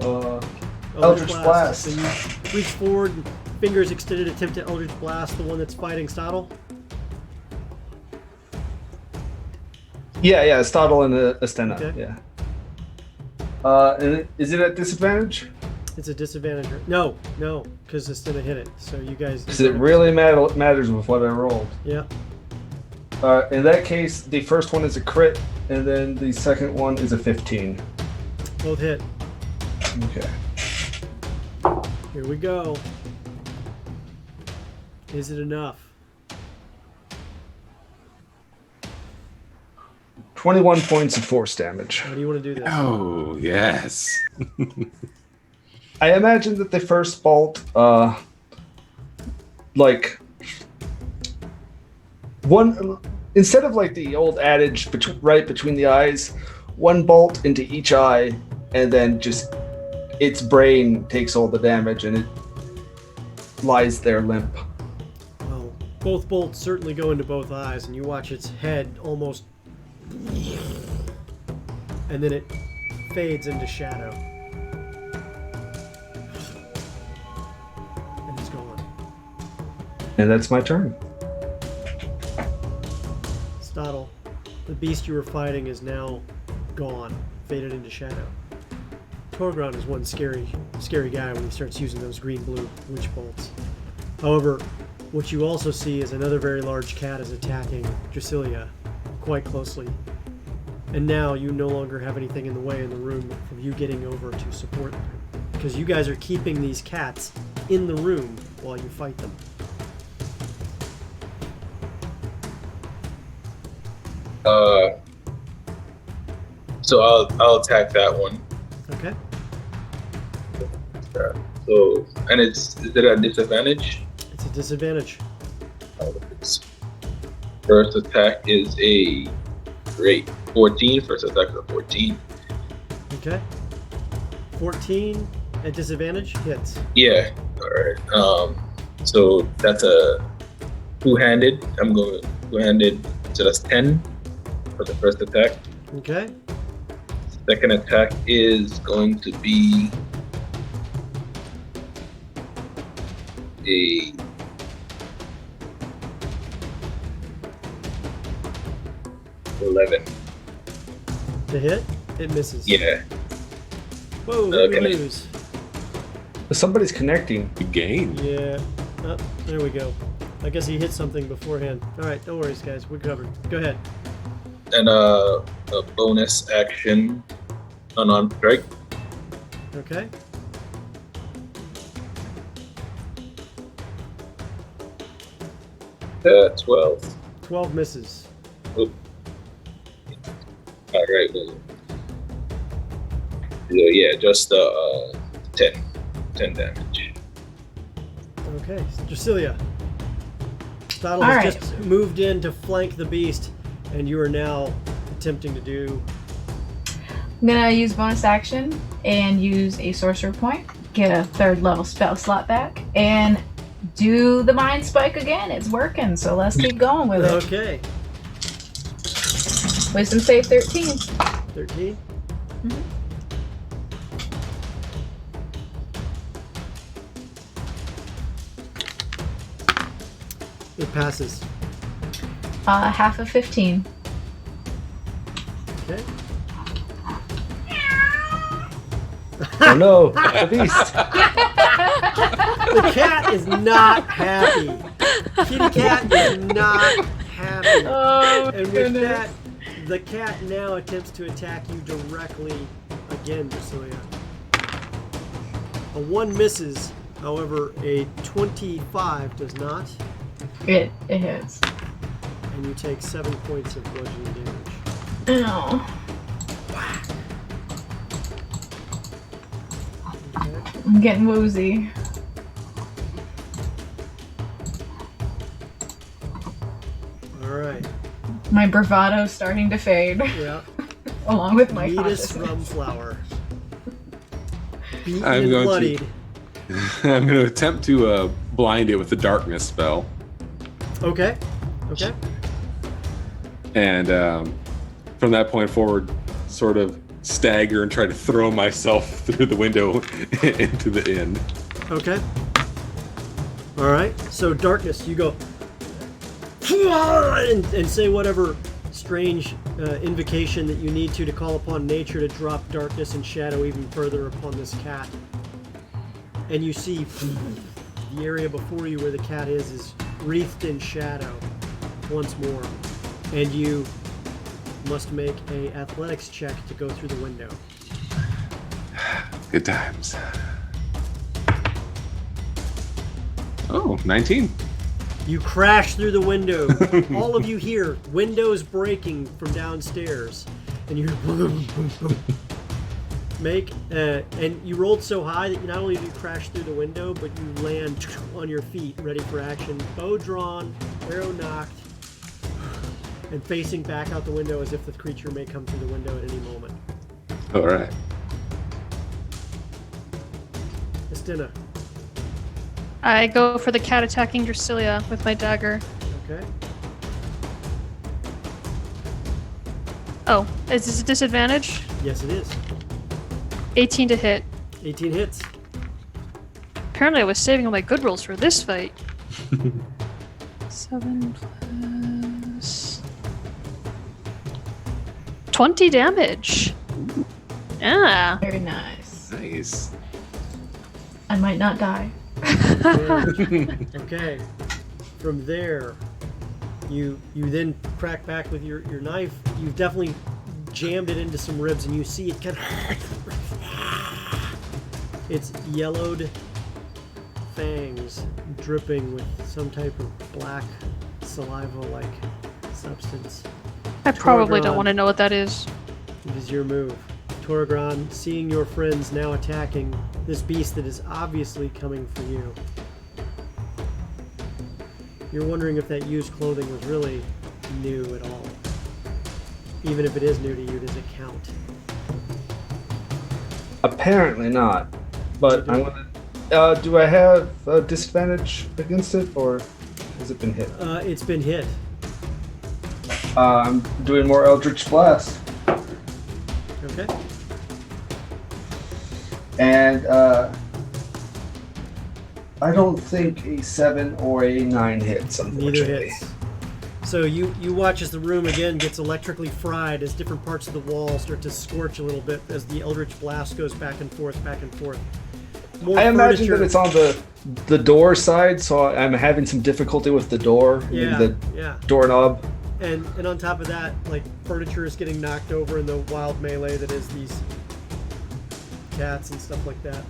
Eldritch Blast. So you reach forward, fingers extended, attempt to Eldritch Blast the one that's fighting Stottle. Yeah, Stottle and Estina. Okay. Yeah. And is it at disadvantage? It's a disadvantage. No, because Estina hit it. So you guys. Because it really matters with what I rolled. Yeah. In that case, the first one is a crit, and then the second one is a 15. Both hit. Okay. Here we go. Is it enough? 21 points of force damage. How do you want to do this? Oh, yes. I imagine that the first bolt, like one, instead of like the old adage right between the eyes, one bolt into each eye, and then just its brain takes all the damage and it lies there limp. Well, both bolts certainly go into both eyes, and you watch its head almost, and then it fades into shadow. And it's gone. And that's my turn. Stottle, the beast you were fighting is now gone, faded into shadow. Torgron is one scary guy when he starts using those green-blue witch bolts. However, what you also see is another very large cat is attacking Drasilia quite closely. And now you no longer have anything in the way in the room from you getting over to support them. Because you guys are keeping these cats in the room while you fight them. So I'll attack that one. Okay? So So, and is it a disadvantage? It's a disadvantage. Its first attack is a great 14. First attack is a 14. Okay. 14 at disadvantage hits. Yeah. All right. So that's a two-handed. I'm going two-handed. So that's 10 for the first attack. Okay. Second attack is going to be a 11. To hit, it misses. Yeah. Whoa, Okay. we lose. Somebody's connecting. Good game. Yeah. Oh, there we go. I guess he hit something beforehand. All right, no worries, guys. We're covered. Go ahead. And a bonus action, unarmed strike. Okay. Uh, 12. 12 misses. Oop. All right. Well, yeah, just 10 damage. Okay, Drasilia. Stottle All has right. just moved in to flank the beast, and you are now attempting to do. I'm gonna use bonus action and use a sorcerer point, get a 3rd level spell slot back, and do the mind spike again. It's working, so let's keep going with it. Okay. Wisdom save 13. 13. It passes. Half of 15. Okay. Oh no, the beast. The cat is not happy. Kitty cat is not happy. Oh, And with that, the cat now attempts to attack you directly again, Drasilia. A 1 misses, however, a 25 does not, It hits. and you take 7 points of bludgeoning damage. Oh, Okay. I'm getting woozy. Alright. My bravado's starting to fade, Yeah. along with my Meatus consciousness. Rumflower. Beaten I'm and going to- bloodied. I'm going to attempt to blind it with the darkness spell. Okay. Okay. And from that point forward, sort of stagger and try to throw myself through the window into the inn. Okay. Alright. So, darkness, you go. And say whatever strange invocation that you need to call upon nature to drop darkness and shadow even further upon this cat. And you see the area before you where the cat is wreathed in shadow once more. And you must make a athletics check to go through the window. Good times. Oh, 19. You crash through the window. All of you hear windows breaking from downstairs, and you hear boom, boom, boom. And you rolled so high that not only do you crash through the window, but you land on your feet, ready for action, bow drawn, arrow knocked, and facing back out the window as if the creature may come through the window at any moment. All right. Estina. I go for the cat attacking Drasilia with my dagger. Okay. Oh, is this a disadvantage? Yes, it is. 18 to hit. 18 hits. Apparently I was saving all my good rolls for this fight. 7 plus 20 damage. Yeah. Very nice. Nice. I might not die. Okay. From there, you then crack back with your knife. You've definitely jammed it into some ribs, and you see it kind of. It's yellowed fangs dripping with some type of black saliva-like substance. I probably Torgron. don't want to know what that is. It is your move. Torgron, seeing your friends now attacking this beast that is obviously coming for you. You're wondering if that used clothing was really new at all. Even if it is new to you, does it count? Apparently not. But I'm gonna. Do I have a disadvantage against it, or has it been hit? It's been hit. I'm doing more Eldritch Blast. Okay. And I don't think a 7 or a 9 hits, unfortunately. Neither hits. So you watch as the room again gets electrically fried as different parts of the wall start to scorch a little bit as the Eldritch Blast goes back and forth, back and forth. More I imagine furniture. that it's on the door side, so I'm having some difficulty with the door, Yeah, the yeah. doorknob. And on top of that, like, furniture is getting knocked over in the wild melee that is these cats and stuff like that.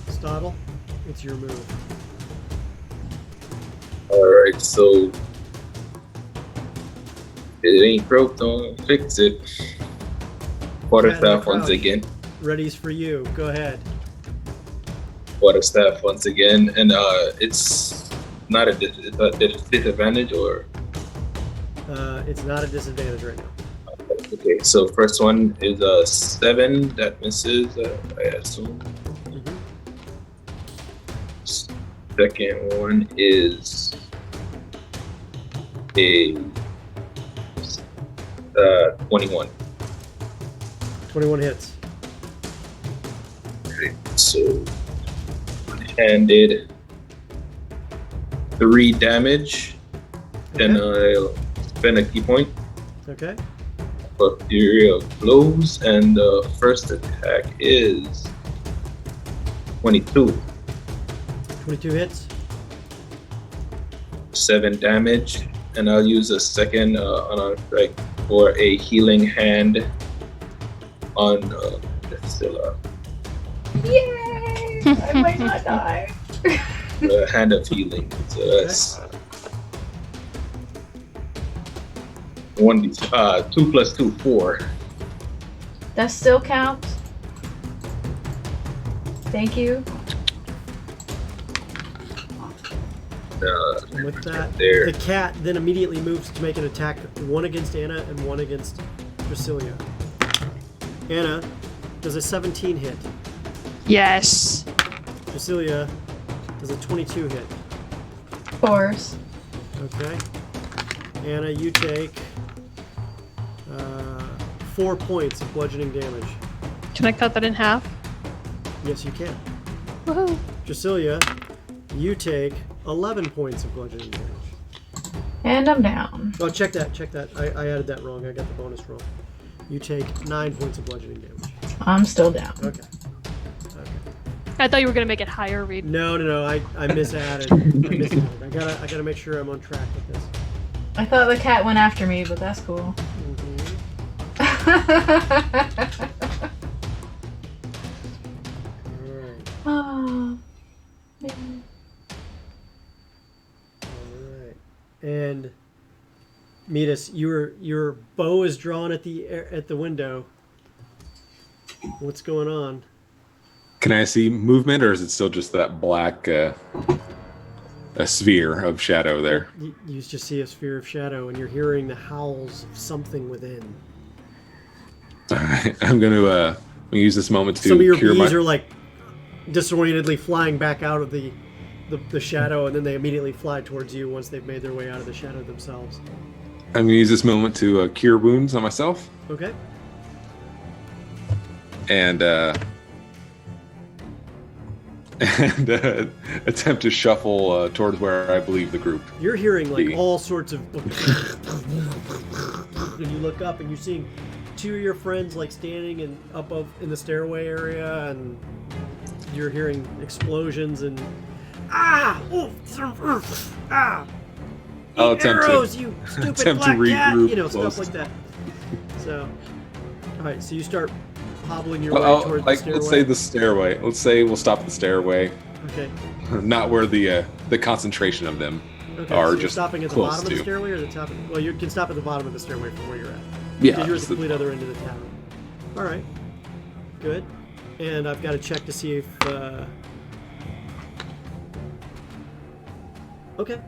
Stottle, it's your move. Alright, so it ain't broke, don't fix it. Quarterstaff once again. Ready's for you. Go ahead. Quarterstaff once again, and it's not a disadvantage, or It's not a disadvantage right now. okay. So first one is a 7 that misses. I assume. Mhm. Second one is a 21. 21 hits. Okay, so one-handed 3 damage. Then I'll spend a key point Okay. for Fury of Blows, and the first attack is 22. 22 hits. 7 damage, and I'll use a second on a strike for a healing hand on Priscilla. Yay! I might not die. The hand of healing. So that's 2 plus 2, 4. That still counts. Thank you. And with that, There. the cat then immediately moves to make an attack, one against Anna and one against Drasilia. Anna does a 17 hit. Yes. Drasilia does a 22 hit. Of course. Okay. Anna, you take 4 points of bludgeoning damage. Can I cut that in half? Yes, you can. Woohoo. Drasilia, you take 11 points of bludgeoning damage. And I'm down. Oh, check that. I added that wrong. I got the bonus wrong. You take 9 points of bludgeoning damage. I'm still down. Okay. I thought you were gonna make it higher, Reed. No. I misadded. I gotta make sure I'm on track with this. I thought the cat went after me, but that's cool. Alright. Oh, man. Alright. And Midas, your bow is drawn at the window. What's going on? Can I see movement, or is it still just that black a sphere of shadow there? You just see a sphere of shadow, and you're hearing the howls of something within. I'm going to use this moment to Some of your cure bees my... are like disorientedly flying back out of the shadow, and then they immediately fly towards you once they've made their way out of the shadow themselves. I'm going to use this moment to cure wounds on myself. Okay. And attempt to shuffle towards where I believe the group. You're hearing like Be. all sorts of. And you look up and you're seeing 2 of your friends like standing in the stairway area, and you're hearing explosions and ah, I'll attempt arrows, to you stupid attempt to black cat, regroup stuff close. like that. So, all right, so you start hobbling your Well, way towards like, the stairway. let's say the stairway. Let's say we'll stop at the stairway, Okay. not where the concentration of them Okay. are So you're just stopping at the close bottom of the to. stairway or the top? Well, you can stop at the bottom of the stairway from where you're at. Yeah. Because you're at just the complete other end of the town. All right. Good. And I've got to check to see if... Okay.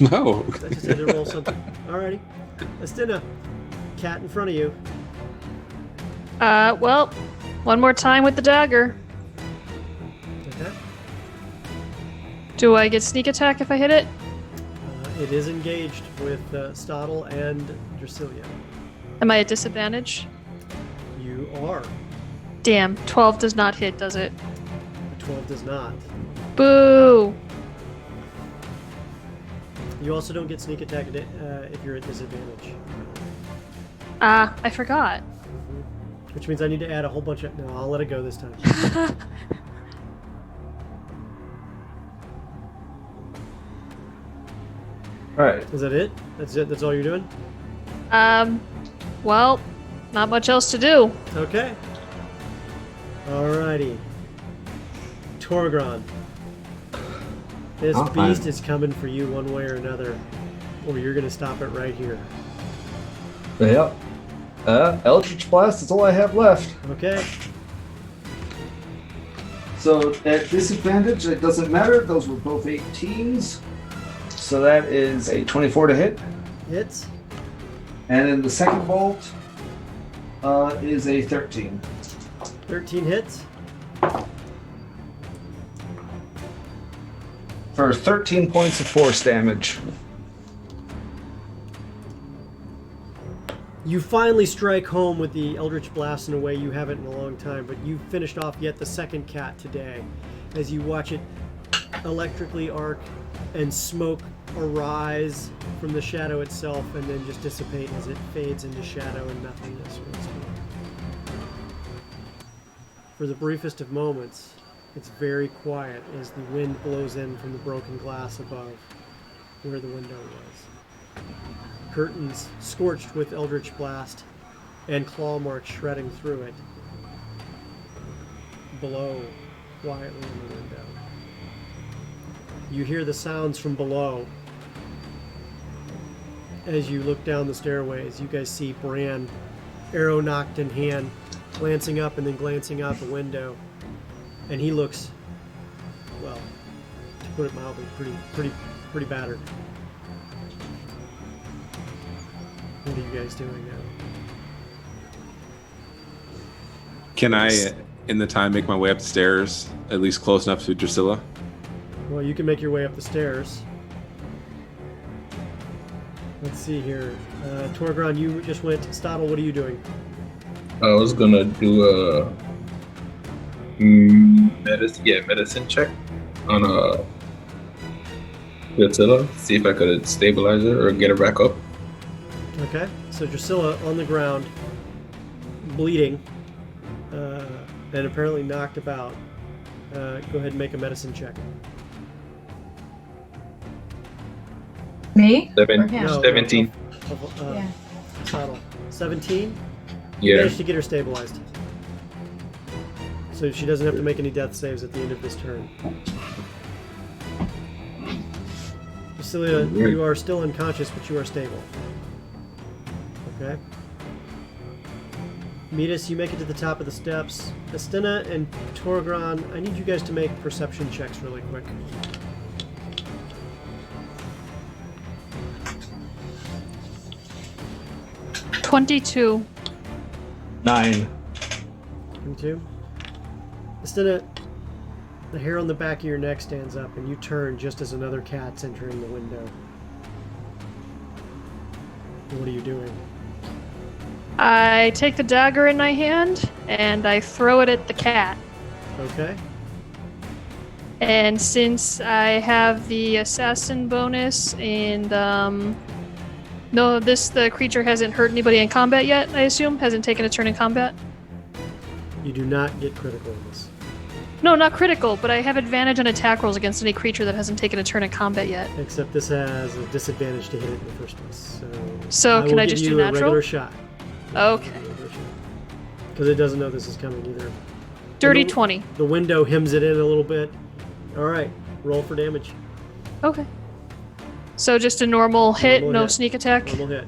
No. I just had to roll something. Alrighty. Estina, cat in front of you. Well, one more time with the dagger. Okay. Do I get sneak attack if I hit it? It is engaged with Stottle and Drasilia. Am I at disadvantage? You are. Damn, 12 does not hit, does it? 12 does not. Boo! You also don't get sneak attack if you're at disadvantage. I forgot. Which means I need to add a whole bunch of... No, I'll let it go this time. All right. Is that it? That's it? That's all you're doing? Well, not much else to do. Okay. Alrighty. Torgron. This I'm fine. beast is coming for you one way or another. Or you're going to stop it right here. Yep. Eldritch Blast is all I have left. Okay. So at disadvantage, it doesn't matter. Those were both 18s. So that is a 24 to hit. Hits. And then the second bolt is a 13. 13 hits. For 13 points of force damage. You finally strike home with the Eldritch Blast in a way you haven't in a long time, but you finished off yet the second cat today as you watch it electrically arc and smoke arise from the shadow itself and then just dissipate as it fades into shadow and nothingness once more. For the briefest of moments, it's very quiet as the wind blows in from the broken glass above where the window was. Curtains scorched with Eldritch Blast and claw marks shredding through it. Below, quietly in the window. You hear the sounds from below. As you look down the stairways, you guys see Bran, arrow knocked in hand, glancing up and then glancing out the window. And he looks, well, to put it mildly, pretty battered. What are you guys doing now? Can I, in the time, make my way up the stairs, at least close enough to Drusilla? Well, you can make your way up the stairs. Let's see here. Torgron, you just went. Stottle, what are you doing? I was gonna do a medicine check on Drusilla, see if I could stabilize her or get her back up. Okay, so Drusilla on the ground, bleeding, and apparently knocked about. Go ahead and make a medicine check. Me? Seven- Or him? No, 17. Yeah. Stottle. 17? Yeah. You managed to get her stabilized. So she doesn't have to make any death saves at the end of this turn. Drusilla, you are still unconscious, but you are stable. Okay. Metis, you make it to the top of the steps. Estina and Torgron, I need you guys to make perception checks really quick. $22. 9. You too? Estina, the hair on the back of your neck stands up and you turn just as another cat's entering the window. What are you doing? I take the dagger in my hand and I throw it at the cat. Okay. And since I have the assassin bonus and the creature hasn't hurt anybody in combat yet, I assume? Hasn't taken a turn in combat? You do not get critical in this. No, not critical, but I have advantage on attack rolls against any creature that hasn't taken a turn in combat yet. Except this has a disadvantage to hit it in the first place. So can will I give just you do a natural? regular shot. Okay. Because it doesn't know this is coming either. Dirty And 20. The window hems it in a little bit. All right, roll for damage. Okay. So just a normal hit, Normal no hit. sneak attack? Normal hit.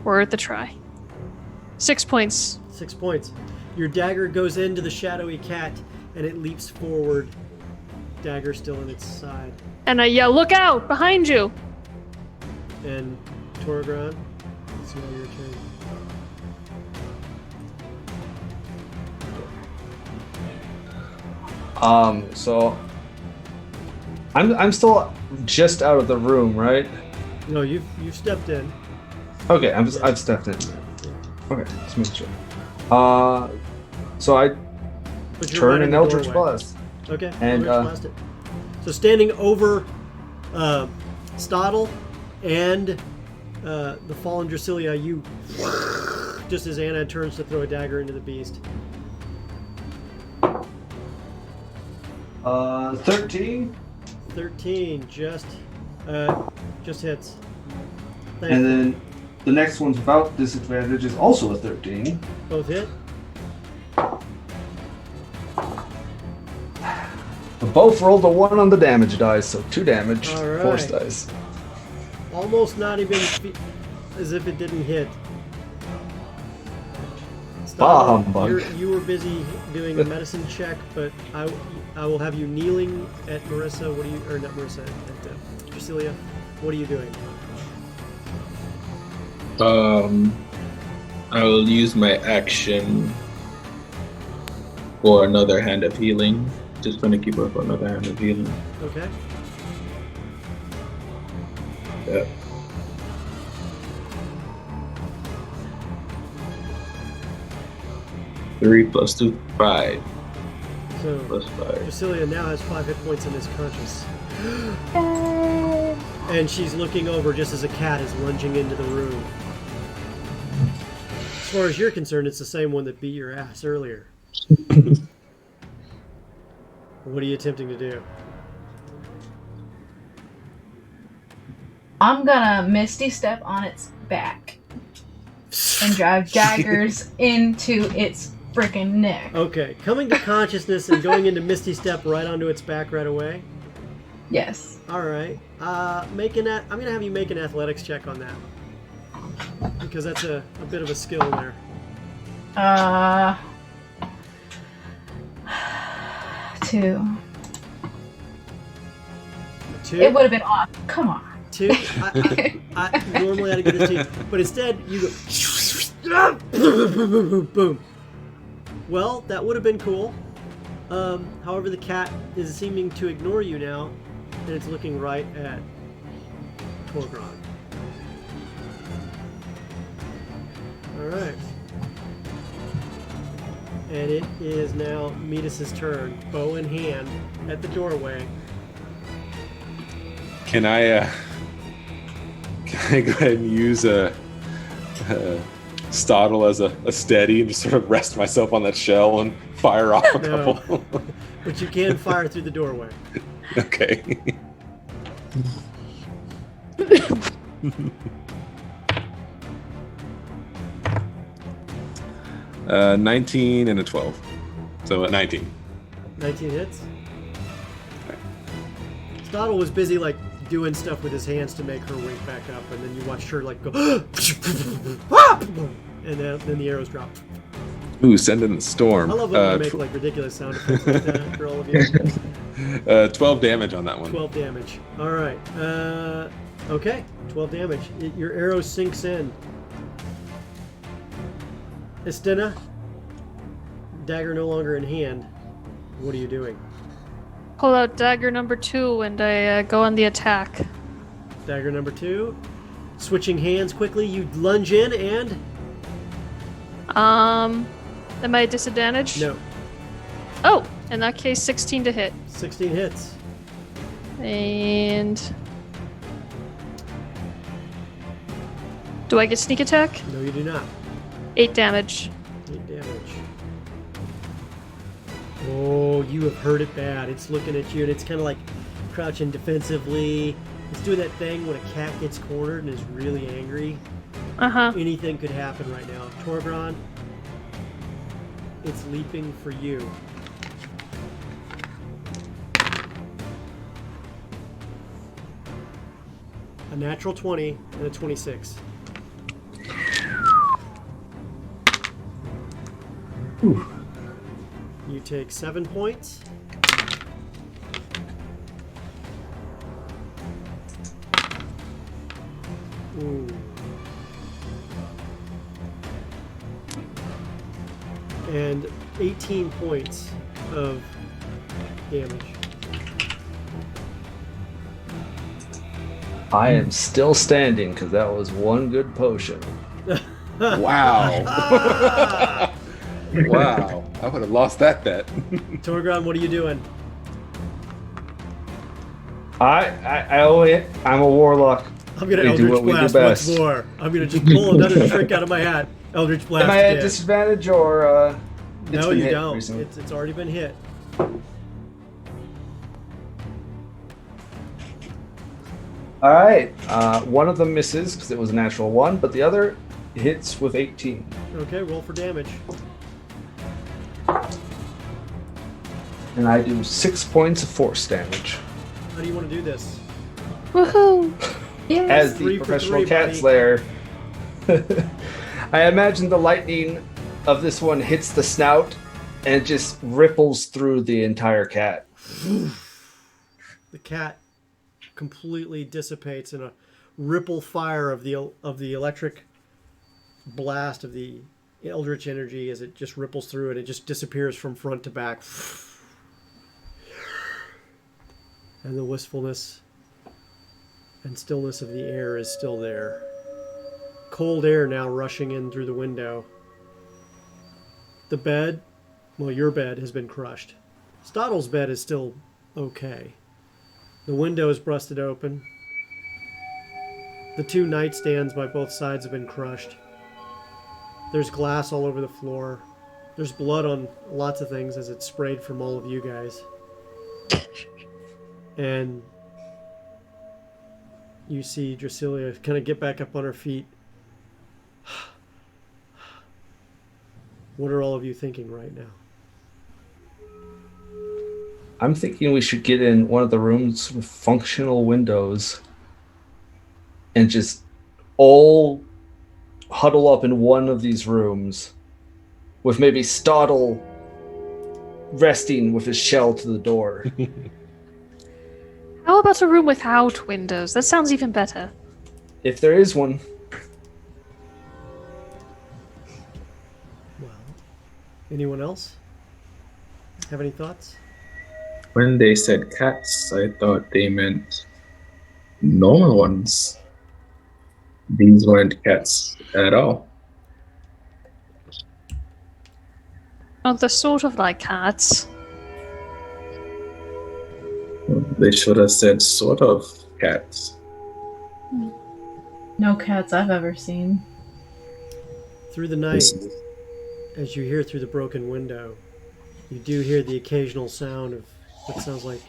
Worth a try. 6 points. 6 points. Your dagger goes into the shadowy cat, and it leaps forward. Dagger still in its side. And I yell, "Look out! Behind you!" And Toragron, it's now your turn. So I'm still just out of the room, right? No, you've stepped in. Okay, I've stepped in. Okay, just make sure. So I But you're turn right in an the Eldritch doorway. Blast. Okay, And, Eldritch Blast it. So standing over Stottle and the fallen Drasilia, you just as Anna turns to throw a dagger into the beast. 13. 13 just hits. And then the next one's without disadvantage is also a 13. Both hit. We both rolled a 1 on the damage dice, so 2 damage, All right. force dice. Almost not even as if it didn't hit. Bah humbug. You were busy doing a medicine check, but I will have you kneeling at Marissa. What are you, or not Marissa, at Drasilia? What are you doing? I will use my action for another hand of healing. Just gonna keep up another hand of healing. Okay. Yeah. Three plus 2, 5. So Plus 5. Drasilia now has 5 hit points and is conscious. And she's looking over just as a cat is lunging into the room. As far as you're concerned, it's the same one that beat your ass earlier. What are you attempting to do? I'm gonna Misty Step on its back and drive daggers into its freaking neck. Okay, coming to consciousness and going into Misty Step right onto its back right away. Yes. All right. I'm gonna have you make an athletics check on that because that's a bit of a skill there. 2. 2. It would have been off. Come on. 2. I normally I'd give this to you, but instead you go boom, boom. Well, that would have been cool. However, the cat is seeming to ignore you now, and it's looking right at Torgron. All right. And it is now Midas' turn, bow in hand, at the doorway. Can I go ahead and use a Stottle as a steady and just sort of rest myself on that shell and fire off a No. couple? But you can fire through the doorway. Okay. 19 and a 12. So 19. 19 hits. Stottle was busy like doing stuff with his hands to make her wake back up, and then you watched her like go, and then the arrows drop. Ooh, send in the storm. I love when you make like ridiculous sound effects like that for all of you. 12 damage on that one. 12 damage. All right. Okay. 12 damage. Your arrow sinks in. Estina, dagger no longer in hand. What are you doing? Pull out dagger number 2 and I go on the attack. Dagger number 2. Switching hands quickly, you lunge in and... Am I at disadvantage? No. Oh, in that case, 16 to hit. 16 hits. And... do I get sneak attack? No, you do not. 8 damage. 8 damage. Oh, you have hurt it bad. It's looking at you and it's kind of like crouching defensively. It's doing that thing when a cat gets cornered and is really angry. Uh-huh. Anything could happen right now. Torbron, it's leaping for you. A natural 20 and a 26. You take 7 points. Ooh. And 18 points of damage. I am still standing because that was one good potion. Wow. Wow. I would have lost that bet. Torgon, what are you doing? I'm a warlock. I'm gonna We do Eldritch what we do Blast best. once more. I'm gonna just pull another trick out of my hat. Eldritch Blast Am I at again. disadvantage or it's No, been you hit don't. recently? It's already been hit. All right. One of them misses because it was a natural 1, but the other hits with 18. Okay, roll for damage. And I do 6 points of force damage. How do you want to do this? Woohoo! As the 3 for professional 3, cat buddy. slayer, I imagine the lightning of this one hits the snout and it just ripples through the entire cat. The cat completely dissipates in a ripple fire of the electric blast of the eldritch energy as it just ripples through and it just disappears from front to back. And the wistfulness and stillness of the air is still there. Cold air now rushing in through the window. The bed, well, your bed has been crushed. Stottle's bed is still okay. The window is busted open. The 2 nightstands by both sides have been crushed. There's glass all over the floor. There's blood on lots of things as it's sprayed from all of you guys. And you see Drasilia kind of get back up on her feet. What are all of you thinking right now? I'm thinking we should get in one of the rooms with functional windows and just all huddle up in one of these rooms with maybe Stottle resting with his shell to the door. How about a room without windows? That sounds even better. If there is one. Well, anyone else have any thoughts? When they said cats, I thought they meant normal ones. These weren't cats at all. Oh, they're sort of like cats. They should have said sort of cats. No cats I've ever seen. Through the night, as you hear through the broken window, you do hear the occasional sound of what sounds like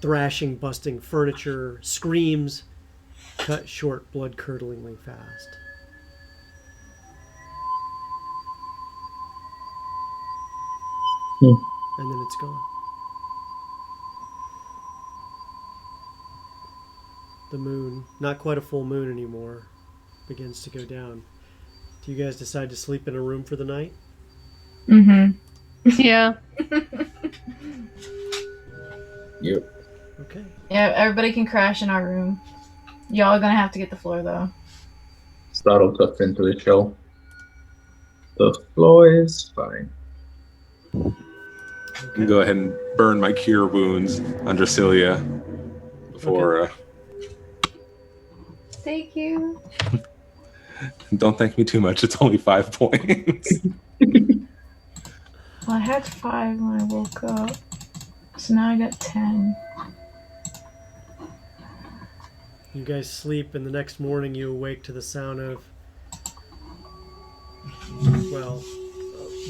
thrashing, busting furniture, screams, cut short blood-curdlingly fast. And then it's gone. The moon, not quite a full moon anymore, begins to go down. Do you guys decide to sleep in a room for the night? Mm-hmm. Yeah. Yep. Okay. Yeah, everybody can crash in our room. Y'all gonna have to get the floor though. Startled tucked into the shell. The floor is fine. I can go ahead and burn my cure wounds on Drasilia before. Thank you. Don't thank me too much. It's only 5 points. Well, I had 5 when I woke up, so now I got 10. You guys sleep, and the next morning you awake to the sound of, well,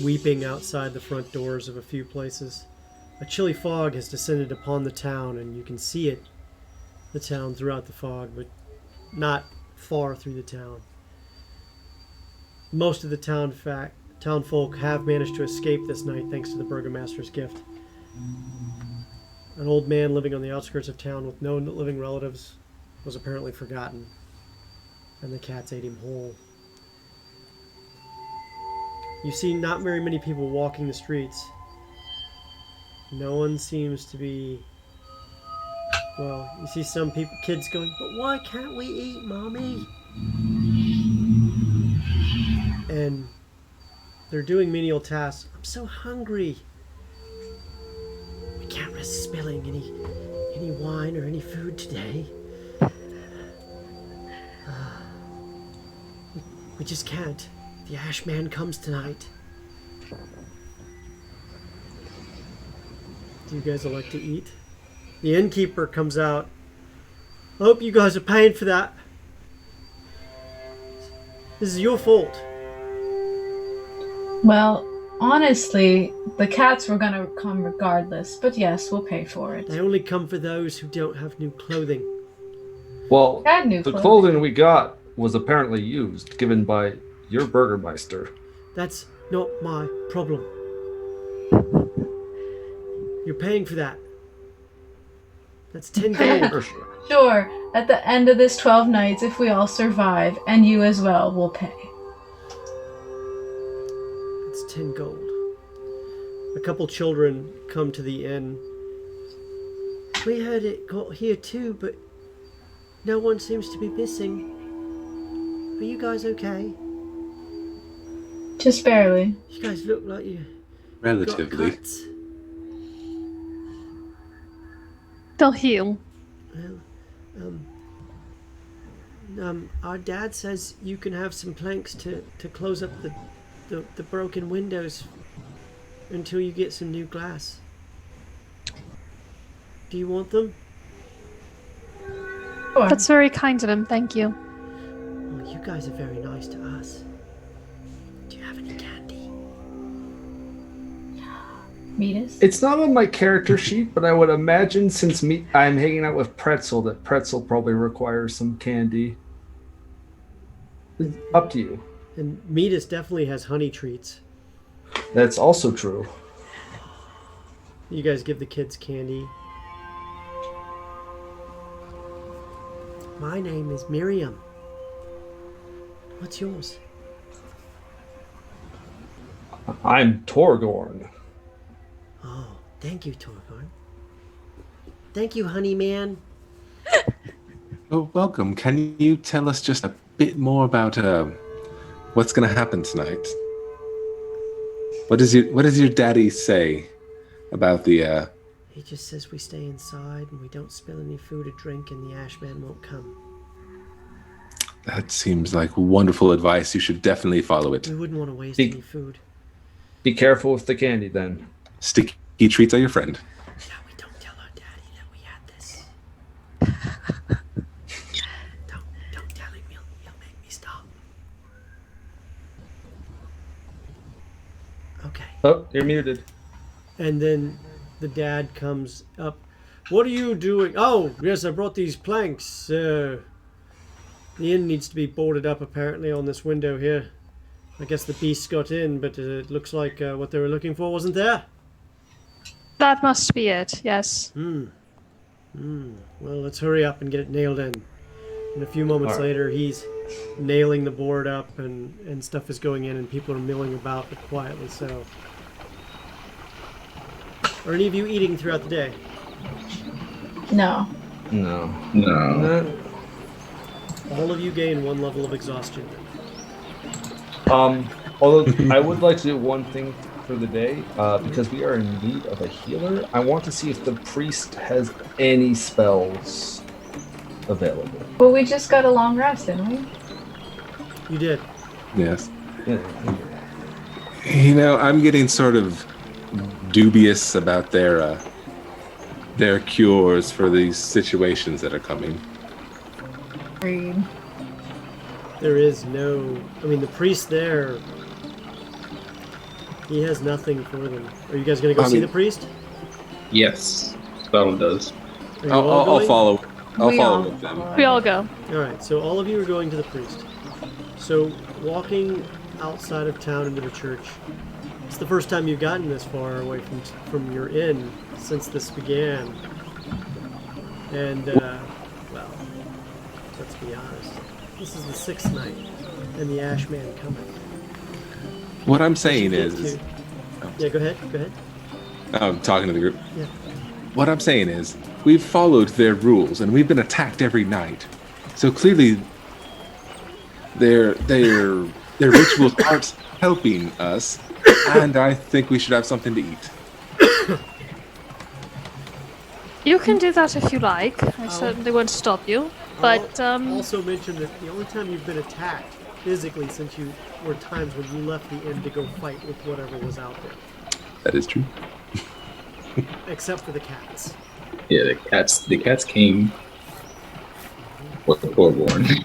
weeping outside the front doors of a few places. A chilly fog has descended upon the town, and you can see it, the town throughout the fog, but not far through the town. Most of the townfolk have managed to escape this night thanks to the burgomaster's gift. An old man living on the outskirts of town with no living relatives was apparently forgotten, and the cats ate him whole. You see not very many people walking the streets. No one seems to be... Well, you see some kids going, but why can't we eat, Mommy? And they're doing menial tasks. I'm so hungry. We can't risk spilling any wine or any food today. We just can't. The Ash Man comes tonight. Do you guys like to eat? The innkeeper comes out. I hope you guys are paying for that. This is your fault. Well, honestly, the cats were gonna come regardless, but yes, we'll pay for it. They only come for those who don't have new clothing. Well, Had new the clothing. clothing we got was apparently used, given by your Burgermeister. That's not my problem. You're paying for that. That's 10 gold. For sure. Sure, at the end of this 12 nights, if we all survive, and you as well, we'll pay. It's 10 gold. A couple children come to the inn. We heard it got here too, but no one seems to be missing. Are you guys okay? Just barely. You guys look like you Relatively. got cuts. They'll heal. Well, our dad says you can have some planks to close up the broken windows until you get some new glass. Do you want them? Sure. That's very kind of him. Thank you. Well, you guys are very nice to us. Do you have any candy? Meatus? It's not on my character sheet, but I would imagine since I'm hanging out with Pretzel, that Pretzel probably requires some candy. It's up to you. And Meatus definitely has honey treats. That's also true. You guys give the kids candy. My name is Miriam. What's yours? I'm Torgorn. Oh, thank you, Torgorn. Thank you, honey man. Oh, welcome. Can you tell us just a bit more about what's going to happen tonight? What does your daddy say about the? He just says we stay inside and we don't spill any food or drink, and the Ashman won't come. That seems like wonderful advice. You should definitely follow it. We wouldn't want to waste any food. Be careful with the candy, then. Sticky treats are your friend. Yeah, we don't tell our daddy that we had this. don't tell him. He'll make me stop. Okay. Oh, you're muted. And then the dad comes up. What are you doing? Oh, yes, I brought these planks. The inn needs to be boarded up, apparently, on this window here. I guess the beasts got in, but it looks like what they were looking for wasn't there. That must be it, yes. Well, let's hurry up and get it nailed in. And a few moments later, he's nailing the board up, and stuff is going in, and people are milling about, but quietly so. Are any of you eating throughout the day? No. No. All of you gain 1 level of exhaustion. Although I would like to do one thing for the day, because we are in need of a healer. I want to see if the priest has any spells available. But we just got a long rest, didn't we? You did. Yes. Yeah. I'm getting sort of dubious about their cures for these situations that are coming. Agreed. There is no... I mean, the priest there... He has nothing for them. Are you guys going to go see the priest? Yes, Battle does. Are you all I'll going? follow. I'll We follow all with them. We all go. Alright, so all of you are going to the priest. So, walking outside of town into the church, it's the first time you've gotten this far away from your inn since this began. And, well, let's be honest. This is the 6th night, and the Ashman cometh. What I'm saying Get is to- yeah, go ahead. Go ahead. I'm talking to the group. Yeah. What I'm saying is, we've followed their rules and we've been attacked every night. So clearly, their rituals aren't helping us, and I think we should have something to eat. You can do that if you like. I certainly won't stop you. But I'll also mention that the only time you've been attacked physically since you were times when you left the inn to go fight with whatever was out there, That is true. except for the cats. Yeah, the cats came with the poorborn.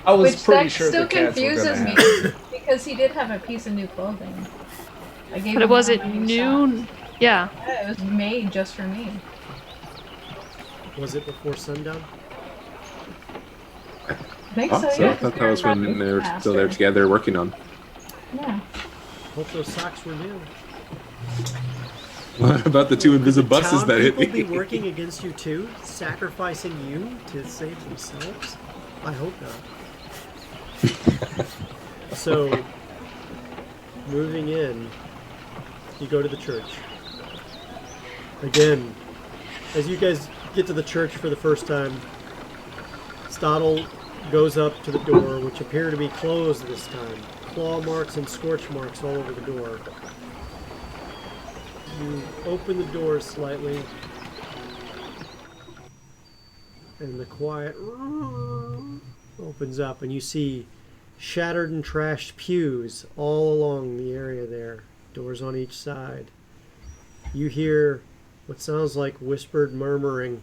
I was Which pretty that sure still the cats were confuses gonna me have. because he did have a piece of new clothing. I gave but him it was one it of my new noon? socks. Yeah. Yeah, it was made just for me. Was it before sundown? I think Oh, so, so yeah. I thought that was when they were still there Master. together working on. Yeah. Hope those socks were new. What about the two Would invisible the buses town that hit people me? be working against you too, sacrificing you to save themselves? I hope not. So, moving in, you go to the church. Again, as you guys get to the church for the first time, Stottle goes up to the door, which appear to be closed this time. Claw marks and scorch marks all over the door. You open the door slightly, and the quiet opens up, and you see shattered and trashed pews all along the area there, doors on each side. You hear what sounds like whispered murmuring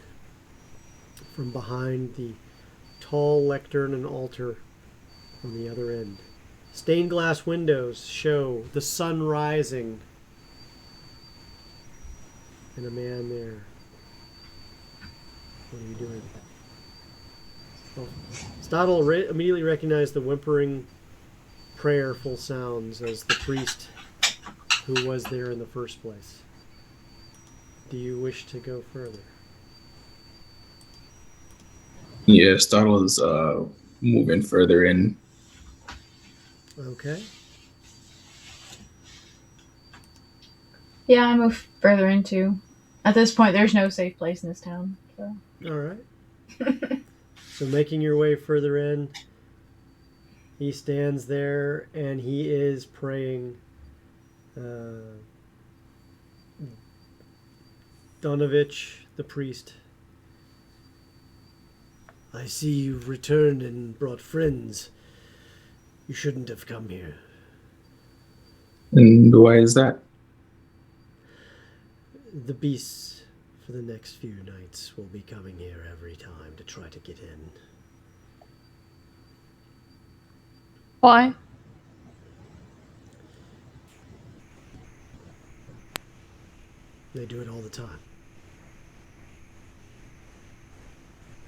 from behind the tall lectern and altar on the other end. Stained glass windows show the sun rising and a man there. What are you doing? Oh. Stottle immediately recognized the whimpering, prayerful sounds as the priest who was there in the first place. Do you wish to go further? Yeah, Startle is moving further in. Okay. Yeah, I move further into. At this point, there's no safe place in this town. So. All right. So making your way further in, he stands there and he is praying. Donovich, the priest. I see you've returned and brought friends. You shouldn't have come here. And why is that? The beasts for the next few nights will be coming here every time to try to get in. Why? They do it all the time.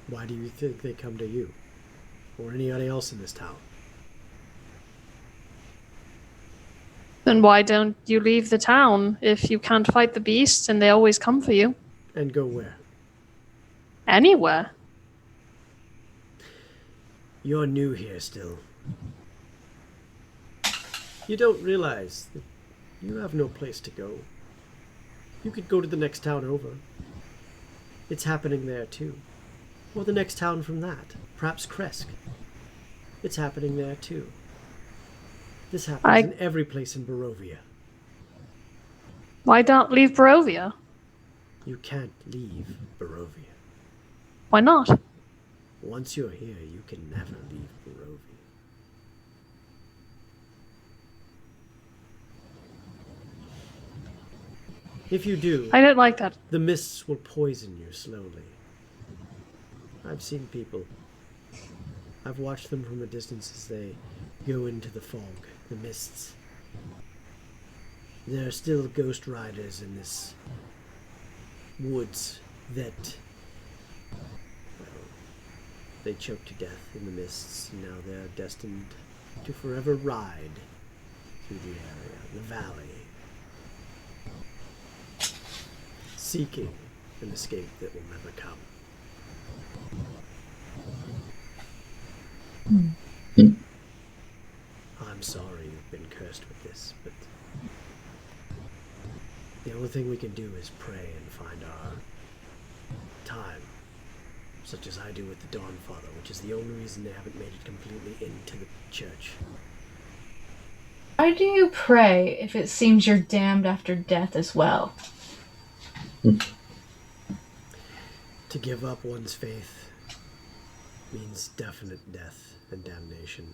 Why do you think they come to you? Or anybody else in this town? Then why don't you leave the town if you can't fight the beasts and they always come for you? And go where? Anywhere. You're new here still. You don't realize that you have no place to go. You could go to the next town over. It's happening there too. Or the next town from that. Perhaps Kresk. It's happening there too. This happens in every place in Barovia. Why don't leave Barovia? You can't leave Barovia. Why not? Once you're here, you can never leave Barovia. If you do, I don't like that. the mists will poison you slowly. I've seen people. I've watched them from a distance as they go into the fog, the mists. There are still ghost riders in this woods that, well, they choked to death in the mists, and now they're destined to forever ride through the area, the valley, seeking an escape that will never come. I'm sorry you The only thing we can do is pray and find our time, such as I do with the Dawnfather, which is the only reason they haven't made it completely into the church. Why do you pray if it seems you're damned after death as well? To give up one's faith means definite death and damnation.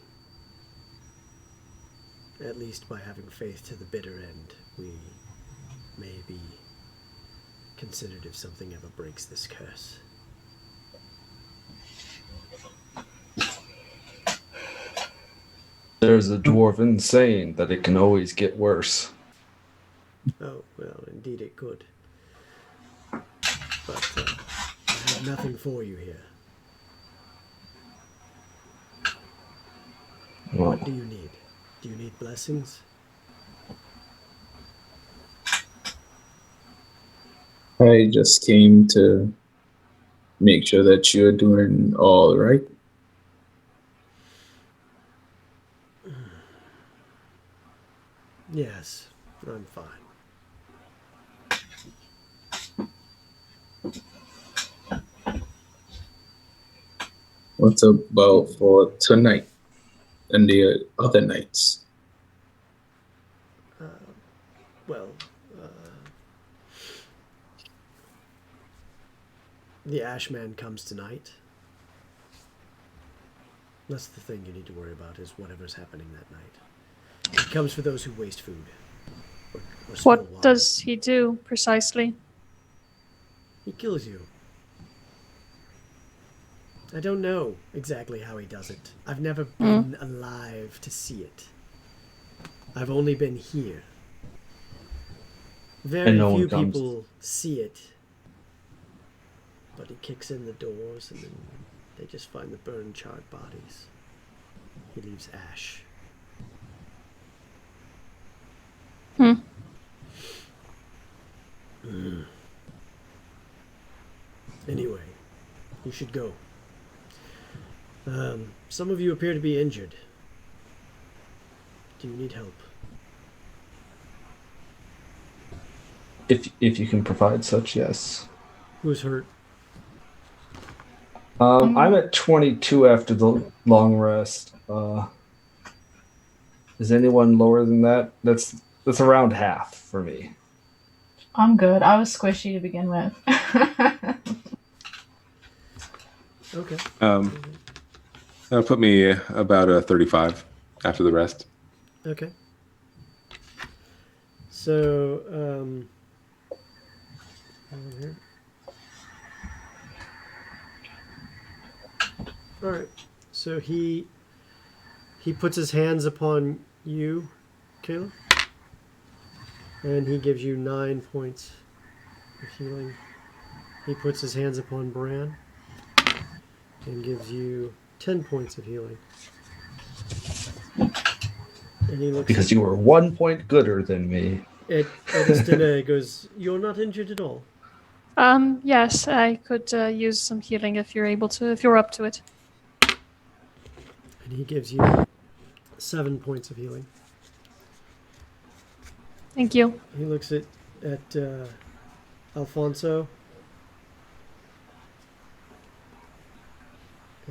At least by having faith to the bitter end, we may be considered if something ever breaks this curse. There's a dwarven saying that it can always get worse. Oh, well, indeed it could. But I have nothing for you here. Well, What do you need? Do you need blessings? I just came to make sure that you're doing all right. Yes, I'm fine. What's about for tonight and the other nights? Well, the Ashman comes tonight. That's the thing you need to worry about, is whatever's happening that night. He comes for those who waste food. Or spill wine. What does he do precisely? He kills you. I don't know exactly how he does it. I've never been alive to see it. I've only been here. Very no few one comes. people see it. But he kicks in the doors and then they just find the burned, charred bodies. He leaves ash. Anyway, you should go. Some of you appear to be injured. Do you need help? if you can provide such, yes. Who's hurt? I'm at 22 after the long rest. Is anyone lower than that? That's around half for me. I'm good. I was squishy to begin with. Okay. That'll put me about a 35 after the rest. Okay. So, over here. All right. So he puts his hands upon you, Caleb, and he gives you 9 points of healing. He puts his hands upon Bran and gives you 10 points of healing. And he looks Because you were 1 point gooder than me. at Estina, goes, "You're not injured at all." Yes, I could use some healing if you're able to, if you're up to it. And he gives you 7 points of healing. Thank you. He looks at Alfonso.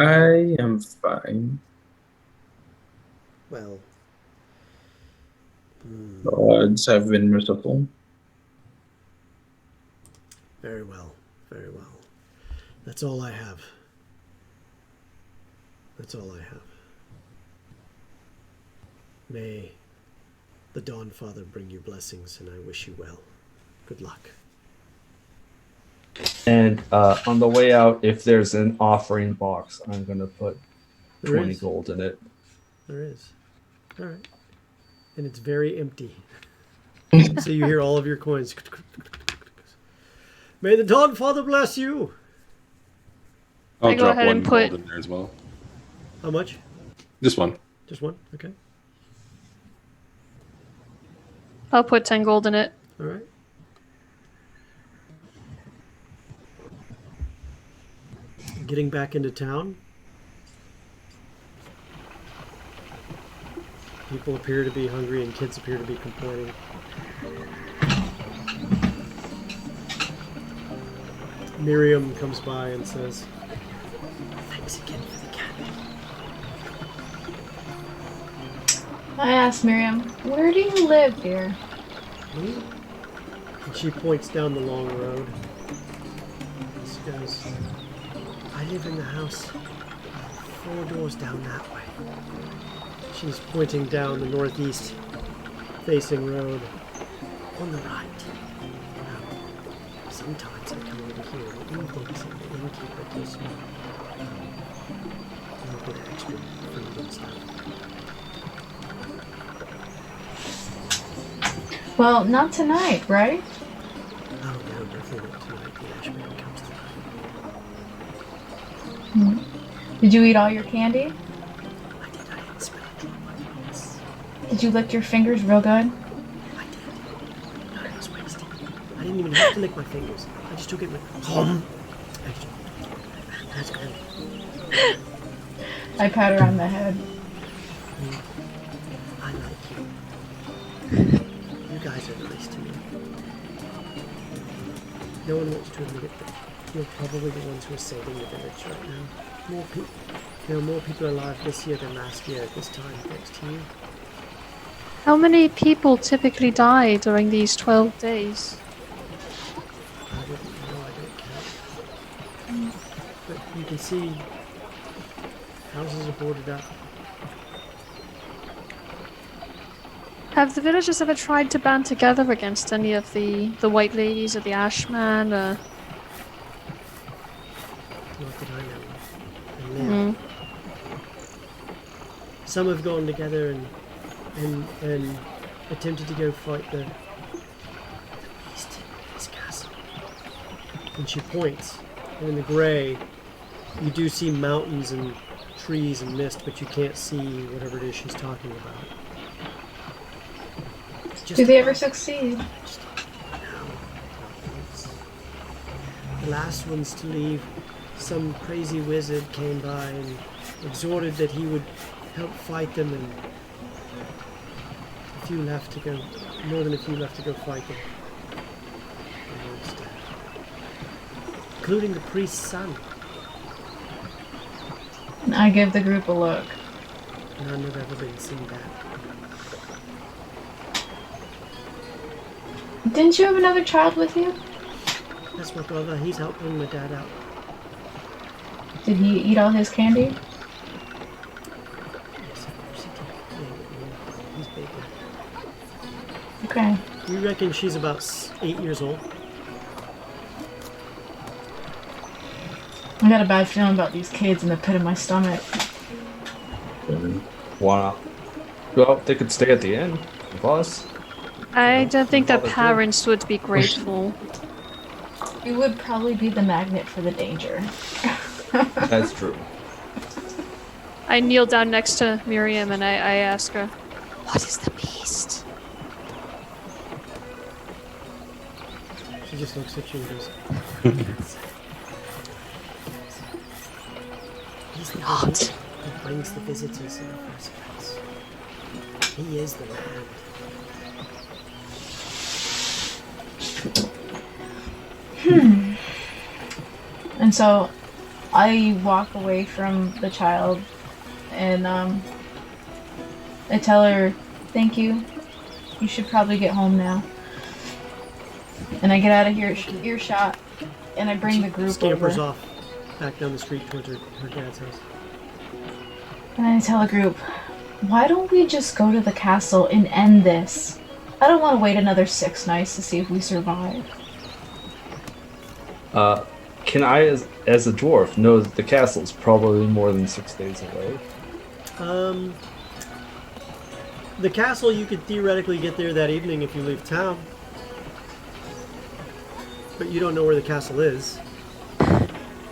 I am fine. Well, The odds have been merciful. very well, very well. That's all I have. That's all I have. May the Dawnfather bring you blessings, and I wish you well. Good luck. And on the way out, if there's an offering box, I'm going to put There 20 is. gold in it. There is. All right. And it's very empty. So you hear all of your coins. May the Dawnfather bless you. I'll I go drop ahead one and put- gold in there as well. How much? Just one. Just one? Okay. I'll put 10 gold in it. All right. Getting back into town. People appear to be hungry and kids appear to be complaining. Miriam comes by and says, "Thanks again for the candy." I asked Miriam, where do you live, dear? Me? And she points down the long road. She goes, "I live in the house 4 doors down that way." She's pointing down the northeast facing road on the right. Now, sometimes I come over here and evenings and the innkeeper gives me a little bit of extra food and stuff. Well, not tonight, right? Oh no, definitely not tonight. The Ashman comes tonight. Hmm. Did you eat all your candy? I didn't spill a drop on it. Yes, Did you lick your fingers real good? I did. No, it was wasted. I didn't even have to lick my fingers. I just took it with That's good. I pat her on the head. I like you. You guys are nice to me. No one wants to admit it, but you're probably the ones who are saving the village right now. There are more people alive this year than last year at this time, thanks to you. How many people typically die during these 12 days? I wouldn't know, I don't count. But you can see houses are boarded up. Have the villagers ever tried to band together against any of the white ladies or the Ashman? Not that I know of. And Mm. some have gone together and attempted to go fight the east in this castle. And she points, and in the grey, you do see mountains and trees and mist, but you can't see whatever it is she's talking about. Do they ever succeed? The last ones to leave, some crazy wizard came by and exhorted that he would help fight them, and a few left to go, more than a few left to go fight them. Including the priest's son. I give the group a look. None have ever been seen back. Didn't you have another child with you? That's my brother, he's helping my dad out. Did he eat all his candy? Yes, of course he did. Yeah, he's big. Okay. We reckon she's about 8 years old. I got a bad feeling about these kids in the pit of my stomach. Wanna? Well, they could stay at the inn with us. I don't think their Well, parents would be grateful. You would probably be the magnet for the danger. That's true. I kneel down next to Miriam and I ask her, "What is the beast?" She just looks at you and goes, he's the one who brings the visitors in the first place. He is the man. And so I walk away from the child and I tell her, thank you. You should probably get home now. And I get out of here earshot and I bring the group Scampers over. off back down the street towards her dad's house. And I tell the group, why don't we just go to the castle and end this? I don't want to wait another 6 nights to see if we survive. Can I, as a dwarf, know that the castle's probably more than 6 days away? The castle, you could theoretically get there that evening if you leave town. But you don't know where the castle is.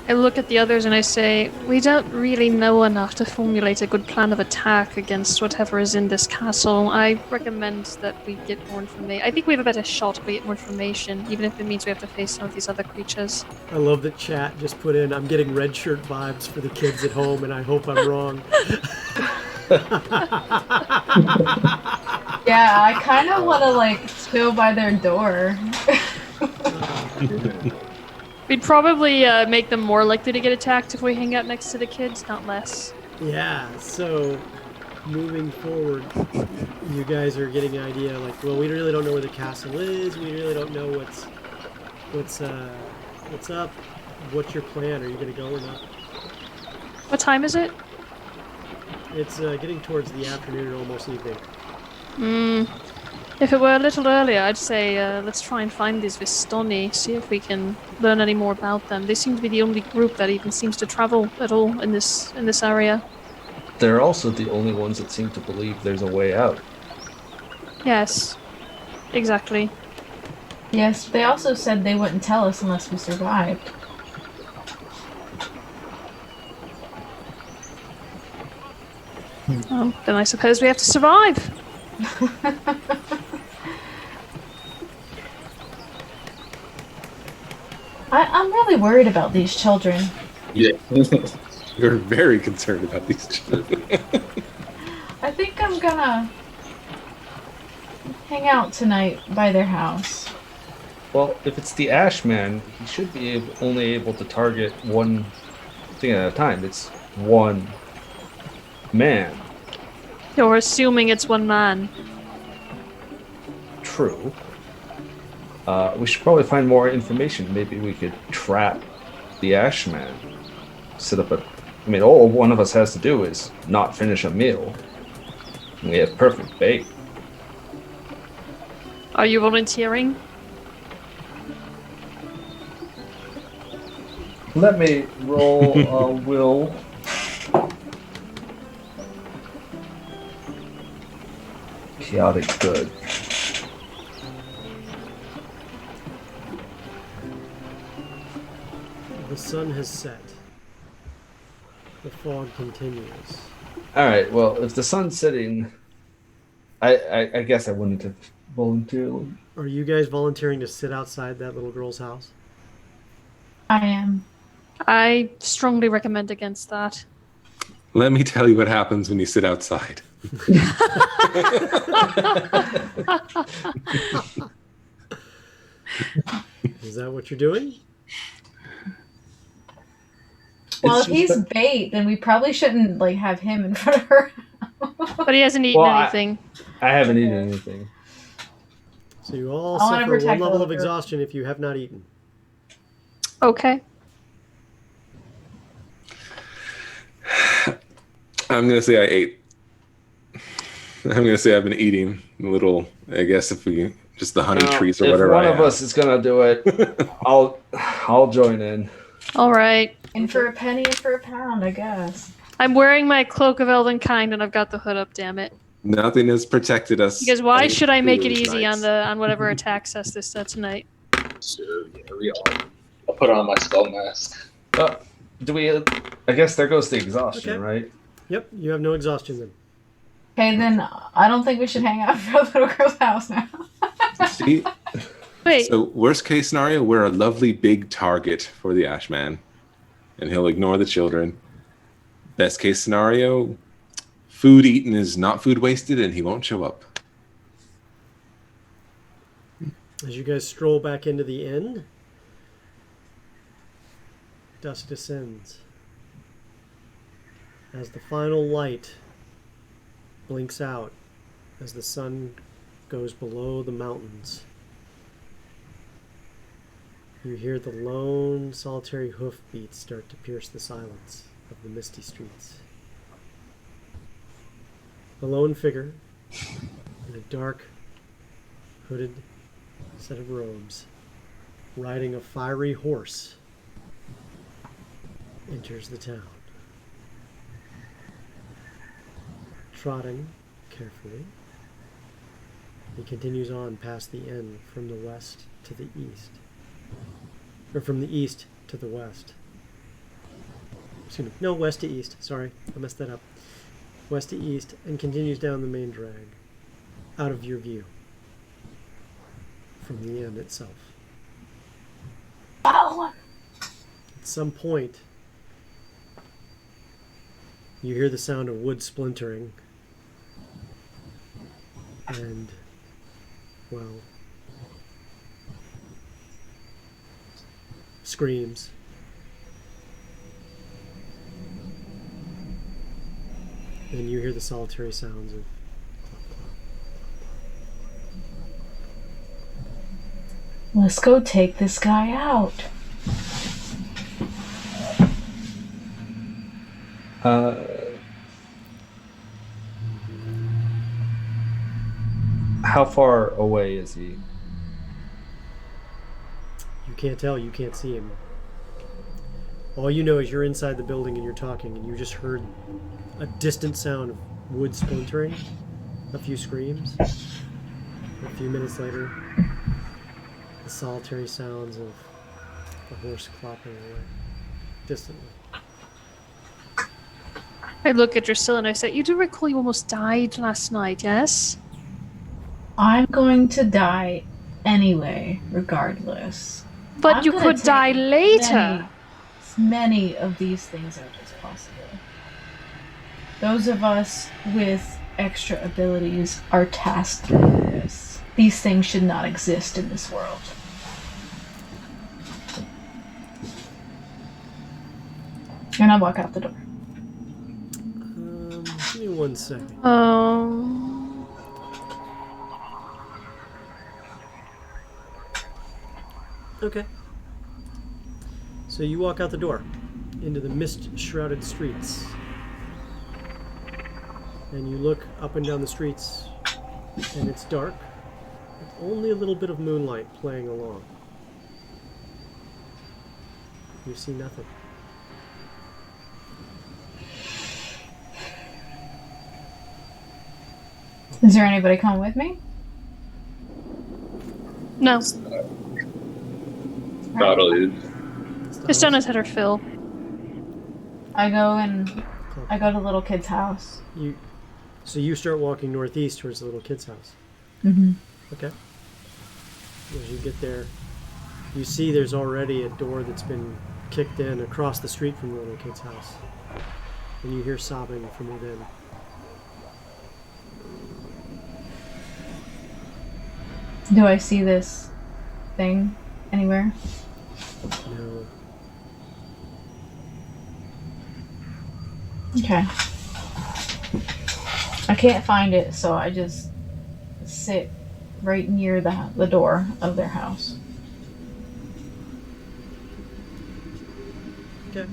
I look at the others and I say, "We don't really know enough to formulate a good plan of attack against whatever is in this castle. I recommend that we get more information. I think we have a better shot if we get more information, even if it means we have to face some of these other creatures." I love that chat just put in, I'm getting red shirt vibes for the kids at home, and I hope I'm wrong. Yeah, I kind of want to like chill by their door. We'd probably make them more likely to get attacked if we hang out next to the kids, not less. Yeah, so moving forward, you guys are getting an idea like, well, we really don't know where the castle is. We really don't know what's up. What's your plan? Are you going to go or not? What time is it? It's getting towards the afternoon or almost evening. If it were a little earlier, I'd say let's try and find these Vistoni, see if we can learn any more about them. They seem to be the only group that even seems to travel at all in this area. They're also the only ones that seem to believe there's a way out. Yes, exactly. Yes, they also said they wouldn't tell us unless we survived. Oh, then I suppose we have to survive. I'm really worried about these children. Yeah. You're very concerned about these children. I think I'm gonna hang out tonight by their house. Well, if it's the Ashman, he should be only able to target one thing at a time. It's one man. You're assuming it's one man. True. We should probably find more information. Maybe we could trap the Ashman. Set up all one of us has to do is not finish a meal. And we have perfect bait. Are you volunteering? Let me roll a will. Chaotic good. The sun has set. The fog continues. All right. Well, if the sun's setting, I guess I wouldn't have voluntarily. Are you guys volunteering to sit outside that little girl's house? I am. I strongly recommend against that. Let me tell you what happens when you sit outside. Is that what you're doing? Well, It's if he's just bait, then we probably shouldn't have him in front of her. But he hasn't eaten anything. I haven't eaten anything. So you all I wanna suffer one protect the level of little girl. exhaustion if you have not eaten. Okay. I'm going to say I ate. I'm going to say I've been eating a little, I guess, if we just the honey trees or whatever. If one I of have. us is gonna do it, I'll join in. All right. And for a penny and for a pound, I guess. I'm wearing my cloak of elvenkind and I've got the hood up. Damn it! Nothing has protected us. Because why should I make it these easy nights. on whatever attacks us tonight? So, yeah, we all. I'll put on my skull mask. Do we? I guess there goes the exhaustion, Okay. right? Yep, you have no exhaustion then. Okay, then I don't think we should hang out for a little girl's house now. See? Wait, So worst case scenario, we're a lovely big target for the Ashman, and he'll ignore the children. Best case scenario, food eaten is not food wasted, and he won't show up. As you guys stroll back into the inn, dusk descends. As the final light blinks out, as the sun goes below the mountains, you hear the lone, solitary hoofbeats start to pierce the silence of the misty streets. A lone figure in a dark, hooded set of robes, riding a fiery horse, enters the town. Trotting carefully, he continues on past the inn from the west to the east. Or from the east to the west. Excuse me. No, west to east. Sorry, I messed that up. West to east, and continues down the main drag, out of your view, from the inn itself. Follow him. At some point, you hear the sound of wood splintering, and, well, screams. And you hear the solitary sounds of Let's go take this guy out. How far away is he? You can't tell, you can't see him. All you know is you're inside the building and you're talking, and you just heard a distant sound of wood splintering, a few screams. A few minutes later, the solitary sounds of a horse clopping away, distantly. I look at Drusilla and I say, you do recall you almost died last night, yes? I'm going to die anyway, regardless. But I'm you gonna could take die later. Many of these things are just possible. Those of us with extra abilities are tasked with this. These things should not exist in this world. And I walk out the door. Give me 1 second. Okay. So you walk out the door into the mist-shrouded streets. And you look up and down the streets, and it's dark. With only a little bit of moonlight playing along. You see nothing. Is there anybody coming with me? No. Startle is. Kristona's had her fill. I go to little kid's house. So you start walking northeast towards the little kid's house. Mm-hmm. Okay. As you get there, you see there's already a door that's been kicked in across the street from the little kid's house. And you hear sobbing from within. Do I see this thing anywhere? No. Okay. I can't find it, so I just sit right near the door of their house. Okay.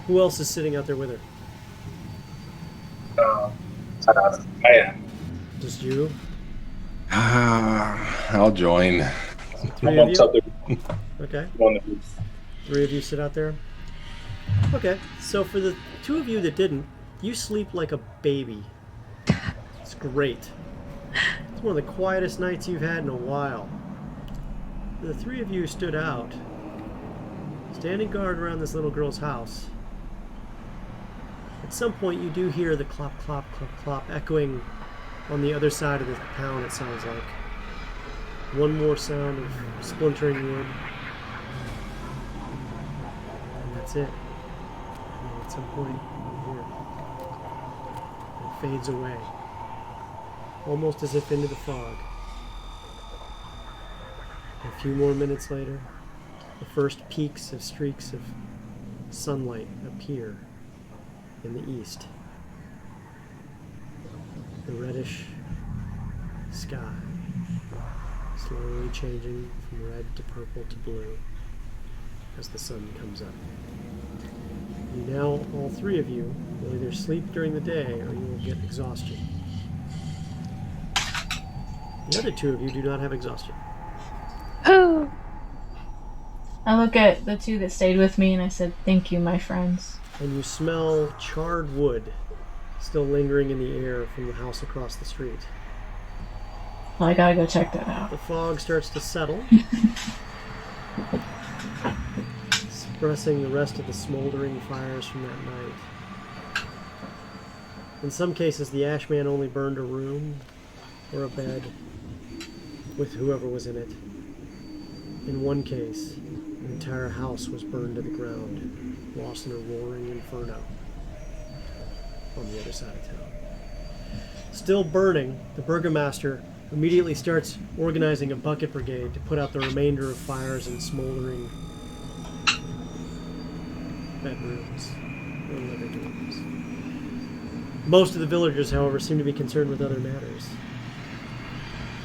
Who else is sitting out there with her? I am. Just you? I'll join. Three of you? Something. Okay. One of these. 3 of you sit out there? Okay. So for the 2 of you that didn't, you sleep like a baby. It's great. It's one of the quietest nights you've had in a while. The 3 of you stood out, standing guard around this little girl's house. At some point you do hear the clop, clop, clop, clop echoing on the other side of the town, it sounds like. One more sound of splintering wood. And that's it. And at some point you hear it. It fades away. Almost as if into the fog. A few more minutes later, the first peaks of streaks of sunlight appear in the east. The reddish sky slowly changing from red to purple to blue as the sun comes up. You now, all 3 of you, will either sleep during the day or you will get exhaustion. The other 2 of you do not have exhaustion. Oh. I look at the 2 that stayed with me and I said, "Thank you, my friends." And you smell charred wood still lingering in the air from the house across the street. Well, I gotta go check that out. The fog starts to settle, suppressing the rest of the smoldering fires from that night. In some cases, the ash man only burned a room or a bed with whoever was in it. In one case, an entire house was burned to the ground, lost in a roaring inferno on the other side of town. Still burning, the burgomaster immediately starts organizing a bucket brigade to put out the remainder of fires in smoldering bedrooms or living rooms. Most of the villagers, however, seem to be concerned with other matters.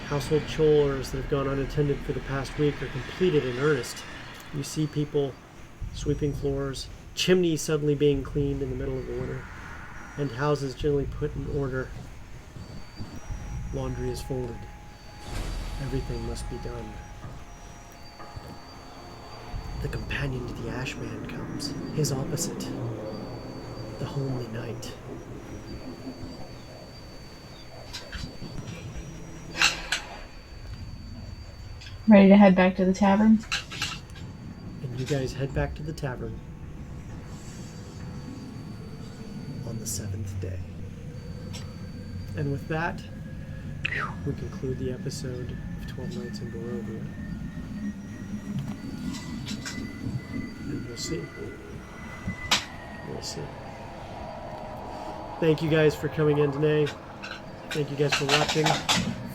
Household chores that have gone unattended for the past week are completed in earnest. You see people sweeping floors, chimneys suddenly being cleaned in the middle of the winter, and houses generally put in order. Laundry is folded. Everything must be done. The companion to the Ashman comes, his opposite, the homely knight. Ready to head back to the tavern? And you guys head back to the tavern on the 7th day. And with that, we conclude the episode of 12 Nights in Barovia. And we'll see. We'll see. Thank you guys for coming in today. Thank you guys for watching.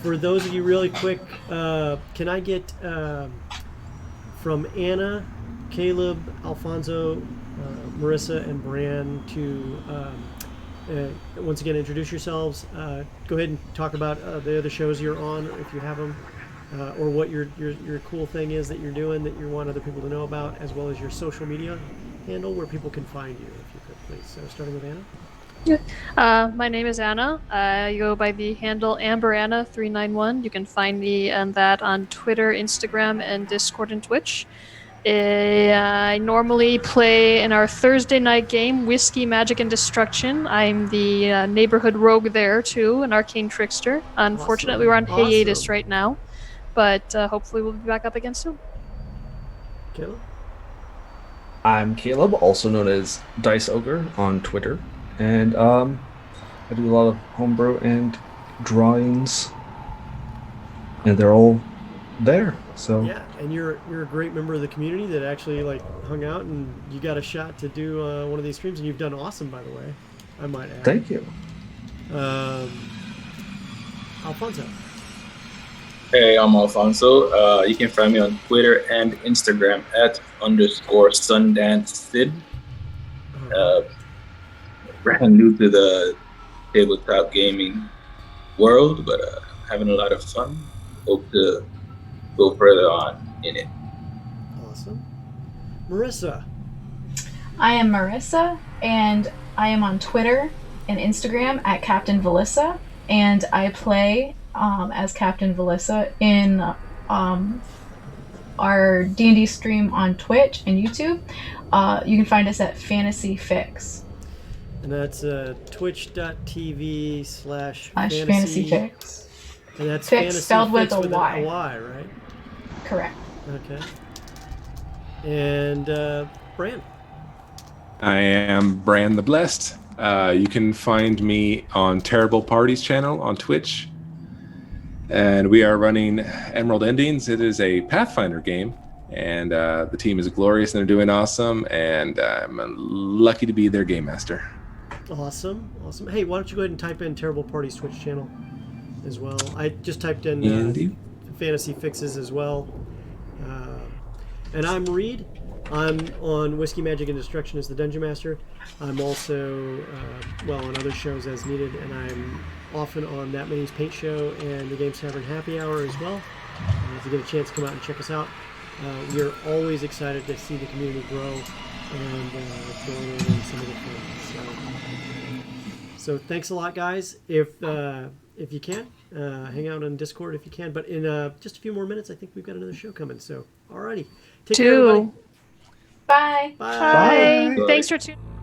For those of you really quick, can I get from Anna, Caleb, Alfonso, Marissa, and Bran to once again introduce yourselves? Go ahead and talk about the other shows you're on, if you have them, or what your cool thing is that you're doing that you want other people to know about, as well as your social media handle where people can find you, if you could, please. So starting with Anna. My name is Anna. I go by the handle AmberAnna391. You can find me and that on Twitter, Instagram, and Discord and Twitch. I normally play in our Thursday night game, Whiskey, Magic, and Destruction. I'm the neighborhood rogue there, too, an arcane trickster. Unfortunately, we're on hiatus right now, but hopefully we'll be back up again soon. Caleb? I'm Caleb, also known as Dice Ogre on Twitter, and I do a lot of homebrew and drawings, and they're all there. So yeah, and you're a great member of the community that actually hung out, and you got a shot to do one of these streams, and you've done awesome, by the way. I might add. Thank you. Alfonso. Hey, I'm Alfonso. You can find me on Twitter and Instagram at _SundanceSid. Brand new to the tabletop gaming world, but having a lot of fun. Hope to go further on in it. Awesome. Marissa. I am Marissa, and I am on Twitter and Instagram at Captain Valissa, and I play as Captain Valissa in our D&D stream on Twitch and YouTube. You can find us at FantasyFyx. And that's twitch.tv/FantasyFyx. And that's Fix spelled with a Y. Y. Y, right? Correct. Okay. And Bran. I am Bran the Blessed. You can find me on Terrible Parties channel on Twitch. And we are running Emerald Endings. It is a Pathfinder game. And the team is glorious and they're doing awesome. And I'm lucky to be their game master. Awesome. Hey, why don't you go ahead and type in Terrible Parties Twitch channel as well. I just typed in Fantasy Fixes as well. And I'm Reed. I'm on Whiskey, Magic, and Destruction as the Dungeon Master. I'm also, on other shows as needed, and I'm often on That Many's Paint Show and the Games Tavern Happy Hour as well. If you get a chance to come out and check us out. We are always excited to see the community grow and join in some of the fun. So thanks a lot, guys. If you can, hang out on Discord if you can. But in just a few more minutes, I think we've got another show coming. So, alrighty. Take care, everybody. Bye. Bye. Thanks for tuning in.